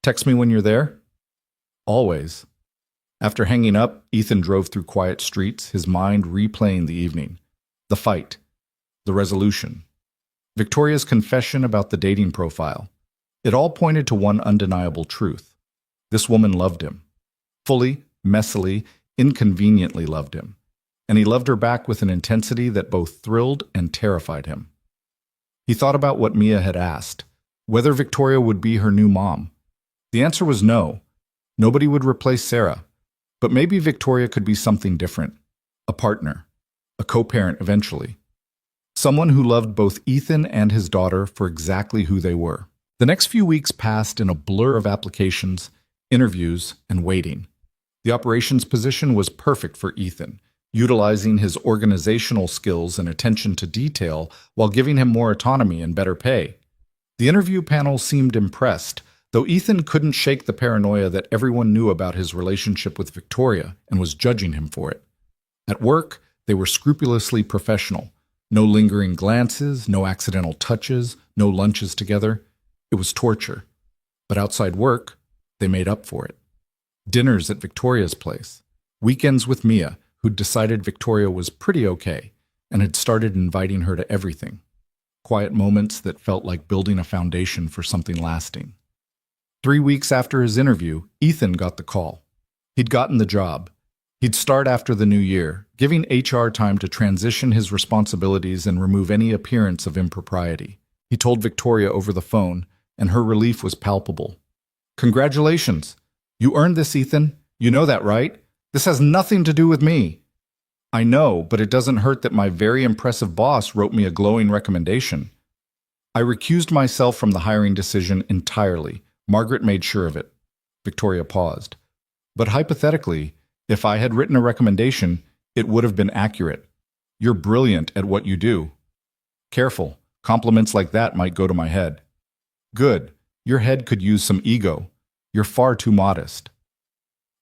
Text me when you're there? Always. After hanging up, Ethan drove through quiet streets, his mind replaying the evening. The fight. The resolution. Victoria's confession about the dating profile. It all pointed to one undeniable truth. This woman loved him. Fully, messily, inconveniently loved him. And he loved her back with an intensity that both thrilled and terrified him. He thought about what Mia had asked, whether Victoria would be her new mom. The answer was no. Nobody would replace Sarah. But maybe Victoria could be something different. A partner. A co-parent eventually. Someone who loved both Ethan and his daughter for exactly who they were. The next few weeks passed in a blur of applications, interviews, and waiting. The operations position was perfect for Ethan, utilizing his organizational skills and attention to detail while giving him more autonomy and better pay. The interview panel seemed impressed, though Ethan couldn't shake the paranoia that everyone knew about his relationship with Victoria and was judging him for it. At work, they were scrupulously professional. No lingering glances, no accidental touches, no lunches together. It was torture. But outside work, they made up for it. Dinners at Victoria's place. Weekends with Mia, who'd decided Victoria was pretty okay and had started inviting her to everything. Quiet moments that felt like building a foundation for something lasting. 3 weeks after his interview, Ethan got the call. He'd gotten the job. He'd start after the new year, giving HR time to transition his responsibilities and remove any appearance of impropriety. He told Victoria over the phone, and her relief was palpable. Congratulations! You earned this, Ethan. You know that, right? This has nothing to do with me. I know, but it doesn't hurt that my very impressive boss wrote me a glowing recommendation. I recused myself from the hiring decision entirely. Margaret made sure of it. Victoria paused. But hypothetically, if I had written a recommendation, it would have been accurate. You're brilliant at what you do. Careful, compliments like that might go to my head. Good, your head could use some ego. You're far too modest.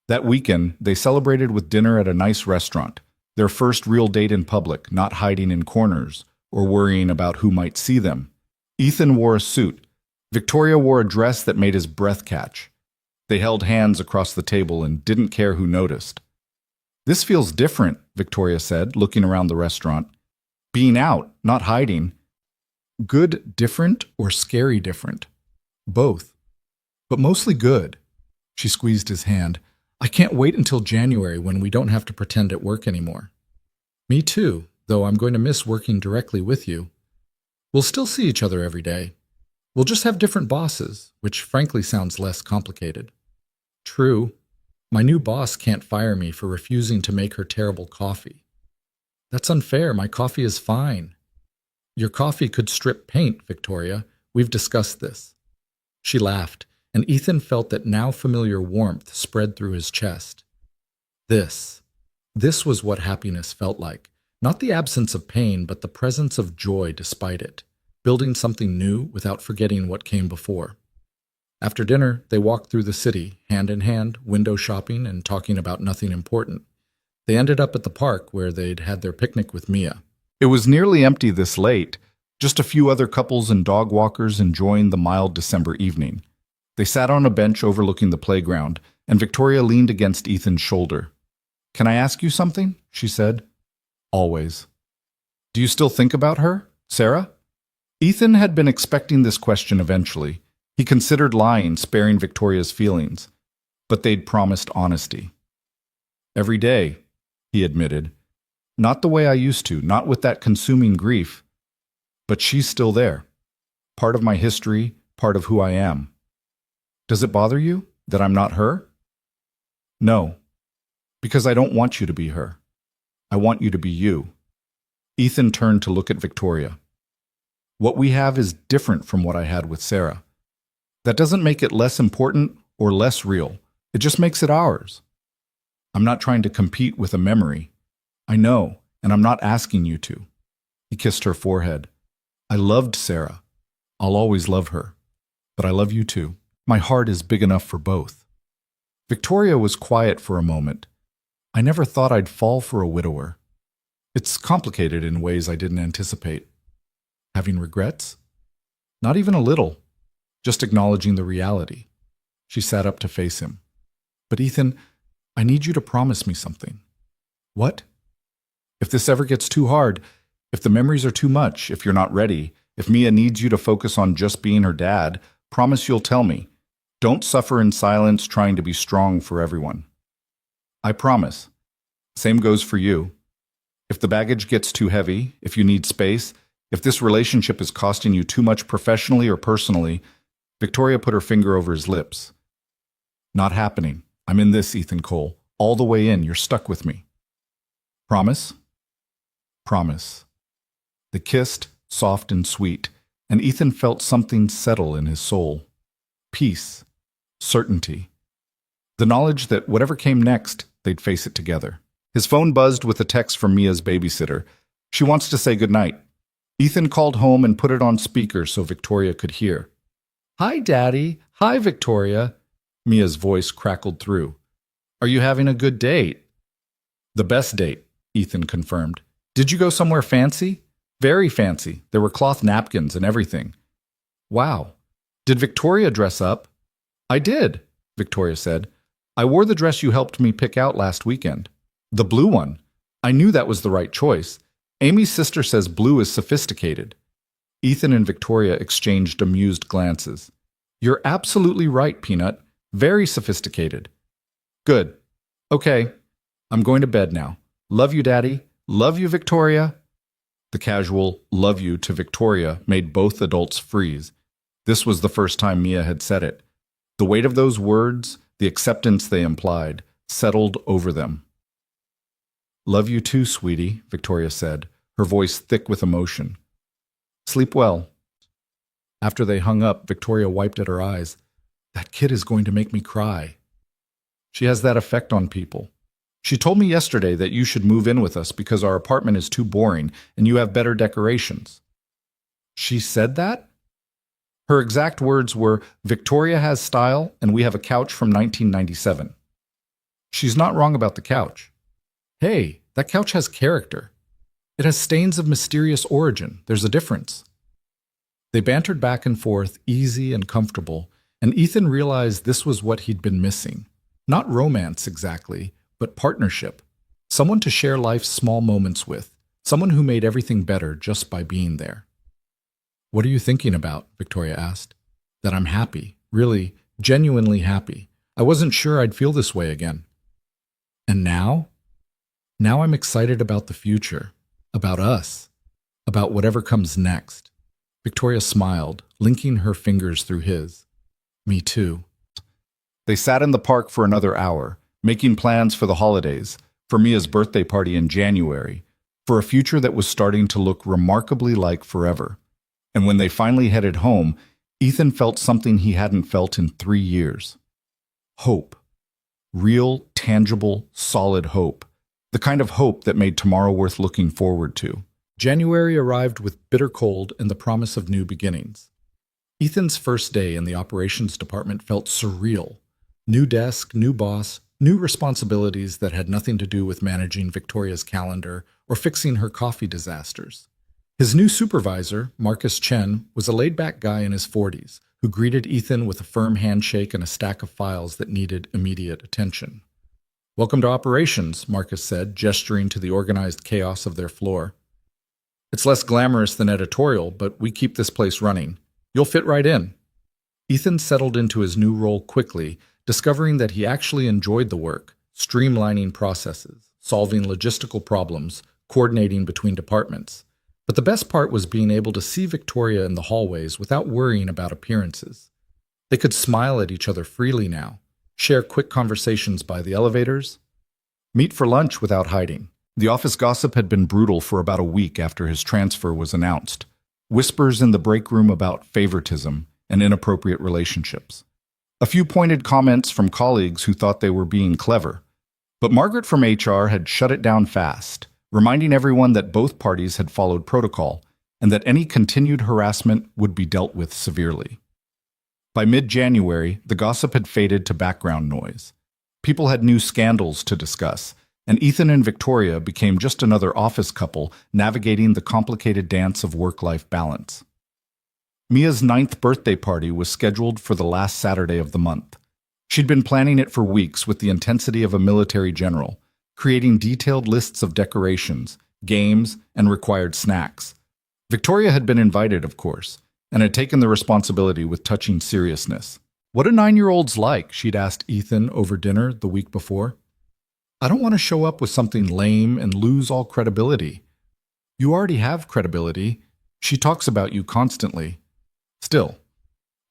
That weekend, they celebrated with dinner at a nice restaurant, their first real date in public, not hiding in corners or worrying about who might see them. Ethan wore a suit. Victoria wore a dress that made his breath catch. They held hands across the table and didn't care who noticed. This feels different, Victoria said, looking around the restaurant. Being out, not hiding. Good different or scary different? Both. But mostly good. She squeezed his hand. I can't wait until January when we don't have to pretend at work anymore. Me too, though I'm going to miss working directly with you. We'll still see each other every day. We'll just have different bosses, which frankly sounds less complicated. True. My new boss can't fire me for refusing to make her terrible coffee. That's unfair. My coffee is fine. Your coffee could strip paint, Victoria. We've discussed this. She laughed, and Ethan felt that now familiar warmth spread through his chest. This was what happiness felt like. Not the absence of pain, but the presence of joy despite it. Building something new without forgetting what came before. After dinner, they walked through the city, hand in hand, window shopping and talking about nothing important. They ended up at the park where they'd had their picnic with Mia. It was nearly empty this late, just a few other couples and dog walkers enjoying the mild December evening. They sat on a bench overlooking the playground, and Victoria leaned against Ethan's shoulder. Can I ask you something? She said. Always. Do you still think about her, Sarah? Ethan had been expecting this question eventually. He considered lying, sparing Victoria's feelings, but they'd promised honesty. Every day, he admitted. Not the way I used to, not with that consuming grief. But she's still there. Part of my history, part of who I am. Does it bother you that I'm not her? No, because I don't want you to be her. I want you to be you. Ethan turned to look at Victoria. What we have is different from what I had with Sarah. That doesn't make it less important or less real. It just makes it ours. I'm not trying to compete with a memory. I know, and I'm not asking you to. He kissed her forehead. I loved Sarah. I'll always love her. But I love you too. My heart is big enough for both. Victoria was quiet for a moment. I never thought I'd fall for a widower. It's complicated in ways I didn't anticipate. Having regrets? Not even a little. Just acknowledging the reality. She sat up to face him. But Ethan, I need you to promise me something. What? If this ever gets too hard, if the memories are too much, if you're not ready, if Mia needs you to focus on just being her dad, promise you'll tell me. Don't suffer in silence trying to be strong for everyone. I promise. Same goes for you. If the baggage gets too heavy, if you need space, if this relationship is costing you too much professionally or personally, Victoria put her finger over his lips. Not happening. I'm in this, Ethan Cole. All the way in. You're stuck with me. Promise? Promise. They kissed, soft and sweet, and Ethan felt something settle in his soul. Peace. Certainty. The knowledge that whatever came next, they'd face it together. His phone buzzed with a text from Mia's babysitter. She wants to say goodnight. Ethan called home and put it on speaker so Victoria could hear. Hi, Daddy. Hi, Victoria. Mia's voice crackled through. Are you having a good date? The best date, Ethan confirmed. Did you go somewhere fancy? Very fancy. There were cloth napkins and everything. Wow. Did Victoria dress up? I did, Victoria said. I wore the dress you helped me pick out last weekend. The blue one. I knew that was the right choice. Amy's sister says blue is sophisticated. Ethan and Victoria exchanged amused glances. You're absolutely right, Peanut. Very sophisticated. Good. Okay. I'm going to bed now. Love you, Daddy. Love you, Victoria. The casual love you to Victoria made both adults freeze. This was the first time Mia had said it. The weight of those words, the acceptance they implied, settled over them. Love you too, sweetie, Victoria said, her voice thick with emotion. Sleep well. After they hung up, Victoria wiped at her eyes. That kid is going to make me cry. She has that effect on people. She told me yesterday that you should move in with us because our apartment is too boring and you have better decorations. She said that? Her exact words were, Victoria has style and we have a couch from 1997. She's not wrong about the couch. Hey, that couch has character. It has stains of mysterious origin. There's a difference. They bantered back and forth, easy and comfortable, and Ethan realized this was what he'd been missing. Not romance exactly, but partnership. Someone to share life's small moments with. Someone who made everything better just by being there. What are you thinking about? Victoria asked. That I'm happy. Really, genuinely happy. I wasn't sure I'd feel this way again. And now? Now I'm excited about the future. About us. About whatever comes next. Victoria smiled, linking her fingers through his. Me too. They sat in the park for another hour, making plans for the holidays, for Mia's birthday party in January, for a future that was starting to look remarkably like forever. And when they finally headed home, Ethan felt something he hadn't felt in 3 years. Hope. Real, tangible, solid hope. The kind of hope that made tomorrow worth looking forward to. January arrived with bitter cold and the promise of new beginnings. Ethan's first day in the operations department felt surreal. New desk, new boss, new responsibilities that had nothing to do with managing Victoria's calendar or fixing her coffee disasters. His new supervisor, Marcus Chen, was a laid-back guy in his 40s who greeted Ethan with a firm handshake and a stack of files that needed immediate attention. Welcome to operations, Marcus said, gesturing to the organized chaos of their floor. It's less glamorous than editorial, but we keep this place running. You'll fit right in. Ethan settled into his new role quickly, discovering that he actually enjoyed the work, streamlining processes, solving logistical problems, coordinating between departments. But the best part was being able to see Victoria in the hallways without worrying about appearances. They could smile at each other freely now, share quick conversations by the elevators, meet for lunch without hiding. The office gossip had been brutal for about a week after his transfer was announced. Whispers in the break room about favoritism and inappropriate relationships. A few pointed comments from colleagues who thought they were being clever. But Margaret from HR had shut it down fast, reminding everyone that both parties had followed protocol and that any continued harassment would be dealt with severely. By mid-January, the gossip had faded to background noise. People had new scandals to discuss, and Ethan and Victoria became just another office couple navigating the complicated dance of work-life balance. Mia's 9th birthday party was scheduled for the last Saturday of the month. She'd been planning it for weeks with the intensity of a military general, creating detailed lists of decorations, games, and required snacks. Victoria had been invited, of course, and had taken the responsibility with touching seriousness. "What do 9-year-olds like?" she'd asked Ethan over dinner the week before. "I don't want to show up with something lame and lose all credibility." "You already have credibility. She talks about you constantly." "Still,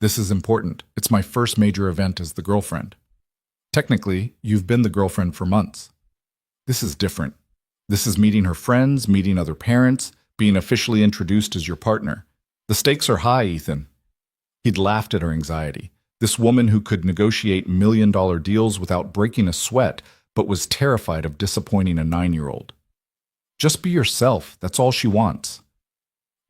this is important. It's my first major event as the girlfriend." "Technically, you've been the girlfriend for months." "This is different. This is meeting her friends, meeting other parents, being officially introduced as your partner. The stakes are high, Ethan." He'd laughed at her anxiety. This woman who could negotiate million-dollar deals without breaking a sweat, but was terrified of disappointing a 9-year-old. "Just be yourself. That's all she wants."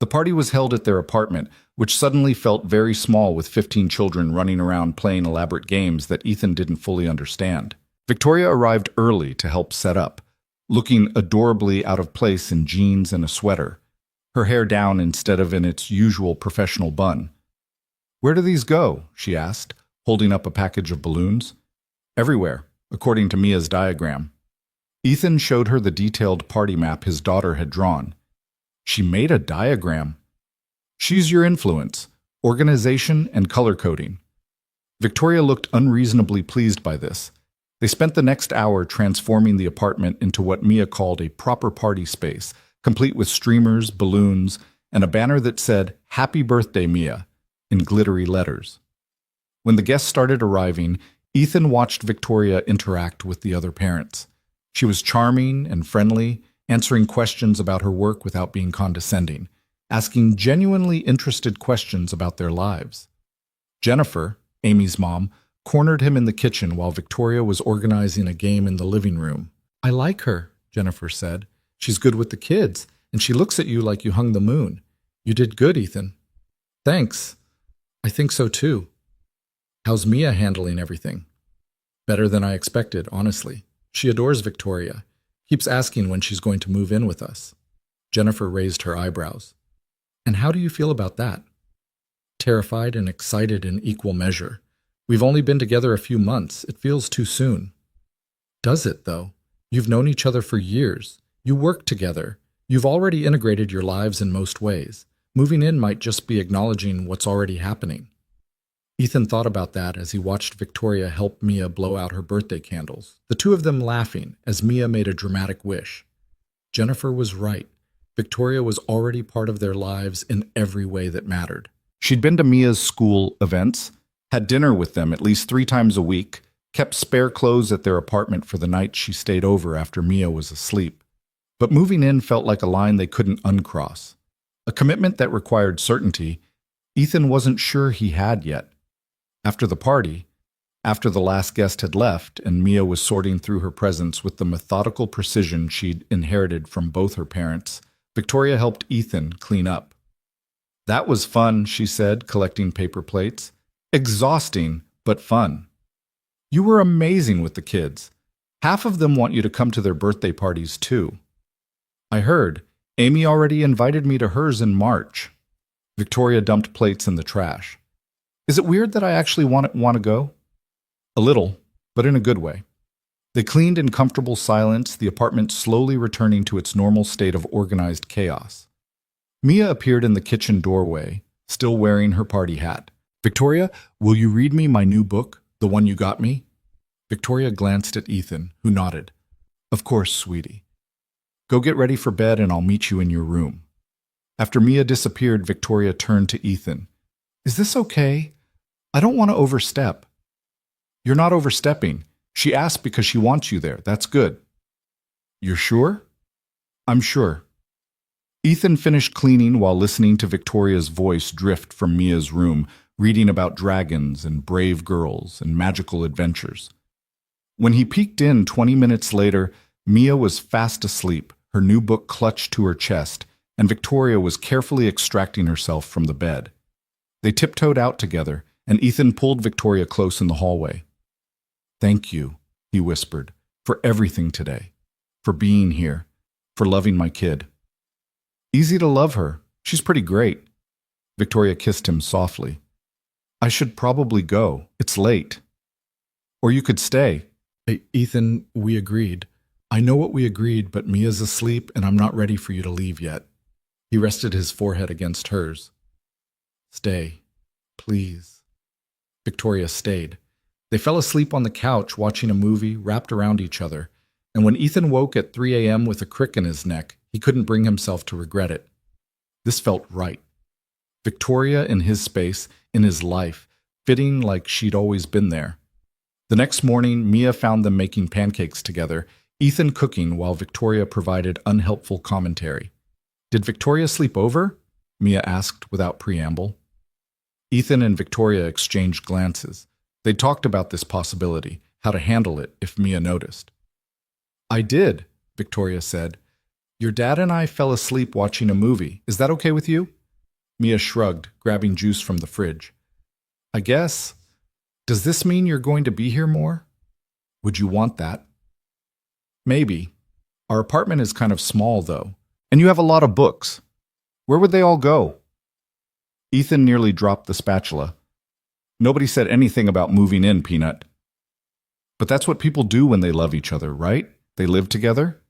The party was held at their apartment, which suddenly felt very small with 15 children running around playing elaborate games that Ethan didn't fully understand. Victoria arrived early to help set up, looking adorably out of place in jeans and a sweater, her hair down instead of in its usual professional bun. "Where do these go?" she asked, holding up a package of balloons. "Everywhere, according to Mia's diagram." Ethan showed her the detailed party map his daughter had drawn. "She made a diagram." "She's your influence, organization and color coding." Victoria looked unreasonably pleased by this. They spent the next hour transforming the apartment into what Mia called a proper party space, complete with streamers, balloons, and a banner that said, "Happy Birthday, Mia," in glittery letters. When the guests started arriving, Ethan watched Victoria interact with the other parents. She was charming and friendly, answering questions about her work without being condescending, asking genuinely interested questions about their lives. Jennifer, Amy's mom, cornered him in the kitchen while Victoria was organizing a game in the living room. "I like her," Jennifer said. "She's good with the kids, and she looks at you like you hung the moon. You did good, Ethan." "Thanks. I think so too." "How's Mia handling everything?" "Better than I expected, honestly. She adores Victoria. Keeps asking when she's going to move in with us." Jennifer raised her eyebrows. "And how do you feel about that?" "Terrified and excited in equal measure. We've only been together a few months. It feels too soon." "Does it, though? You've known each other for years. You work together. You've already integrated your lives in most ways. Moving in might just be acknowledging what's already happening." Ethan thought about that as he watched Victoria help Mia blow out her birthday candles, the two of them laughing as Mia made a dramatic wish. Jennifer was right. Victoria was already part of their lives in every way that mattered. She'd been to Mia's school events, had dinner with them at least 3 times a week, kept spare clothes at their apartment for the night she stayed over after Mia was asleep. But moving in felt like a line they couldn't uncross. A commitment that required certainty Ethan wasn't sure he had yet. After the party, after the last guest had left and Mia was sorting through her presents with the methodical precision she'd inherited from both her parents, Victoria helped Ethan clean up. "That was fun," she said, collecting paper plates. "Exhausting, but fun. You were amazing with the kids. Half of them want you to come to their birthday parties too." "I heard. Amy already invited me to hers in March." Victoria dumped plates in the trash. "Is it weird that I actually want to go?" "A little, but in a good way." They cleaned in comfortable silence, the apartment slowly returning to its normal state of organized chaos. Mia appeared in the kitchen doorway, still wearing her party hat. Victoria, will you read me my new book, the one you got me? Victoria glanced at Ethan, who nodded. Of course, sweetie. Go get ready for bed and I'll meet you in your room. After Mia disappeared, Victoria turned to Ethan. Is this okay? I don't want to overstep. You're not overstepping. She asked because she wants you there. That's good. You're sure? I'm sure. Ethan finished cleaning while listening to Victoria's voice drift from Mia's room, reading about dragons and brave girls and magical adventures. When he peeked in 20 minutes later, Mia was fast asleep, her new book clutched to her chest, and Victoria was carefully extracting herself from the bed. They tiptoed out together, and Ethan pulled Victoria close in the hallway. Thank you, he whispered, for everything today, for being here, for loving my kid. Easy to love her. She's pretty great. Victoria kissed him softly. I should probably go. It's late. Or you could stay. Ethan, we agreed. I know what we agreed, but Mia's asleep and I'm not ready for you to leave yet. He rested his forehead against hers. Stay, please. Victoria stayed. They fell asleep on the couch watching a movie, wrapped around each other, and when Ethan woke at 3 a.m. with a crick in his neck, he couldn't bring himself to regret it. This felt right. Victoria in his space, in his life, fitting like she'd always been there. The next morning, Mia found them making pancakes together, Ethan cooking while Victoria provided unhelpful commentary. Did Victoria sleep over? Mia asked without preamble. Ethan and Victoria exchanged glances. They talked about this possibility, how to handle it if Mia noticed. I did, Victoria said. Your dad and I fell asleep watching a movie. Is that okay with you? Mia shrugged, grabbing juice from the fridge. I guess. Does this mean you're going to be here more? Would you want that? Maybe. Our apartment is kind of small, though, and you have a lot of books. Where would they all go? Ethan nearly dropped the spatula. Nobody said anything about moving in, Peanut. But that's what people do when they love each other, right? They live together?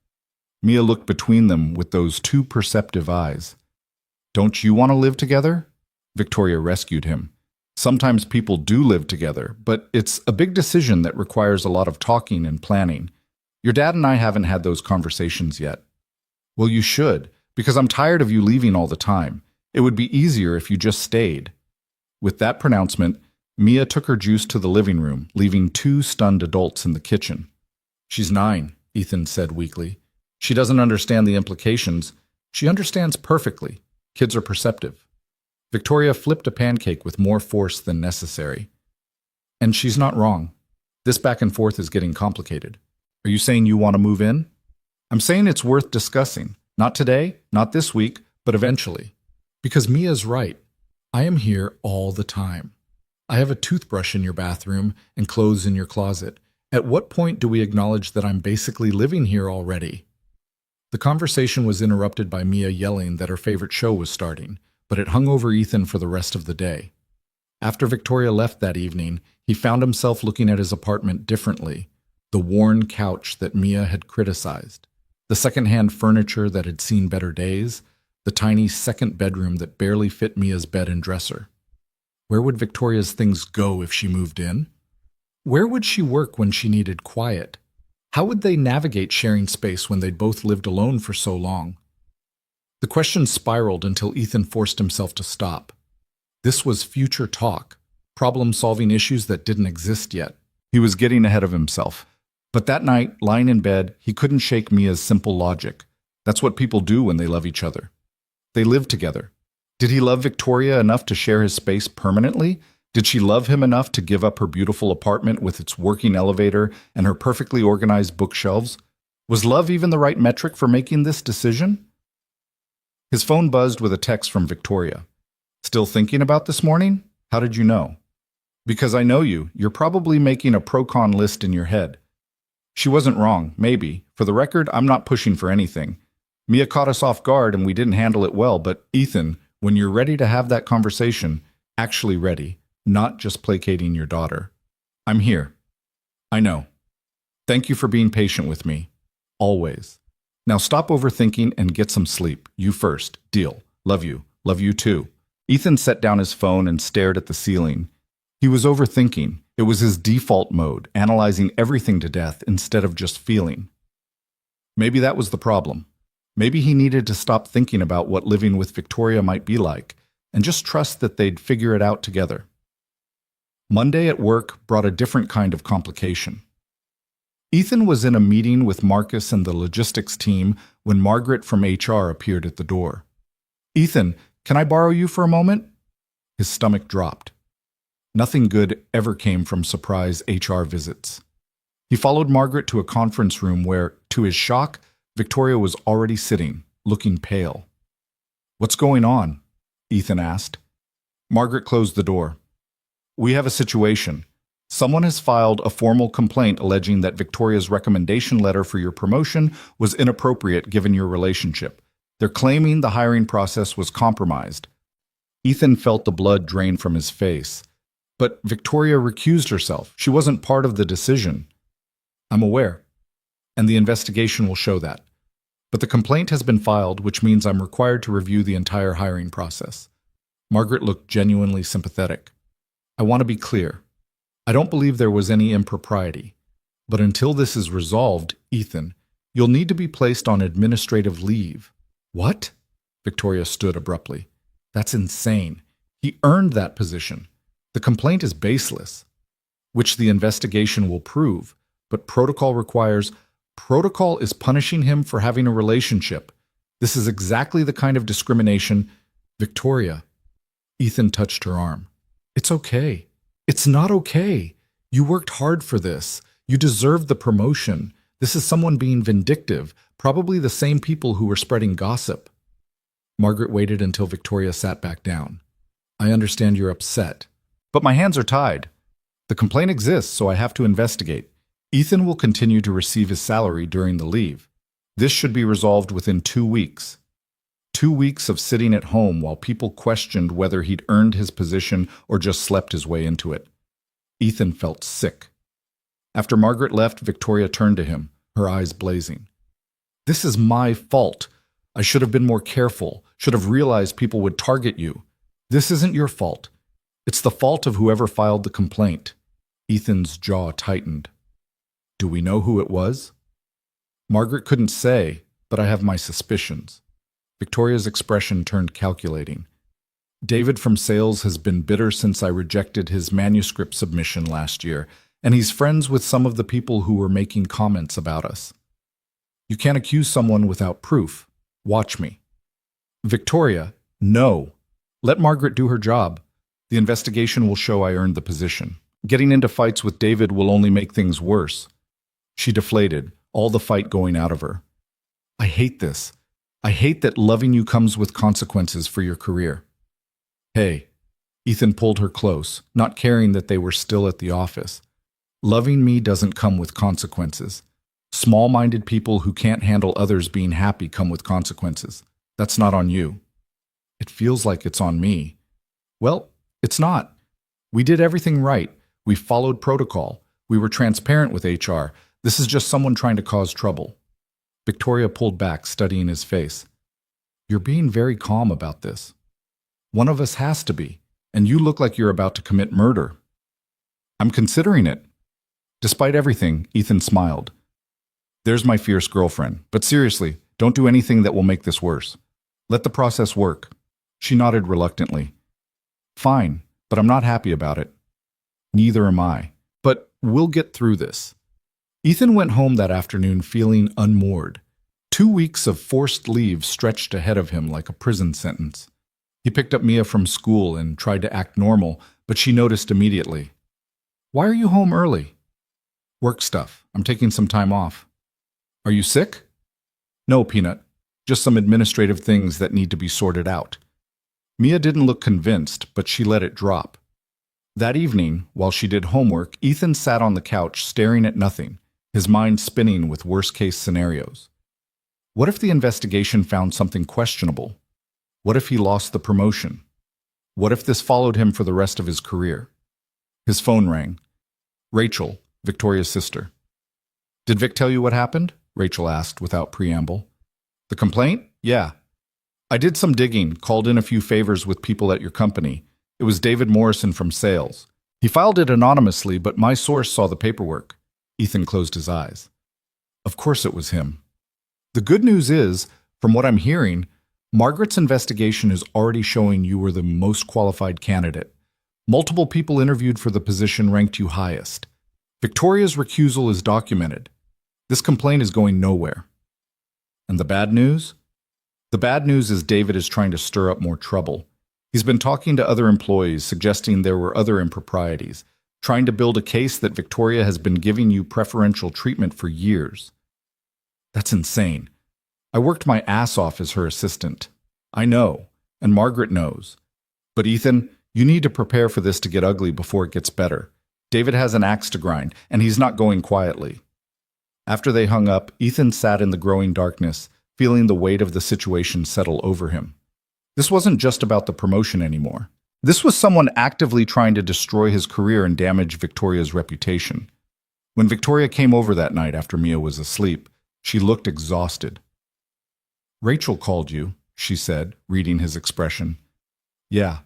Mia looked between them with those two perceptive eyes. Don't you want to live together? Victoria rescued him. Sometimes people do live together, but it's a big decision that requires a lot of talking and planning. Your dad and I haven't had those conversations yet. Well, you should, because I'm tired of you leaving all the time. It would be easier if you just stayed. With that pronouncement, Mia took her juice to the living room, leaving 2 stunned adults in the kitchen. She's 9, Ethan said weakly. She doesn't understand the implications. She understands perfectly. Kids are perceptive. Victoria flipped a pancake with more force than necessary. And she's not wrong. This back and forth is getting complicated. Are you saying you want to move in? I'm saying it's worth discussing. Not today, not this week, but eventually. Because Mia's right. I am here all the time. I have a toothbrush in your bathroom and clothes in your closet. At what point do we acknowledge that I'm basically living here already? The conversation was interrupted by Mia yelling that her favorite show was starting, but it hung over Ethan for the rest of the day. After Victoria left that evening, he found himself looking at his apartment differently. The worn couch that Mia had criticized, the secondhand furniture that had seen better days, the tiny second bedroom that barely fit Mia's bed and dresser. Where would Victoria's things go if she moved in? Where would she work when she needed quiet? How would they navigate sharing space when they'd both lived alone for so long? The question spiraled until Ethan forced himself to stop. This was future talk, problem-solving issues that didn't exist yet. He was getting ahead of himself. But that night, lying in bed, he couldn't shake Mia's simple logic. That's what people do when they love each other. They live together. Did he love Victoria enough to share his space permanently? Did she love him enough to give up her beautiful apartment with its working elevator and her perfectly organized bookshelves? Was love even the right metric for making this decision? His phone buzzed with a text from Victoria. Still thinking about this morning? How did you know? Because I know you. You're probably making a pro-con list in your head. She wasn't wrong, maybe. For the record, I'm not pushing for anything. Mia caught us off guard and we didn't handle it well, but Ethan, when you're ready to have that conversation, actually ready, not just placating your daughter. I'm here. I know. Thank you for being patient with me. Always. Now stop overthinking and get some sleep. You first. Deal. Love you. Love you too. Ethan set down his phone and stared at the ceiling. He was overthinking. It was his default mode, analyzing everything to death instead of just feeling. Maybe that was the problem. Maybe he needed to stop thinking about what living with Victoria might be like and just trust that they'd figure it out together. Monday at work brought a different kind of complication. Ethan was in a meeting with Marcus and the logistics team when Margaret from HR appeared at the door. "Ethan, can I borrow you for a moment?" His stomach dropped. Nothing good ever came from surprise HR visits. He followed Margaret to a conference room where, to his shock, Victoria was already sitting, looking pale. "What's going on?" Ethan asked. Margaret closed the door. "We have a situation. Someone has filed a formal complaint alleging that Victoria's recommendation letter for your promotion was inappropriate given your relationship. They're claiming the hiring process was compromised." Ethan felt the blood drain from his face. "But Victoria recused herself. She wasn't part of the decision." "I'm aware, and the investigation will show that. But the complaint has been filed, which means I'm required to review the entire hiring process." Margaret looked genuinely sympathetic. "I want to be clear. I don't believe there was any impropriety. But until this is resolved, Ethan, you'll need to be placed on administrative leave." "What?" Victoria stood abruptly. "That's insane. He earned that position. The complaint is baseless, which the investigation will prove, but protocol is punishing him for having a relationship. This is exactly the kind of discrimination." "Victoria." Ethan touched her arm. "It's okay. It's not okay. You worked hard for this. You deserved the promotion. This is someone being vindictive, probably the same people who were spreading gossip." Margaret waited until Victoria sat back down. "I understand you're upset, but my hands are tied. The complaint exists, so I have to investigate. Ethan will continue to receive his salary during the leave. This should be resolved within 2 weeks. 2 weeks of sitting at home while people questioned whether he'd earned his position or just slept his way into it." Ethan felt sick. After Margaret left, Victoria turned to him, her eyes blazing. "This is my fault. I should have been more careful, should have realized people would target you. This isn't your fault. It's the fault of whoever filed the complaint." Ethan's jaw tightened. "Do we know who it was?" Margaret couldn't say, but I have my suspicions. Victoria's expression turned calculating. "David from sales has been bitter since I rejected his manuscript submission last year, and he's friends with some of the people who were making comments about us. You can't accuse someone without proof. Watch me." "Victoria, no. Let Margaret do her job. The investigation will show I earned the position. Getting into fights with David will only make things worse." She deflated, all the fight going out of her. "I hate this. I hate that loving you comes with consequences for your career." "Hey." Ethan pulled her close, not caring that they were still at the office. "Loving me doesn't come with consequences. Small-minded people who can't handle others being happy come with consequences. That's not on you." "It feels like it's on me." "Well, it's not. We did everything right. We followed protocol. We were transparent with HR. This is just someone trying to cause trouble." Victoria pulled back, studying his face. "You're being very calm about this. One of us has to be, and you look like you're about to commit murder." "I'm considering it." Despite everything, Ethan smiled. "There's my fierce girlfriend. But seriously, don't do anything that will make this worse. Let the process work." She nodded reluctantly. "Fine, but I'm not happy about it." "Neither am I. But we'll get through this." Ethan went home that afternoon feeling unmoored. 2 weeks of forced leave stretched ahead of him like a prison sentence. He picked up Mia from school and tried to act normal, but she noticed immediately. "Why are you home early?" "Work stuff. I'm taking some time off." "Are you sick?" "No, Peanut. Just some administrative things that need to be sorted out." Mia didn't look convinced, but she let it drop. That evening, while she did homework, Ethan sat on the couch staring at nothing, his mind spinning with worst-case scenarios. What if the investigation found something questionable? What if he lost the promotion? What if this followed him for the rest of his career? His phone rang. Rachel, Victoria's sister. "Did Vic tell you what happened?" Rachel asked without preamble. "The complaint? Yeah. I did some digging, called in a few favors with people at your company. It was David Morrison from sales. He filed it anonymously, but my source saw the paperwork. Ethan closed his eyes. Of course it was him. The good news is, from what I'm hearing, Margaret's investigation is already showing you were the most qualified candidate. Multiple people interviewed for the position ranked you highest. Victoria's recusal is documented. This complaint is going nowhere. And the bad news? The bad news is David is trying to stir up more trouble. He's been talking to other employees, suggesting there were other improprieties, trying to build a case that Victoria has been giving you preferential treatment for years. That's insane. I worked my ass off as her assistant. I know, and Margaret knows. But Ethan, you need to prepare for this to get ugly before it gets better. David has an axe to grind, and he's not going quietly. After they hung up, Ethan sat in the growing darkness, feeling the weight of the situation settle over him. This wasn't just about the promotion anymore. This was someone actively trying to destroy his career and damage Victoria's reputation. When Victoria came over that night after Mia was asleep, she looked exhausted. "Rachel called you," she said, reading his expression. "Yeah.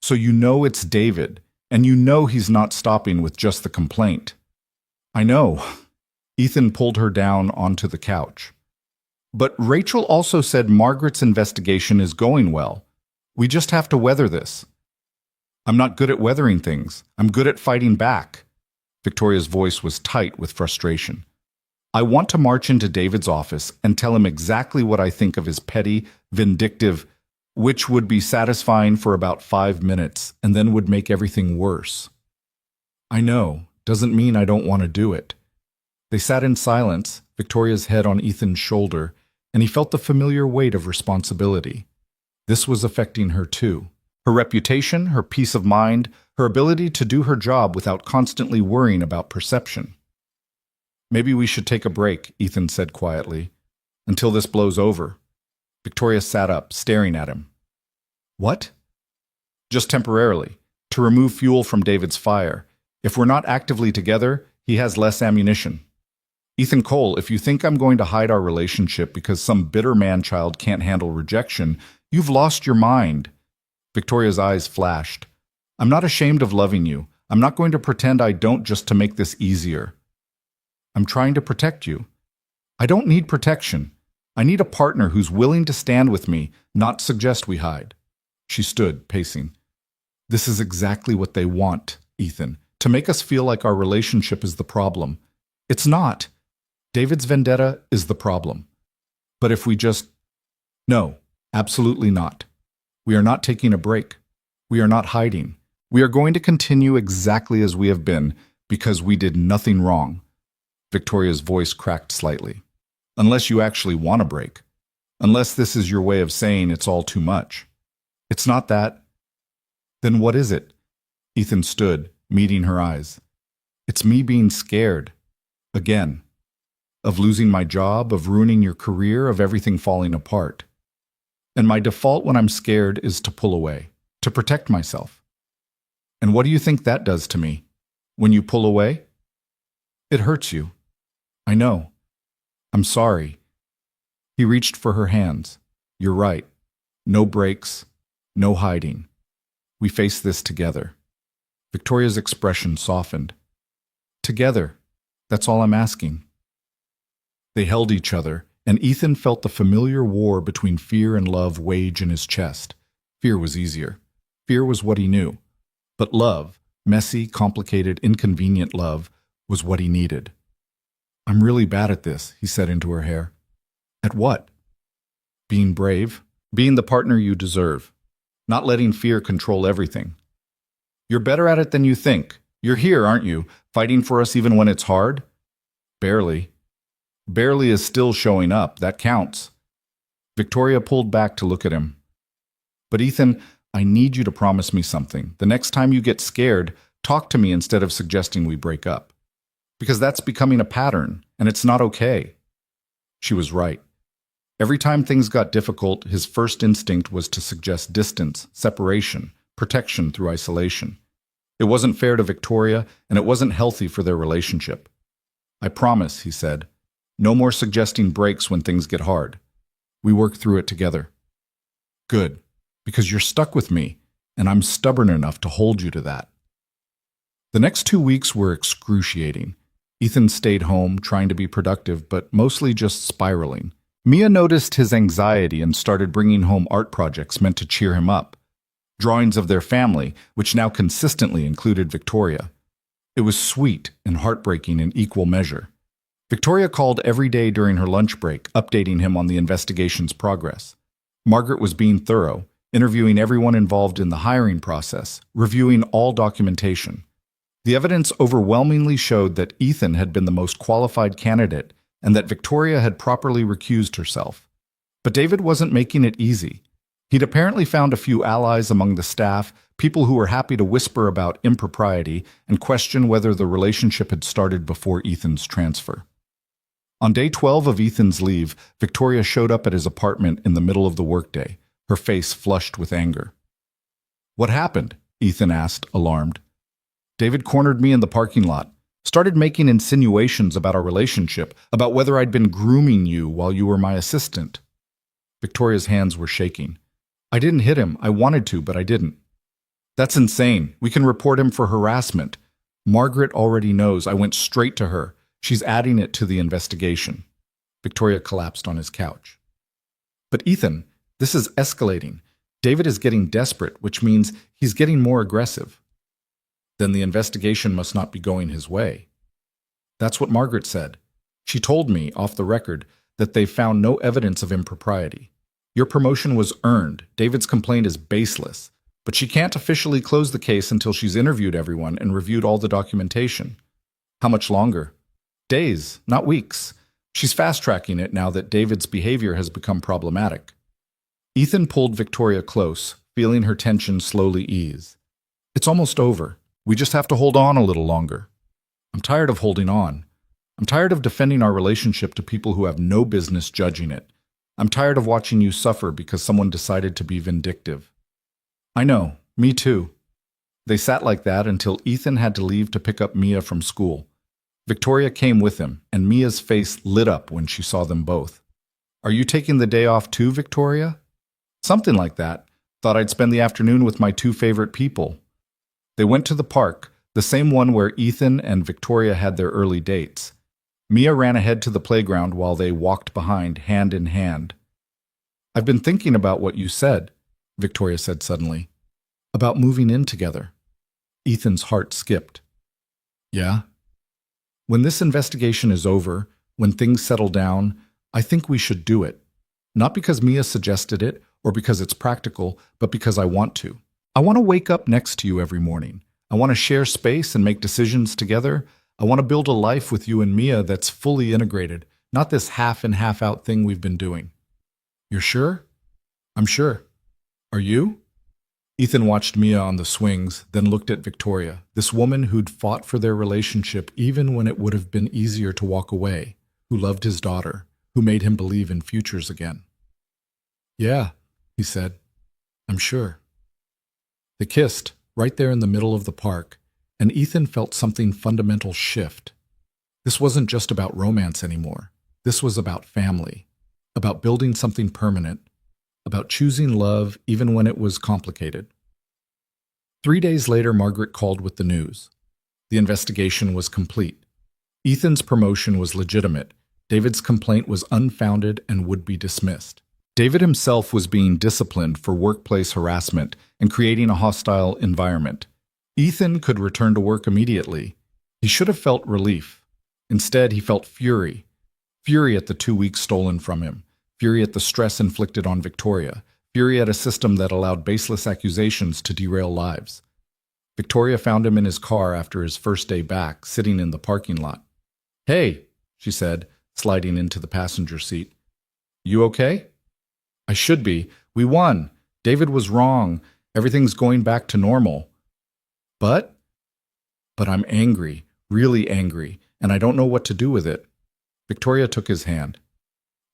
So you know it's David, and you know he's not stopping with just the complaint." "I know." Ethan pulled her down onto the couch. "But Rachel also said Margaret's investigation is going well. We just have to weather this." "I'm not good at weathering things. I'm good at fighting back." Victoria's voice was tight with frustration. "I want to march into David's office and tell him exactly what I think of his petty, vindictive, which would be satisfying for about 5 minutes and then would make everything worse." "I know. Doesn't mean I don't want to do it." They sat in silence, Victoria's head on Ethan's shoulder, and he felt the familiar weight of responsibility. This was affecting her too. Her reputation, her peace of mind, her ability to do her job without constantly worrying about perception. "Maybe we should take a break," Ethan said quietly, "until this blows over." Victoria sat up, staring at him. "What?" "Just temporarily, to remove fuel from David's fire. If we're not actively together, he has less ammunition." "Ethan Cole, if you think I'm going to hide our relationship because some bitter man-child can't handle rejection, you've lost your mind." Victoria's eyes flashed. "I'm not ashamed of loving you. I'm not going to pretend I don't just to make this easier. I'm trying to protect you. I don't need protection. I need a partner who's willing to stand with me, not suggest we hide." She stood, pacing. "This is exactly what they want, Ethan, to make us feel like our relationship is the problem. It's not. David's vendetta is the problem. But if we just... No, absolutely not. We are not taking a break. We are not hiding. We are going to continue exactly as we have been because we did nothing wrong." Victoria's voice cracked slightly. "Unless you actually want a break. Unless this is your way of saying it's all too much." "It's not that." "Then what is it?" Ethan stood, meeting her eyes. "It's me being scared. Again. Of losing my job, of ruining your career, of everything falling apart. And my default when I'm scared is to pull away, to protect myself. And what do you think that does to me? When you pull away? It hurts you. I know. I'm sorry." He reached for her hands. "You're right. No breaks, no hiding. We face this together." Victoria's expression softened. "Together. That's all I'm asking." They held each other, and Ethan felt the familiar war between fear and love wage in his chest. Fear was easier. Fear was what he knew. But love, messy, complicated, inconvenient love, was what he needed. "I'm really bad at this," he said into her hair. "At what?" "Being brave. Being the partner you deserve. Not letting fear control everything." "You're better at it than you think. You're here, aren't you, fighting for us even when it's hard?" "Barely." "Barely is still showing up. That counts." Victoria pulled back to look at him. "But Ethan, I need you to promise me something. The next time you get scared, talk to me instead of suggesting we break up. Because that's becoming a pattern, and it's not okay." She was right. Every time things got difficult, his first instinct was to suggest distance, separation, protection through isolation. It wasn't fair to Victoria, and it wasn't healthy for their relationship. "I promise," he said. "No more suggesting breaks when things get hard. We work through it together." Good, because you're stuck with me, and I'm stubborn enough to hold you to that. The next 2 weeks were excruciating. Ethan stayed home, trying to be productive, but mostly just spiraling. Mia noticed his anxiety and started bringing home art projects meant to cheer him up. Drawings of their family, which now consistently included Victoria. It was sweet and heartbreaking in equal measure. Victoria called every day during her lunch break, updating him on the investigation's progress. Margaret was being thorough, interviewing everyone involved in the hiring process, reviewing all documentation. The evidence overwhelmingly showed that Ethan had been the most qualified candidate and that Victoria had properly recused herself. But David wasn't making it easy. He'd apparently found a few allies among the staff, people who were happy to whisper about impropriety and question whether the relationship had started before Ethan's transfer. On day 12 of Ethan's leave, Victoria showed up at his apartment in the middle of the workday, her face flushed with anger. "What happened?" Ethan asked, alarmed. "David cornered me in the parking lot, started making insinuations about our relationship, about whether I'd been grooming you while you were my assistant." Victoria's hands were shaking. "I didn't hit him. I wanted to, but I didn't." "That's insane. We can report him for harassment. Margaret already knows. I went straight to her. She's adding it to the investigation." Victoria collapsed on his couch. "But Ethan, this is escalating. David is getting desperate, which means he's getting more aggressive." "Then the investigation must not be going his way." "That's what Margaret said. She told me, off the record, that they found no evidence of impropriety. Your promotion was earned. David's complaint is baseless. But she can't officially close the case until she's interviewed everyone and reviewed all the documentation." "How much longer?" "Days, not weeks. She's fast-tracking it now that David's behavior has become problematic." Ethan pulled Victoria close, feeling her tension slowly ease. "It's almost over. We just have to hold on a little longer." "I'm tired of holding on. I'm tired of defending our relationship to people who have no business judging it. I'm tired of watching you suffer because someone decided to be vindictive." "I know, me too." They sat like that until Ethan had to leave to pick up Mia from school. Victoria came with him, and Mia's face lit up when she saw them both. "Are you taking the day off too, Victoria?" "Something like that. Thought I'd spend the afternoon with my two favorite people." They went to the park, the same one where Ethan and Victoria had their early dates. Mia ran ahead to the playground while they walked behind, hand in hand. "I've been thinking about what you said," Victoria said suddenly. "About moving in together." Ethan's heart skipped. "Yeah?" "When this investigation is over, when things settle down, I think we should do it. Not because Mia suggested it or because it's practical, but because I want to. I want to wake up next to you every morning. I want to share space and make decisions together. I want to build a life with you and Mia that's fully integrated, not this half in, half out thing we've been doing." "You're sure?" "I'm sure. Are you?" Ethan watched Mia on the swings, then looked at Victoria, this woman who'd fought for their relationship even when it would have been easier to walk away, who loved his daughter, who made him believe in futures again. "Yeah," he said. "I'm sure." They kissed, right there in the middle of the park, and Ethan felt something fundamental shift. This wasn't just about romance anymore. This was about family, about building something permanent, about choosing love even when it was complicated. 3 days later, Margaret called with the news. The investigation was complete. Ethan's promotion was legitimate. David's complaint was unfounded and would be dismissed. David himself was being disciplined for workplace harassment and creating a hostile environment. Ethan could return to work immediately. He should have felt relief. Instead, he felt fury. Fury at the 2 weeks stolen from him. Fury at the stress inflicted on Victoria. Fury at a system that allowed baseless accusations to derail lives. Victoria found him in his car after his first day back, sitting in the parking lot. "Hey," she said, sliding into the passenger seat. "You okay?" "I should be. We won. David was wrong. Everything's going back to normal." But I'm angry, really angry, and I don't know what to do with it." Victoria took his hand.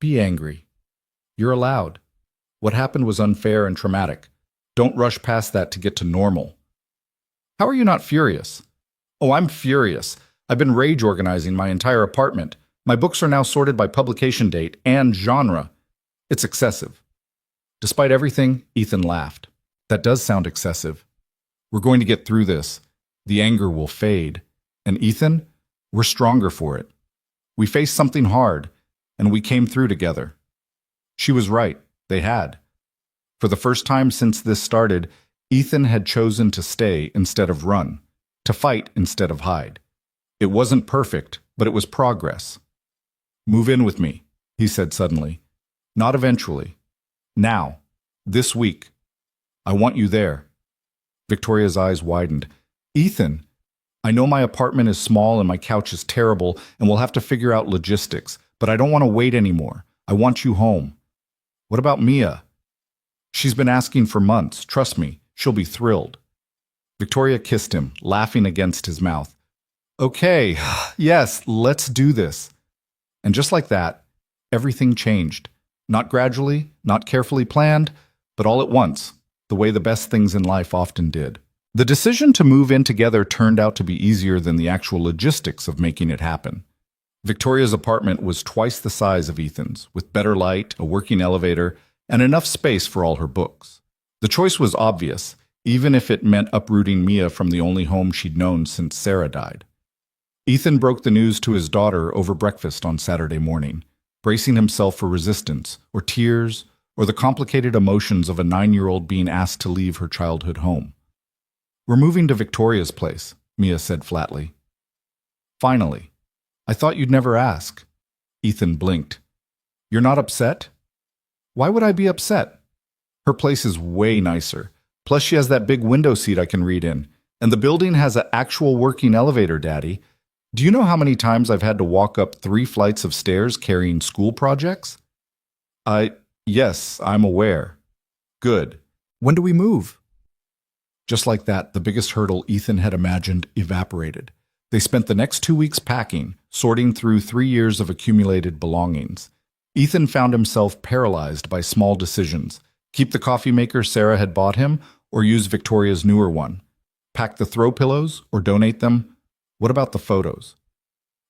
"Be angry. You're allowed. What happened was unfair and traumatic. Don't rush past that to get to normal." "How are you not furious?" "Oh, I'm furious. I've been rage organizing my entire apartment. My books are now sorted by publication date and genre. It's excessive." Despite everything, Ethan laughed. That does sound excessive. We're going to get through this. The anger will fade. And Ethan, we're stronger for it. We faced something hard, and we came through together. She was right. They had. For the first time since this started, Ethan had chosen to stay instead of run, to fight instead of hide. It wasn't perfect, but it was progress. Move in with me, he said suddenly. Not eventually. Now. This week. I want you there. Victoria's eyes widened. Ethan, I know my apartment is small and my couch is terrible and we'll have to figure out logistics, but I don't want to wait anymore. I want you home. What about Mia? She's been asking for months. Trust me, she'll be thrilled. Victoria kissed him, laughing against his mouth. Okay, yes, let's do this. And just like that, everything changed. Not gradually, not carefully planned, but all at once, the way the best things in life often did. The decision to move in together turned out to be easier than the actual logistics of making it happen. Victoria's apartment was twice the size of Ethan's, with better light, a working elevator, and enough space for all her books. The choice was obvious, even if it meant uprooting Mia from the only home she'd known since Sarah died. Ethan broke the news to his daughter over breakfast on Saturday morning, bracing himself for resistance, or tears, or the complicated emotions of a 9-year-old being asked to leave her childhood home. We're moving to Victoria's place, Mia said flatly. Finally. I thought you'd never ask. Ethan blinked. You're not upset? Why would I be upset? Her place is way nicer. Plus she has that big window seat I can read in. And the building has an actual working elevator, Daddy. Do you know how many times I've had to walk up 3 flights of stairs carrying school projects? Yes, I'm aware. Good. When do we move? Just like that, the biggest hurdle Ethan had imagined evaporated. They spent the next 2 weeks packing, sorting through 3 years of accumulated belongings. Ethan found himself paralyzed by small decisions. Keep the coffee maker Sarah had bought him, or use Victoria's newer one. Pack the throw pillows, or donate them. What about the photos?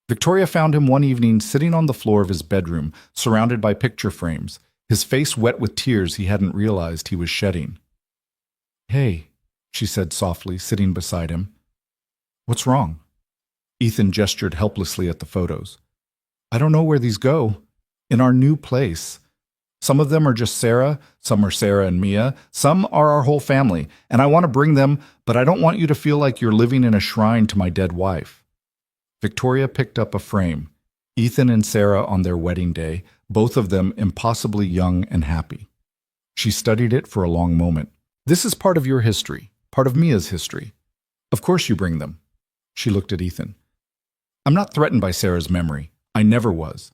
Victoria found him one evening sitting on the floor of his bedroom, surrounded by picture frames, his face wet with tears he hadn't realized he was shedding. Hey, she said softly, sitting beside him. What's wrong? Ethan gestured helplessly at the photos. I don't know where these go. In our new place. Some of them are just Sarah, some are Sarah and Mia, some are our whole family, and I want to bring them, but I don't want you to feel like you're living in a shrine to my dead wife. Victoria picked up a frame, Ethan and Sarah on their wedding day, both of them impossibly young and happy. She studied it for a long moment. This is part of your history, part of Mia's history. Of course you bring them. She looked at Ethan. I'm not threatened by Sarah's memory. I never was.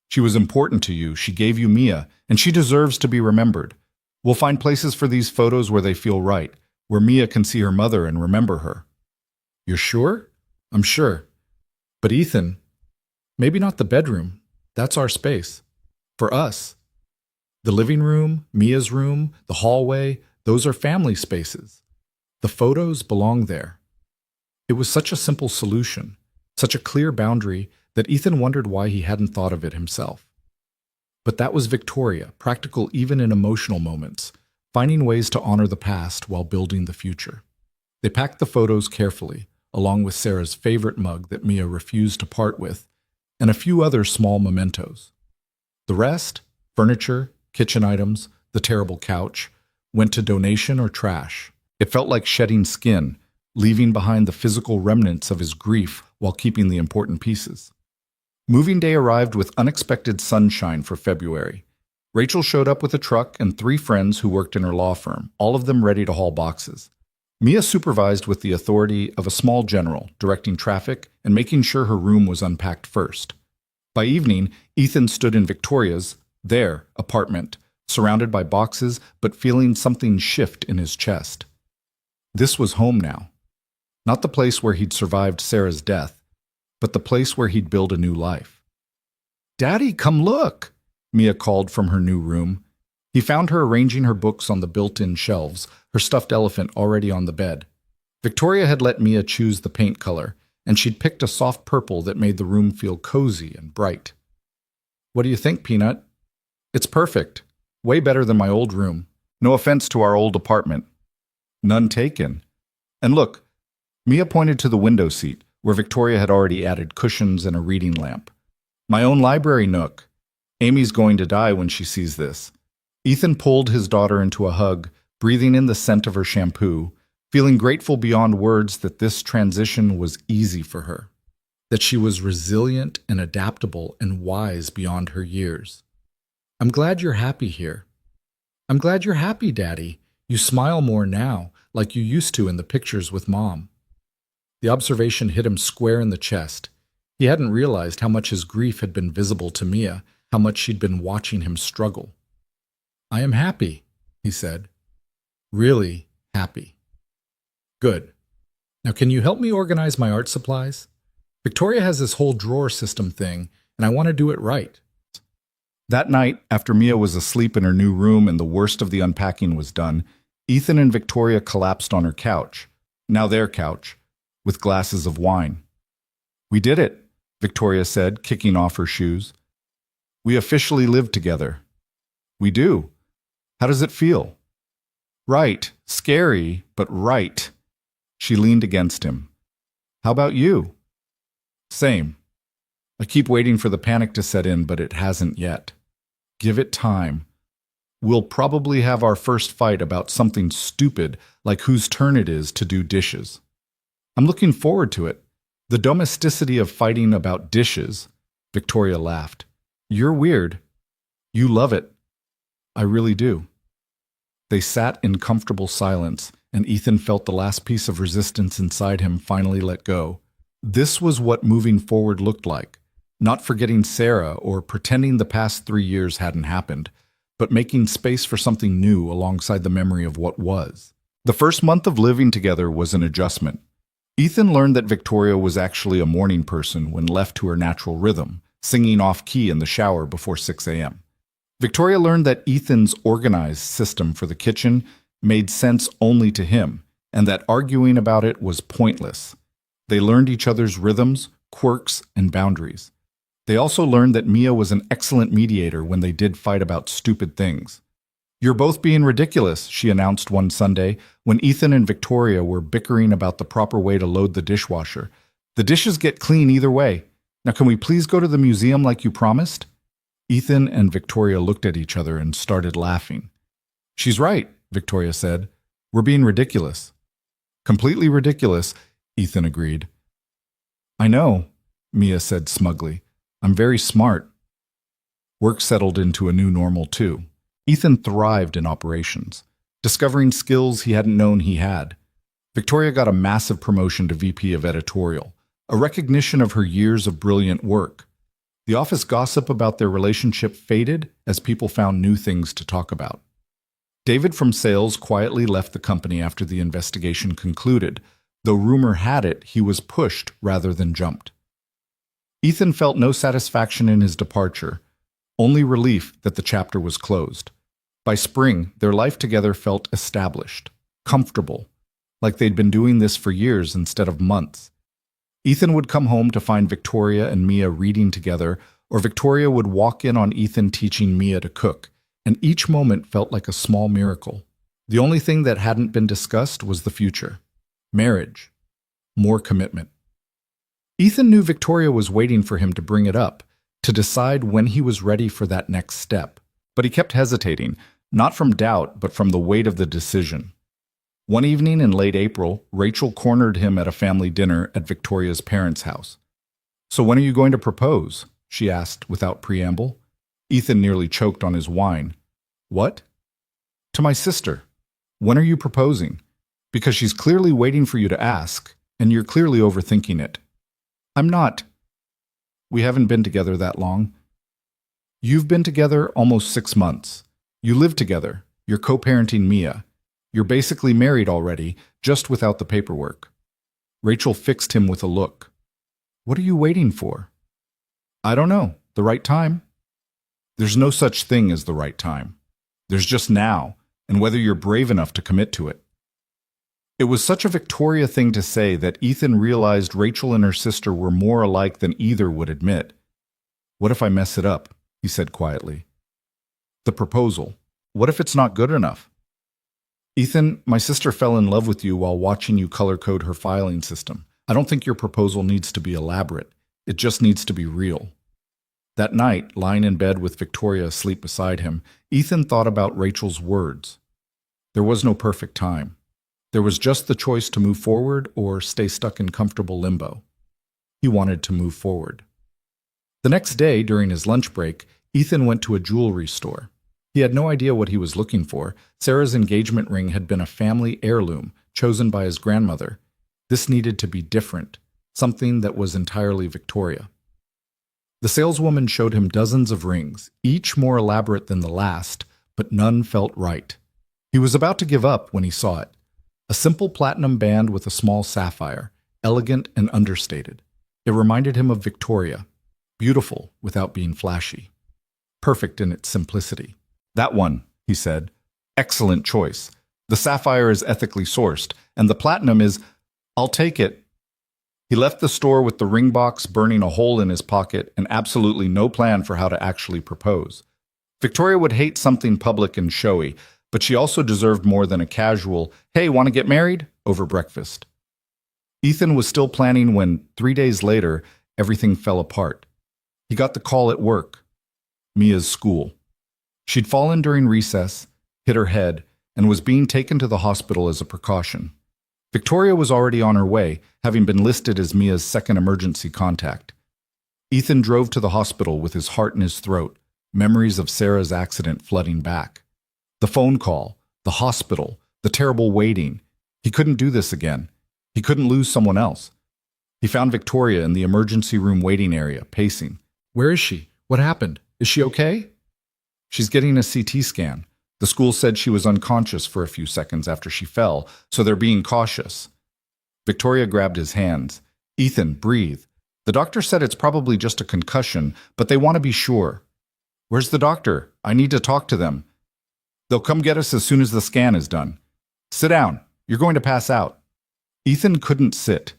She was important to you, she gave you Mia, and she deserves to be remembered. We'll find places for these photos where they feel right, where Mia can see her mother and remember her. You're sure? I'm sure. But Ethan, maybe not the bedroom. That's our space. For us. The living room, Mia's room, the hallway, those are family spaces. The photos belong there. It was such a simple solution, such a clear boundary, that Ethan wondered why he hadn't thought of it himself. But that was Victoria, practical even in emotional moments, finding ways to honor the past while building the future. They packed the photos carefully, along with Sarah's favorite mug that Mia refused to part with, and a few other small mementos. The rest, furniture, kitchen items, the terrible couch, went to donation or trash. It felt like shedding skin, leaving behind the physical remnants of his grief while keeping the important pieces. Moving day arrived with unexpected sunshine for February. Rachel showed up with a truck and 3 friends who worked in her law firm, all of them ready to haul boxes. Mia supervised with the authority of a small general, directing traffic and making sure her room was unpacked first. By evening, Ethan stood in Victoria's, their apartment, surrounded by boxes but feeling something shift in his chest. This was home now. Not the place where he'd survived Sarah's death, but the place where he'd build a new life. Daddy, come look, Mia called from her new room. He found her arranging her books on the built-in shelves, her stuffed elephant already on the bed. Victoria had let Mia choose the paint color, and she'd picked a soft purple that made the room feel cozy and bright. What do you think, Peanut? It's perfect. Way better than my old room. No offense to our old apartment. None taken. And look, Mia pointed to the window seat, where Victoria had already added cushions and a reading lamp. My own library nook. Amy's going to die when she sees this. Ethan pulled his daughter into a hug, breathing in the scent of her shampoo, feeling grateful beyond words that this transition was easy for her, that she was resilient and adaptable and wise beyond her years. I'm glad you're happy here. I'm glad you're happy, Daddy. You smile more now, like you used to in the pictures with Mom. The observation hit him square in the chest. He hadn't realized how much his grief had been visible to Mia, how much she'd been watching him struggle. I am happy, he said. Really happy. Good. Now can you help me organize my art supplies? Victoria has this whole drawer system thing, and I want to do it right. That night, after Mia was asleep in her new room and the worst of the unpacking was done, Ethan and Victoria collapsed on her couch, now their couch, with glasses of wine. We did it, Victoria said, kicking off her shoes. We officially live together. We do. How does it feel? Right. Scary, but right. She leaned against him. How about you? Same. I keep waiting for the panic to set in, but it hasn't yet. Give it time. We'll probably have our first fight about something stupid like whose turn it is to do dishes. I'm looking forward to it. The domesticity of fighting about dishes. Victoria laughed. You're weird. You love it. I really do. They sat in comfortable silence, and Ethan felt the last piece of resistance inside him finally let go. This was what moving forward looked like. Not forgetting Sarah or pretending the past 3 years hadn't happened, but making space for something new alongside the memory of what was. The first month of living together was an adjustment. Ethan learned that Victoria was actually a morning person when left to her natural rhythm, singing off-key in the shower before 6 a.m. Victoria learned that Ethan's organized system for the kitchen made sense only to him, and that arguing about it was pointless. They learned each other's rhythms, quirks, and boundaries. They also learned that Mia was an excellent mediator when they did fight about stupid things. You're both being ridiculous, she announced one Sunday when Ethan and Victoria were bickering about the proper way to load the dishwasher. The dishes get clean either way. Now can we please go to the museum like you promised? Ethan and Victoria looked at each other and started laughing. She's right, Victoria said. We're being ridiculous. Completely ridiculous, Ethan agreed. I know, Mia said smugly. I'm very smart. Work settled into a new normal too. Ethan thrived in operations, discovering skills he hadn't known he had. Victoria got a massive promotion to VP of editorial, a recognition of her years of brilliant work. The office gossip about their relationship faded as people found new things to talk about. David from sales quietly left the company after the investigation concluded, though rumor had it he was pushed rather than jumped. Ethan felt no satisfaction in his departure, only relief that the chapter was closed. By spring, their life together felt established, comfortable, like they'd been doing this for years instead of months. Ethan would come home to find Victoria and Mia reading together, or Victoria would walk in on Ethan teaching Mia to cook, and each moment felt like a small miracle. The only thing that hadn't been discussed was the future. Marriage. More commitment. Ethan knew Victoria was waiting for him to bring it up, to decide when he was ready for that next step. But he kept hesitating, not from doubt, but from the weight of the decision. One evening in late April, Rachel cornered him at a family dinner at Victoria's parents' house. "So when are you going to propose?" she asked without preamble. Ethan nearly choked on his wine. "What?" "To my sister. When are you proposing? Because she's clearly waiting for you to ask, and you're clearly overthinking it." "I'm not. We haven't been together that long." "You've been together almost 6 months. You live together. You're co-parenting Mia. You're basically married already, just without the paperwork." Rachel fixed him with a look. "What are you waiting for?" "I don't know. The right time?" "There's no such thing as the right time. There's just now, and whether you're brave enough to commit to it." It was such a Victoria thing to say that Ethan realized Rachel and her sister were more alike than either would admit. "What if I mess it up?" he said quietly. "The proposal. What if it's not good enough? Ethan, my sister fell in love with you while watching you color code her filing system. I don't think your proposal needs to be elaborate. It just needs to be real. That night, lying in bed with Victoria asleep beside him, Ethan thought about Rachel's words. There was no perfect time. There was just the choice to move forward or stay stuck in comfortable limbo. He wanted to move forward. The next day, during his lunch break, Ethan went to a jewelry store. He had no idea what he was looking for. Sarah's engagement ring had been a family heirloom chosen by his grandmother. This needed to be different, something that was entirely Victoria. The saleswoman showed him dozens of rings, each more elaborate than the last, but none felt right. He was about to give up when he saw it. A simple platinum band with a small sapphire, elegant and understated. It reminded him of Victoria, beautiful without being flashy, perfect in its simplicity. That one, he said. Excellent choice. The sapphire is ethically sourced, and the platinum is, I'll take it. He left the store with the ring box burning a hole in his pocket and absolutely no plan for how to actually propose. Victoria would hate something public and showy, but she also deserved more than a casual, hey, want to get married? Over breakfast. Ethan was still planning when, 3 days later, everything fell apart. He got the call at work. Mia's school. She'd fallen during recess, hit her head, and was being taken to the hospital as a precaution. Victoria was already on her way, having been listed as Mia's second emergency contact. Ethan drove to the hospital with his heart in his throat, memories of Sarah's accident flooding back. The phone call, the hospital, the terrible waiting. He couldn't do this again. He couldn't lose someone else. He found Victoria in the emergency room waiting area, pacing. Where is she? What happened? Is she okay? She's getting a CT scan. The school said she was unconscious for a few seconds after she fell, so they're being cautious. Victoria grabbed his hands. Ethan, breathe. The doctor said it's probably just a concussion, but they want to be sure. Where's the doctor? I need to talk to them. They'll come get us as soon as the scan is done. Sit down. You're going to pass out. Ethan couldn't sit.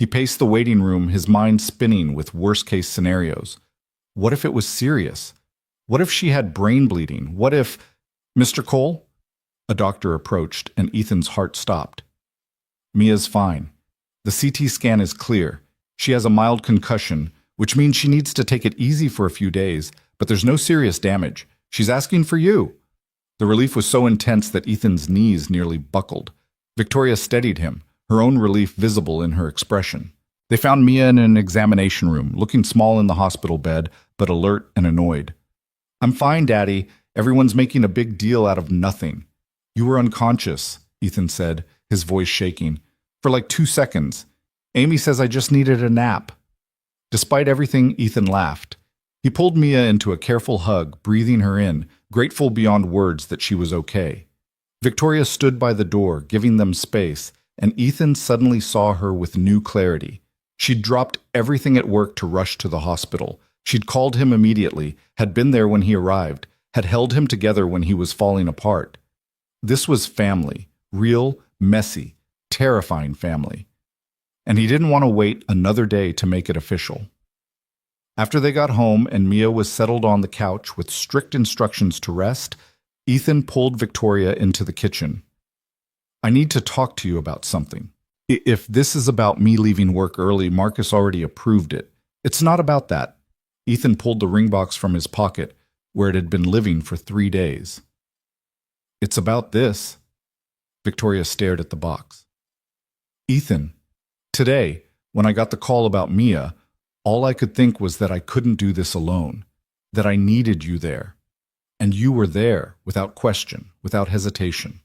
He paced the waiting room, his mind spinning with worst-case scenarios. What if it was serious? What if she had brain bleeding? What if... Mr. Cole? A doctor approached, and Ethan's heart stopped. Mia's fine. The CT scan is clear. She has a mild concussion, which means she needs to take it easy for a few days, but there's no serious damage. She's asking for you. The relief was so intense that Ethan's knees nearly buckled. Victoria steadied him, her own relief visible in her expression. They found Mia in an examination room, looking small in the hospital bed, but alert and annoyed. I'm fine, Daddy. Everyone's making a big deal out of nothing. You were unconscious, Ethan said, his voice shaking. For like 2 seconds. Amy says I just needed a nap. Despite everything, Ethan laughed. He pulled Mia into a careful hug, breathing her in, grateful beyond words that she was okay. Victoria stood by the door, giving them space, and Ethan suddenly saw her with new clarity. She'd dropped everything at work to rush to the hospital. She'd called him immediately, had been there when he arrived, had held him together when he was falling apart. This was family, real, messy, terrifying family. And he didn't want to wait another day to make it official. After they got home and Mia was settled on the couch with strict instructions to rest, Ethan pulled Victoria into the kitchen. I need to talk to you about something. If this is about me leaving work early, Marcus already approved it. It's not about that. Ethan pulled the ring box from his pocket, where it had been living for 3 days. It's about this. Victoria stared at the box. Ethan, today, when I got the call about Mia, all I could think was that I couldn't do this alone, that I needed you there. And you were there, without question, without hesitation.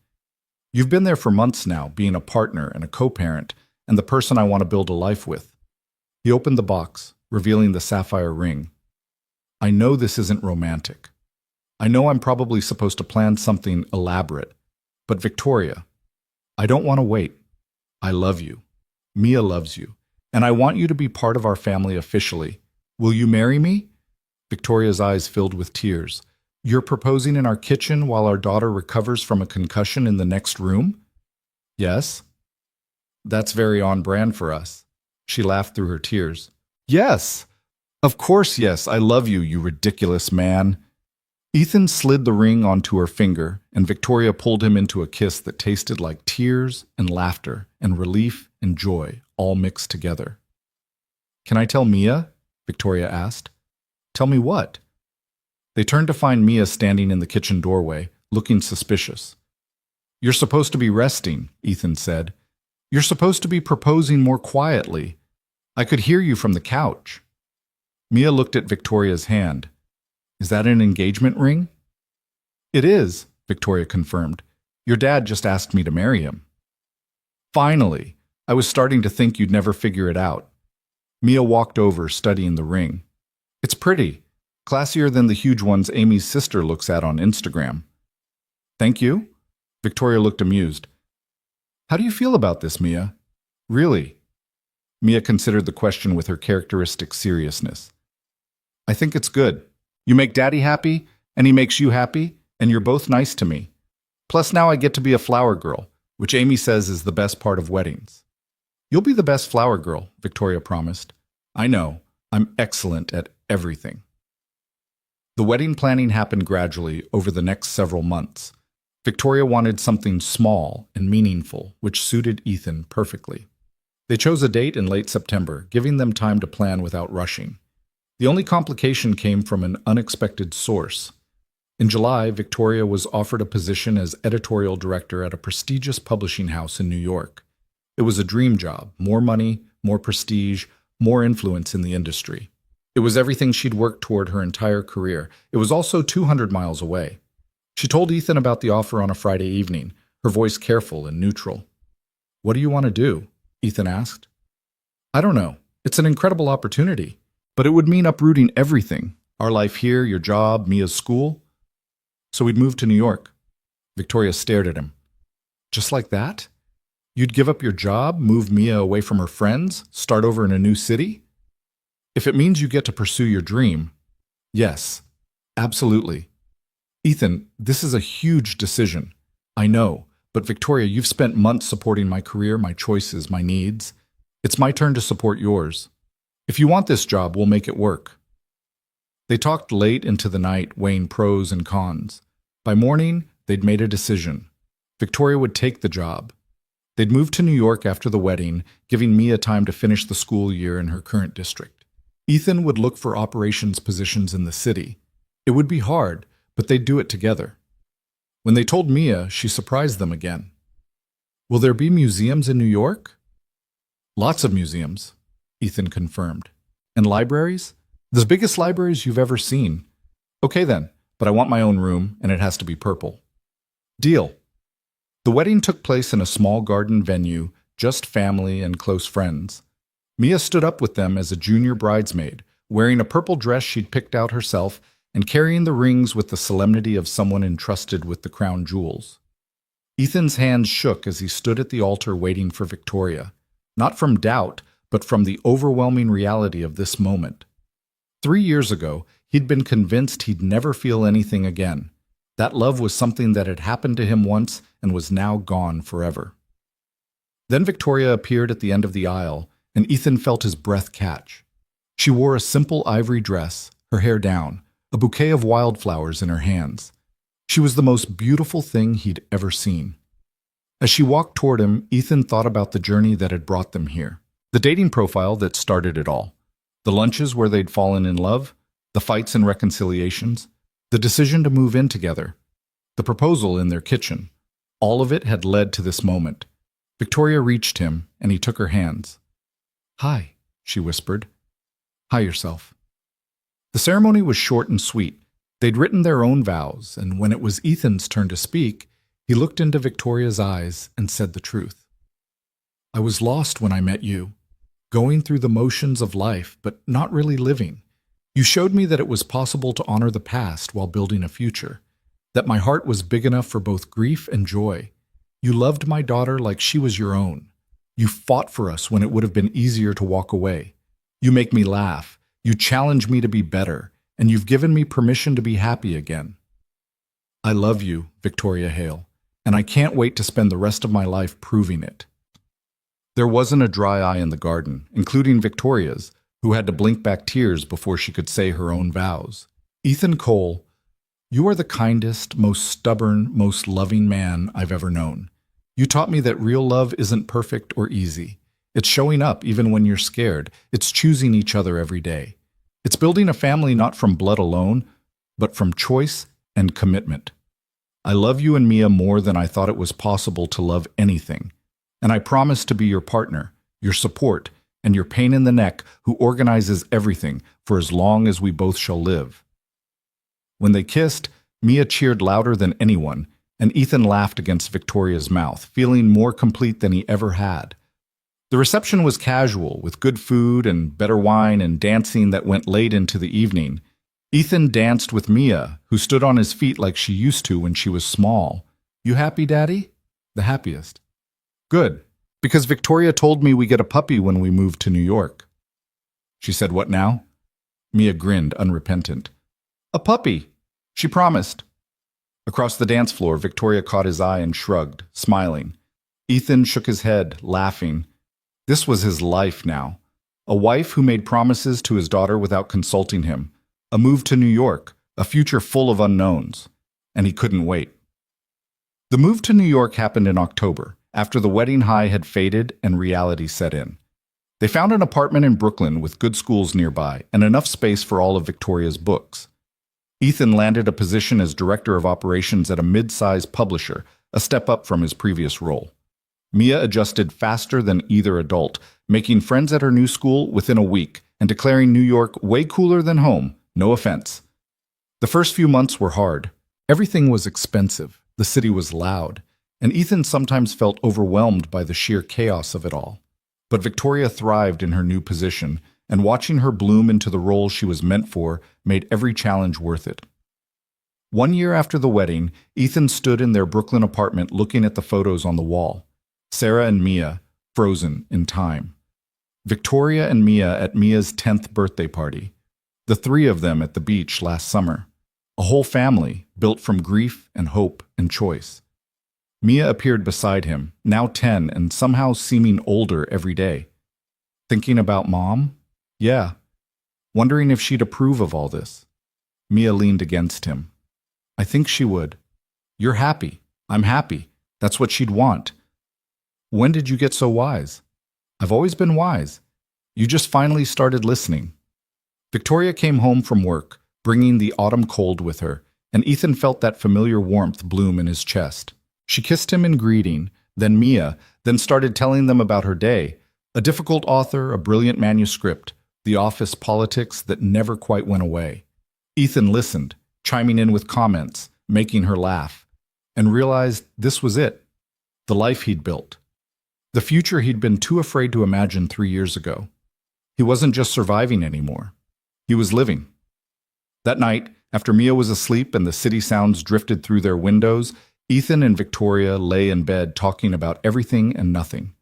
You've been there for months now, being a partner and a co-parent, and the person I want to build a life with. He opened the box, revealing the sapphire ring. I know this isn't romantic. I know I'm probably supposed to plan something elaborate. But Victoria, I don't want to wait. I love you. Mia loves you. And I want you to be part of our family officially. Will you marry me? Victoria's eyes filled with tears. You're proposing in our kitchen while our daughter recovers from a concussion in the next room? Yes. That's very on brand for us. She laughed through her tears. Yes. Of course, yes. I love you, you ridiculous man. Ethan slid the ring onto her finger, and Victoria pulled him into a kiss that tasted like tears and laughter and relief and joy all mixed together. "Can I tell Mia?" Victoria asked. "Tell me what?" They turned to find Mia standing in the kitchen doorway, looking suspicious. "You're supposed to be resting," Ethan said. "You're supposed to be proposing more quietly. I could hear you from the couch." Mia looked at Victoria's hand. "Is that an engagement ring?" "It is," Victoria confirmed. "Your dad just asked me to marry him." "Finally! I was starting to think you'd never figure it out." Mia walked over, studying the ring. "It's pretty. Classier than the huge ones Amy's sister looks at on Instagram." "Thank you?" Victoria looked amused. "How do you feel about this, Mia? Really?" Mia considered the question with her characteristic seriousness. "I think it's good. You make Daddy happy, and he makes you happy, and you're both nice to me. Plus now I get to be a flower girl, which Amy says is the best part of weddings." "You'll be the best flower girl," Victoria promised. "I know. I'm excellent at everything." The wedding planning happened gradually over the next several months. Victoria wanted something small and meaningful, which suited Ethan perfectly. They chose a date in late September, giving them time to plan without rushing. The only complication came from an unexpected source. In July, Victoria was offered a position as editorial director at a prestigious publishing house in New York. It was a dream job: more money, more prestige, more influence in the industry. It was everything she'd worked toward her entire career. It was also 200 miles away. She told Ethan about the offer on a Friday evening, her voice careful and neutral. "What do you want to do?" Ethan asked. "I don't know. It's an incredible opportunity. But it would mean uprooting everything. Our life here, your job, Mia's school. So we'd move to New York." Victoria stared at him. "Just like that? You'd give up your job, move Mia away from her friends, start over in a new city?" "If it means you get to pursue your dream, yes, absolutely." "Ethan, this is a huge decision. I know, but Victoria, you've spent months supporting my career, my choices, my needs. It's my turn to support yours. If you want this job, we'll make it work." They talked late into the night, weighing pros and cons. By morning, they'd made a decision. Victoria would take the job. They'd move to New York after the wedding, giving Mia time to finish the school year in her current district. Ethan would look for operations positions in the city. It would be hard, but they'd do it together. When they told Mia, she surprised them again. "Will there be museums in New York?" "Lots of museums," Ethan confirmed. "And libraries? The biggest libraries you've ever seen." "Okay then, but I want my own room, and it has to be purple." "Deal." The wedding took place in a small garden venue, just family and close friends. Mia stood up with them as a junior bridesmaid, wearing a purple dress she'd picked out herself and carrying the rings with the solemnity of someone entrusted with the crown jewels. Ethan's hands shook as he stood at the altar waiting for Victoria, not from doubt, but from the overwhelming reality of this moment. 3 years ago, he'd been convinced he'd never feel anything again. That love was something that had happened to him once and was now gone forever. Then Victoria appeared at the end of the aisle, and Ethan felt his breath catch. She wore a simple ivory dress, her hair down, a bouquet of wildflowers in her hands. She was the most beautiful thing he'd ever seen. As she walked toward him, Ethan thought about the journey that had brought them here. The dating profile that started it all. The lunches where they'd fallen in love, the fights and reconciliations, the decision to move in together, the proposal in their kitchen. All of it had led to this moment. Victoria reached him, and he took her hands. "Hi," she whispered. "Hi yourself." The ceremony was short and sweet. They'd written their own vows, and when it was Ethan's turn to speak, he looked into Victoria's eyes and said the truth. "I was lost when I met you, going through the motions of life, but not really living. You showed me that it was possible to honor the past while building a future, that my heart was big enough for both grief and joy. You loved my daughter like she was your own. You fought for us when it would have been easier to walk away. You make me laugh. You challenge me to be better, and you've given me permission to be happy again. I love you, Victoria Hale, and I can't wait to spend the rest of my life proving it." There wasn't a dry eye in the garden, including Victoria's, who had to blink back tears before she could say her own vows. "Ethan Cole, You are the kindest, most stubborn, most loving man I've ever known. You taught me that real love isn't perfect or easy. It's showing up even when you're scared. It's choosing each other every day. It's building a family not from blood alone, but from choice and commitment. I love you and Mia more than I thought it was possible to love anything. And I promise to be your partner, your support, and your pain in the neck who organizes everything for as long as we both shall live. When they kissed, Mia cheered louder than anyone, and Ethan laughed against Victoria's mouth, feeling more complete than he ever had. The reception was casual, with good food and better wine and dancing that went late into the evening. Ethan danced with Mia, who stood on his feet like she used to when she was small. "You happy, Daddy?" "The happiest." "Good, because Victoria told me we get a puppy when we move to New York." She said, "What now?" Mia grinned, unrepentant. "A puppy. She promised." Across the dance floor, Victoria caught his eye and shrugged, smiling. Ethan shook his head, laughing. This was his life now. A wife who made promises to his daughter without consulting him. A move to New York, a future full of unknowns. And he couldn't wait. The move to New York happened in October, after the wedding high had faded and reality set in. They found an apartment in Brooklyn with good schools nearby and enough space for all of Victoria's books. Ethan landed a position as director of operations at a mid-sized publisher, a step up from his previous role. Mia adjusted faster than either adult, making friends at her new school within a week and declaring New York way cooler than home, no offense. The first few months were hard. Everything was expensive, the city was loud, and Ethan sometimes felt overwhelmed by the sheer chaos of it all. But Victoria thrived in her new position, and watching her bloom into the role she was meant for made every challenge worth it. 1 year after the wedding, Ethan stood in their Brooklyn apartment looking at the photos on the wall. Sarah and Mia, frozen in time. Victoria and Mia at Mia's 10th birthday party. The three of them at the beach last summer. A whole family, built from grief and hope and choice. Mia appeared beside him, now 10 and somehow seeming older every day. Thinking about Mom? Yeah. Wondering if she'd approve of all this. Mia leaned against him. I think she would. You're happy. I'm happy. That's what she'd want. When did you get so wise? I've always been wise. You just finally started listening. Victoria came home from work, bringing the autumn cold with her, and Ethan felt that familiar warmth bloom in his chest. She kissed him in greeting, then Mia, then started telling them about her day. A difficult author, a brilliant manuscript, the office politics that never quite went away. Ethan listened, chiming in with comments, making her laugh, and realized this was it, the life he'd built. The future he'd been too afraid to imagine 3 years ago. He wasn't just surviving anymore. He was living. That night, after Mia was asleep and the city sounds drifted through their windows, Ethan and Victoria lay in bed talking about everything and nothing.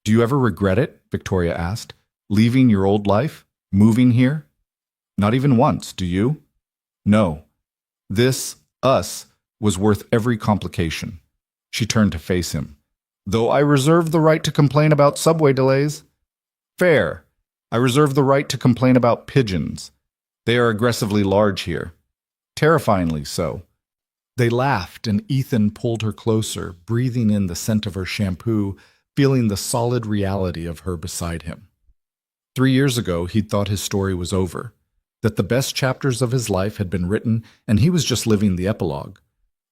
Do you ever regret it? Victoria asked. Leaving your old life? Moving here? Not even once, do you? No. This, us, was worth every complication. She turned to face him. Though I reserve the right to complain about subway delays. Fair. I reserve the right to complain about pigeons. They are aggressively large here. Terrifyingly so. They laughed, and Ethan pulled her closer, breathing in the scent of her shampoo, feeling the solid reality of her beside him. 3 years ago, he'd thought his story was over, that the best chapters of his life had been written and he was just living the epilogue.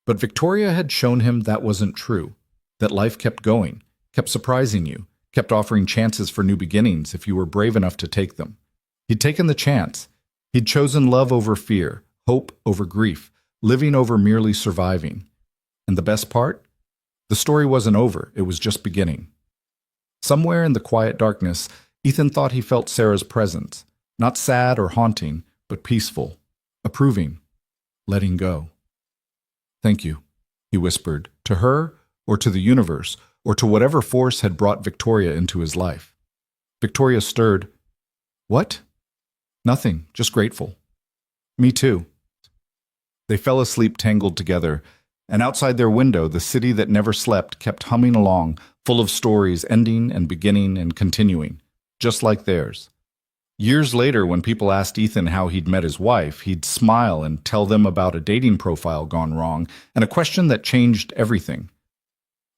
But Victoria had shown him that wasn't true, that life kept going, kept surprising you, kept offering chances for new beginnings if you were brave enough to take them. He'd taken the chance. He'd chosen love over fear, hope over grief, living over merely surviving. And the best part? The story wasn't over, it was just beginning. Somewhere in the quiet darkness, Ethan thought he felt Sarah's presence, not sad or haunting, but peaceful, approving, letting go. Thank you, he whispered, to her or to the universe or to whatever force had brought Victoria into his life. Victoria stirred. What? Nothing, just grateful. Me too. They fell asleep tangled together, and outside their window, the city that never slept kept humming along, full of stories ending and beginning and continuing, just like theirs. Years later, when people asked Ethan how he'd met his wife, he'd smile and tell them about a dating profile gone wrong and a question that changed everything.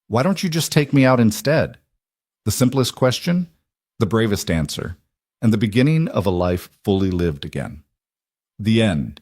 Why don't you just take me out instead? The simplest question, the bravest answer, and the beginning of a life fully lived again. The end.